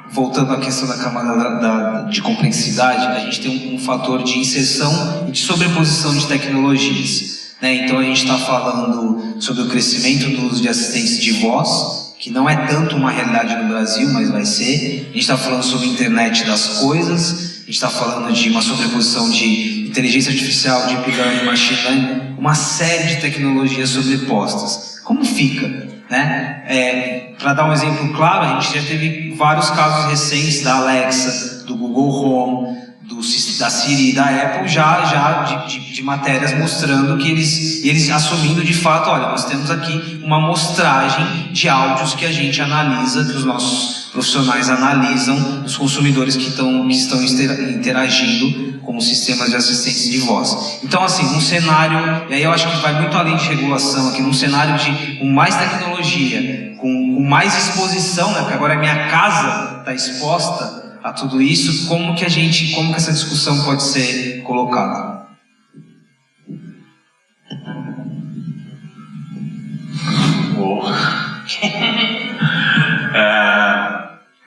Voltando à questão da camada de complexidade, a gente tem um fator de inserção e de sobreposição de tecnologias, né? Então a gente está falando sobre o crescimento do uso de assistentes de voz, que não é tanto uma realidade no Brasil, mas vai ser. A gente está falando sobre a internet das coisas, a gente está falando de uma sobreposição de inteligência artificial, de deep learning, machine learning, uma série de tecnologias sobrepostas. Como fica? Né? Para dar um exemplo claro, a gente já teve vários casos recentes da Alexa, do Google Home, do da Siri e da Apple já de matérias mostrando que eles assumindo de fato, olha, nós temos aqui uma amostragem de áudios que a gente analisa, que os nossos profissionais analisam dos consumidores que estão interagindo com os sistemas de assistentes de voz. Então, assim, num cenário, e aí eu acho que vai muito além de regulação aqui, num cenário com mais tecnologia, com mais exposição, né, porque agora a minha casa está exposta a tudo isso, como que essa discussão pode ser colocada?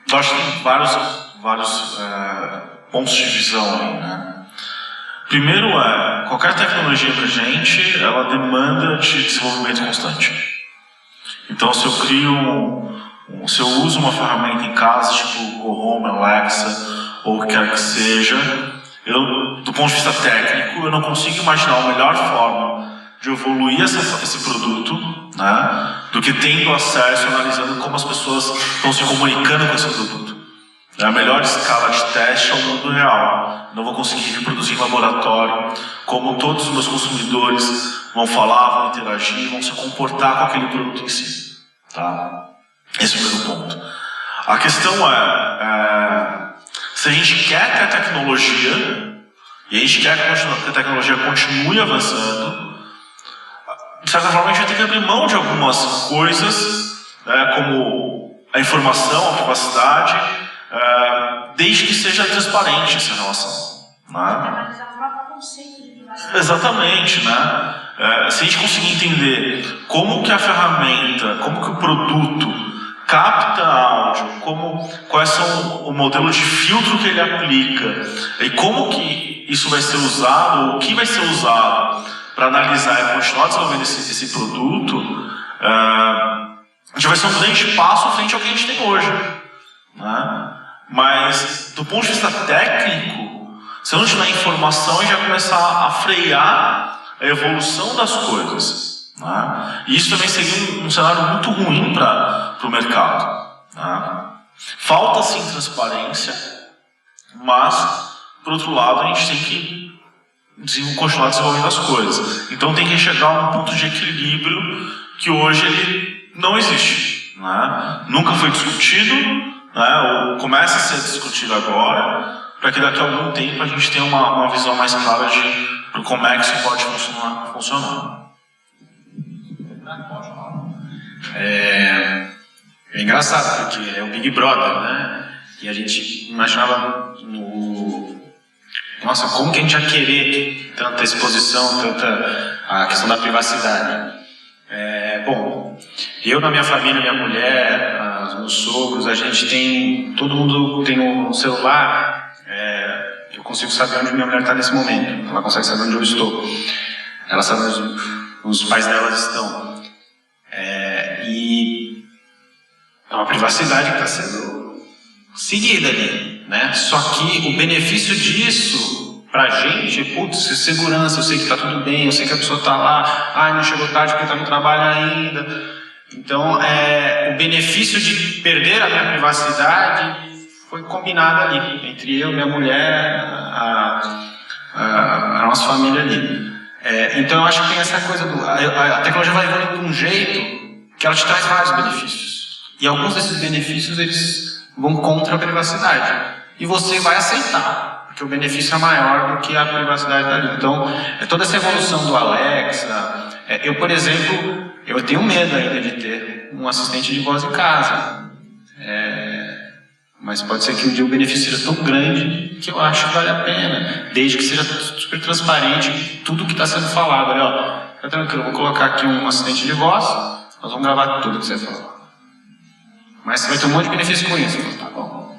Eu acho que tem vários pontos de visão aí, né? Primeiro qualquer tecnologia pra gente, ela demanda de desenvolvimento constante. Então, se eu uso uma ferramenta em casa, tipo o Home, Alexa, ou o que quer que seja, do ponto de vista técnico, eu não consigo imaginar a melhor forma de evoluir esse produto, né, do que tendo acesso e analisando como as pessoas estão se comunicando com esse produto. A melhor escala de teste é o mundo real. Não vou conseguir reproduzir em laboratório como todos os meus consumidores vão falar, vão interagir, vão se comportar com aquele produto em si. Tá? Esse é o primeiro ponto. A questão se a gente quer que a tecnologia, e a gente quer que a tecnologia continue avançando, de certa forma a gente vai ter que abrir mão de algumas coisas, como a informação, a privacidade, desde que seja transparente essa relação. Né? Exatamente, né? Se a gente conseguir entender como que a ferramenta, como que o produto capta áudio, quais são o modelo de filtro que ele aplica e como que isso vai ser usado, ou o que vai ser usado para analisar e continuar desenvolvendo esse produto, já vai ser um grande passo frente ao que a gente tem hoje. Né? Mas, do ponto de vista técnico, se eu não tiver informação, a gente vai começar a frear a evolução das coisas. Né? E isso também seria um cenário muito ruim para o mercado. Né? Falta sim transparência, mas, por outro lado, a gente tem que continuar desenvolvendo as coisas. Então tem que chegar a um ponto de equilíbrio que hoje ele não existe. Né? Nunca foi discutido, né? Ou começa a ser discutido agora, para que daqui a algum tempo a gente tenha uma visão mais clara de como é que isso pode funcionar. É engraçado, porque é o Big Brother, né? E a gente imaginava nossa, como que a gente ia querer tanta exposição, tanta a questão da privacidade. Bom, eu na minha família, minha mulher, os meus sogros, todo mundo tem um celular, eu consigo saber onde minha mulher está nesse momento, ela consegue saber onde eu estou, ela sabe onde os pais delas estão. E é uma privacidade que está sendo seguida ali, né? Só que o benefício disso pra gente, segurança, eu sei que está tudo bem, eu sei que a pessoa está lá, não chegou tarde porque está no trabalho ainda. Então, o benefício de perder a minha privacidade foi combinado ali, entre eu, minha mulher, a nossa família ali. Então eu acho que tem essa coisa a tecnologia vai evoluindo de um jeito que ela te traz vários benefícios. E alguns desses benefícios eles vão contra a privacidade. E você vai aceitar, porque o benefício é maior do que a privacidade dali. Então, toda essa evolução do Alexa, eu, por exemplo, eu tenho medo ainda de ter um assistente de voz em casa. Mas pode ser que um dia o benefício seja tão grande que eu acho que vale a pena, desde que seja super transparente tudo que está sendo falado. Olha, fica tranquilo, eu vou colocar aqui um assistente de voz, nós vamos gravar tudo que você falou. Mas você vai ter um monte de benefício com isso. Tá bom.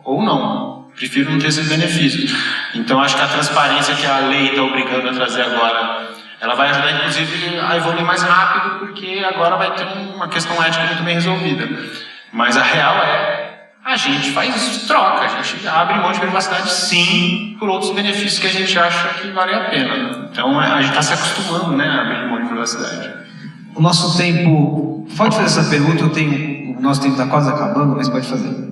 Ou não, prefiro não ter esses benefícios. Então acho que a transparência que a lei está obrigando a trazer agora, ela vai ajudar inclusive a evoluir mais rápido, porque agora vai ter uma questão ética muito bem resolvida. Mas a real a gente faz isso, troca, a gente abre mão de privacidade sim, por outros benefícios que a gente acha que vale a pena. Então a gente está se acostumando, né, a abrir mão de privacidade. O nosso tempo... Pode fazer essa pergunta, o nosso tempo está quase acabando, mas pode fazer.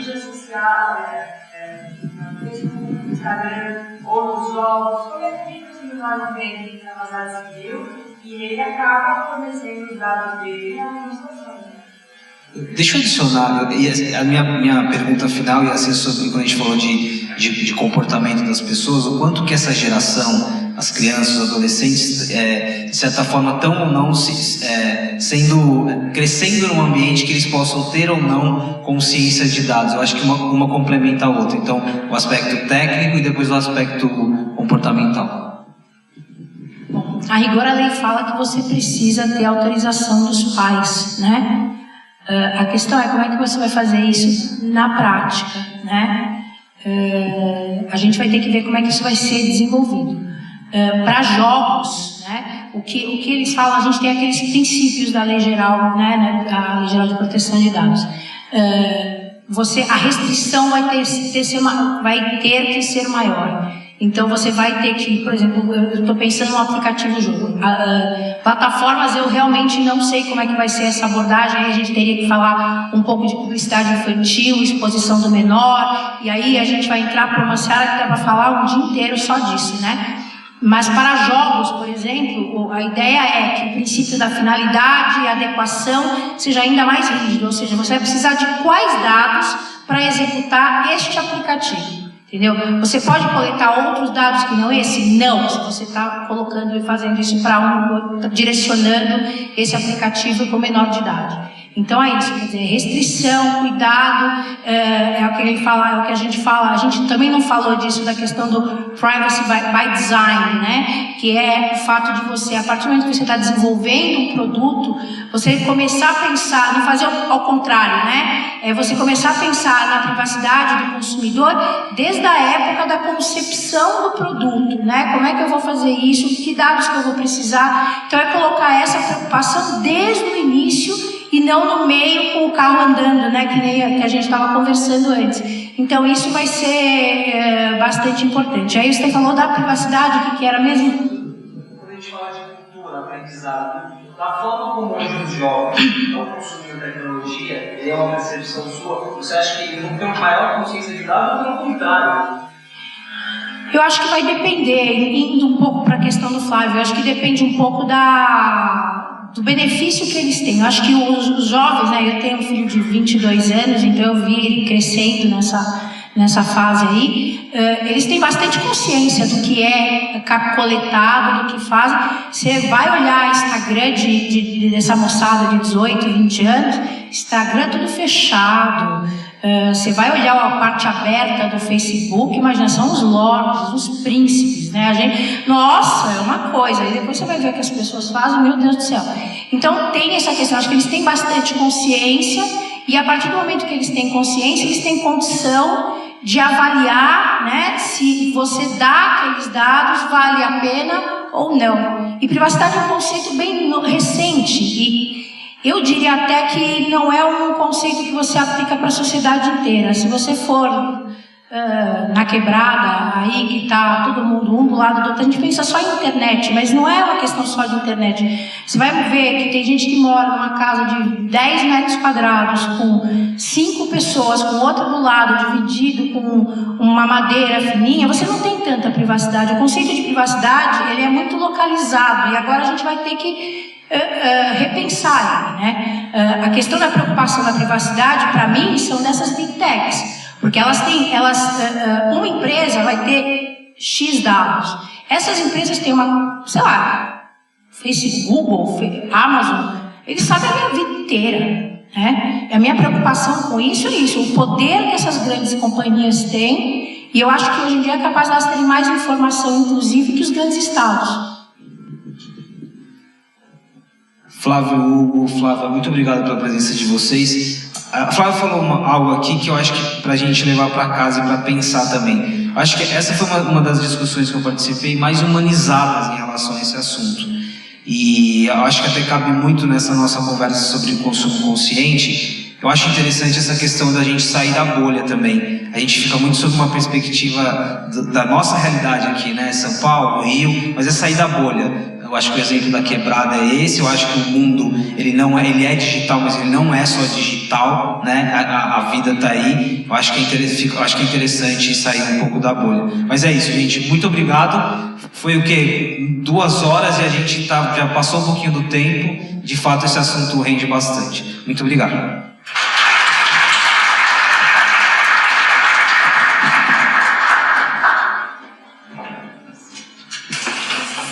mídia social, no Facebook, no Instagram, ou nos jogos, qualquer mídia que ele vai ver na privacidade civil, e ele acaba fornecendo os dados dele à administração. Deixa eu adicionar, a minha pergunta final ia ser sobre, quando a gente falou de comportamento das pessoas, o quanto que essa geração, as crianças, os adolescentes, de certa forma, estão ou não crescendo num ambiente que eles possam ter ou não consciência de dados. Eu acho que uma complementa a outra. Então, o aspecto técnico e depois o aspecto comportamental. Bom, a rigor a lei fala que você precisa ter autorização dos pais, né? A questão é como é que você vai fazer isso na prática, né? A gente vai ter que ver como é que isso vai ser desenvolvido. Para jogos, né? O que eles falam, a gente tem aqueles princípios da Lei Geral, né? Da Lei Geral de Proteção de Dados. A restrição vai ter que ser maior. Então você vai ter que, por exemplo, eu estou pensando no aplicativo do jogo. Plataformas, eu realmente não sei como é que vai ser essa abordagem. Aí a gente teria que falar um pouco de publicidade infantil, exposição do menor, e aí a gente vai entrar para uma seara que dá para falar um dia inteiro só disso, né? Mas para jogos, por exemplo, a ideia é que o princípio da finalidade e adequação seja ainda mais rígido, ou seja, você vai precisar de quais dados para executar este aplicativo. Entendeu? Você pode coletar outros dados que não esse? Não, se você está colocando e fazendo isso para direcionando esse aplicativo para o menor de idade. Então é isso, quer dizer, restrição, cuidado, é o que ele fala, é o que a gente fala. A gente também não falou disso, da questão do privacy by design, né? Que é o fato de você, a partir do momento que você está desenvolvendo um produto, você começar a pensar, não fazer ao contrário, né? É você começar a pensar na privacidade do consumidor desde a época da concepção do produto, né? Como é que eu vou fazer isso? Que dados que eu vou precisar? Então é colocar essa preocupação desde o início e não no meio com o carro andando, né? Que a gente estava conversando antes. Então isso vai ser bastante importante. Aí você falou da privacidade, o que era mesmo? Quando a gente fala de cultura, aprendizado, da forma como hoje os jovens estão consumindo tecnologia, e é uma percepção sua, você acha que eles vão ter uma maior consciência de dados ou pelo contrário? Eu acho que vai depender, indo um pouco para a questão do Flávio, eu acho que depende um pouco do benefício que eles têm. Eu acho que os jovens, né, eu tenho um filho de 22 anos, então eu vi ele crescendo nessa fase aí, eles têm bastante consciência do que é coletado, do que fazem. Você vai olhar Instagram dessa moçada de 18, 20 anos, Instagram tudo fechado. Você vai olhar a parte aberta do Facebook, imagina, são os lords, os príncipes, né? Nossa, é uma coisa, e depois você vai ver o que as pessoas fazem, meu Deus do céu. Então tem essa questão, acho que eles têm bastante consciência, e a partir do momento que eles têm consciência, eles têm condição de avaliar, né, se você dá aqueles dados, vale a pena ou não. E privacidade é um conceito bem recente, e eu diria até que não é um conceito que você aplica para a sociedade inteira. Se você for na quebrada, aí que está todo mundo um do lado do outro, a gente pensa só em internet, mas não é uma questão só de internet. Você vai ver que tem gente que mora numa casa de 10 metros quadrados, com 5 pessoas, com outra do lado, dividido com uma madeira fininha, você não tem tanta privacidade. O conceito de privacidade, ele é muito localizado, e agora a gente vai ter que repensar, né? A questão da preocupação da privacidade, para mim, são dessas big techs, porque uma empresa vai ter X dados. Essas empresas têm sei lá, Facebook, Google, Amazon, eles sabem a minha vida inteira, né? A minha preocupação com isso é isso, o poder que essas grandes companhias têm, e eu acho que hoje em dia é capaz de elas terem mais informação, inclusive, que os grandes estados. Flávio, Hugo, Flávia, muito obrigado pela presença de vocês. A Flávia falou algo aqui que eu acho que para a gente levar para casa e para pensar também. Acho que essa foi uma das discussões que eu participei mais humanizadas em relação a esse assunto. E eu acho que até cabe muito nessa nossa conversa sobre o consumo consciente. Eu acho interessante essa questão da gente sair da bolha também. A gente fica muito sob uma perspectiva da nossa realidade aqui, né? São Paulo, Rio, mas é sair da bolha. Eu acho que o exemplo da quebrada é esse. Eu acho que o mundo, ele é digital, mas ele não é só digital, né? A vida está aí. Eu acho que é interessante sair um pouco da bolha. Mas é isso, gente. Muito obrigado. Foi o quê? 2 horas e a gente já passou um pouquinho do tempo. De fato, esse assunto rende bastante. Muito obrigado.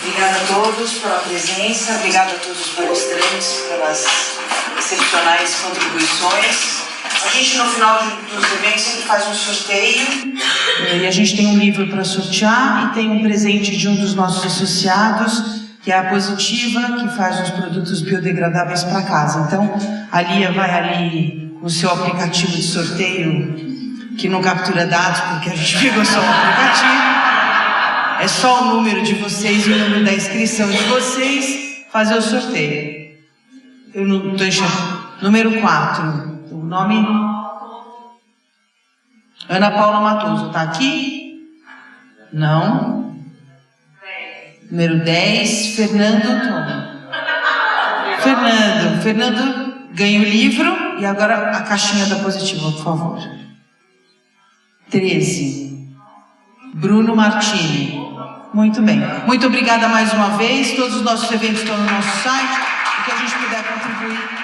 Obrigada a todos pela presença, obrigada a todos os palestrantes pelas excepcionais contribuições. A gente, no final dos eventos, sempre faz um sorteio. E a gente tem um livro para sortear e tem um presente de um dos nossos associados, que é a Positiva, que faz uns produtos biodegradáveis para casa. Então, a Lia vai ali com o seu aplicativo de sorteio, que não captura dados, porque a gente pegou só o aplicativo. É só o número de vocês e o número da inscrição de vocês fazer o sorteio. Eu não estou enxergando. Número 4. O nome? Ana Paula Matoso. Está aqui? Não. Número 10. Fernando. Fernando ganha o livro. E agora a caixinha da Positiva, por favor. 13. Bruno Martini. Muito bem. Muito obrigada mais uma vez. Todos os nossos eventos estão no nosso site. O que a gente puder contribuir.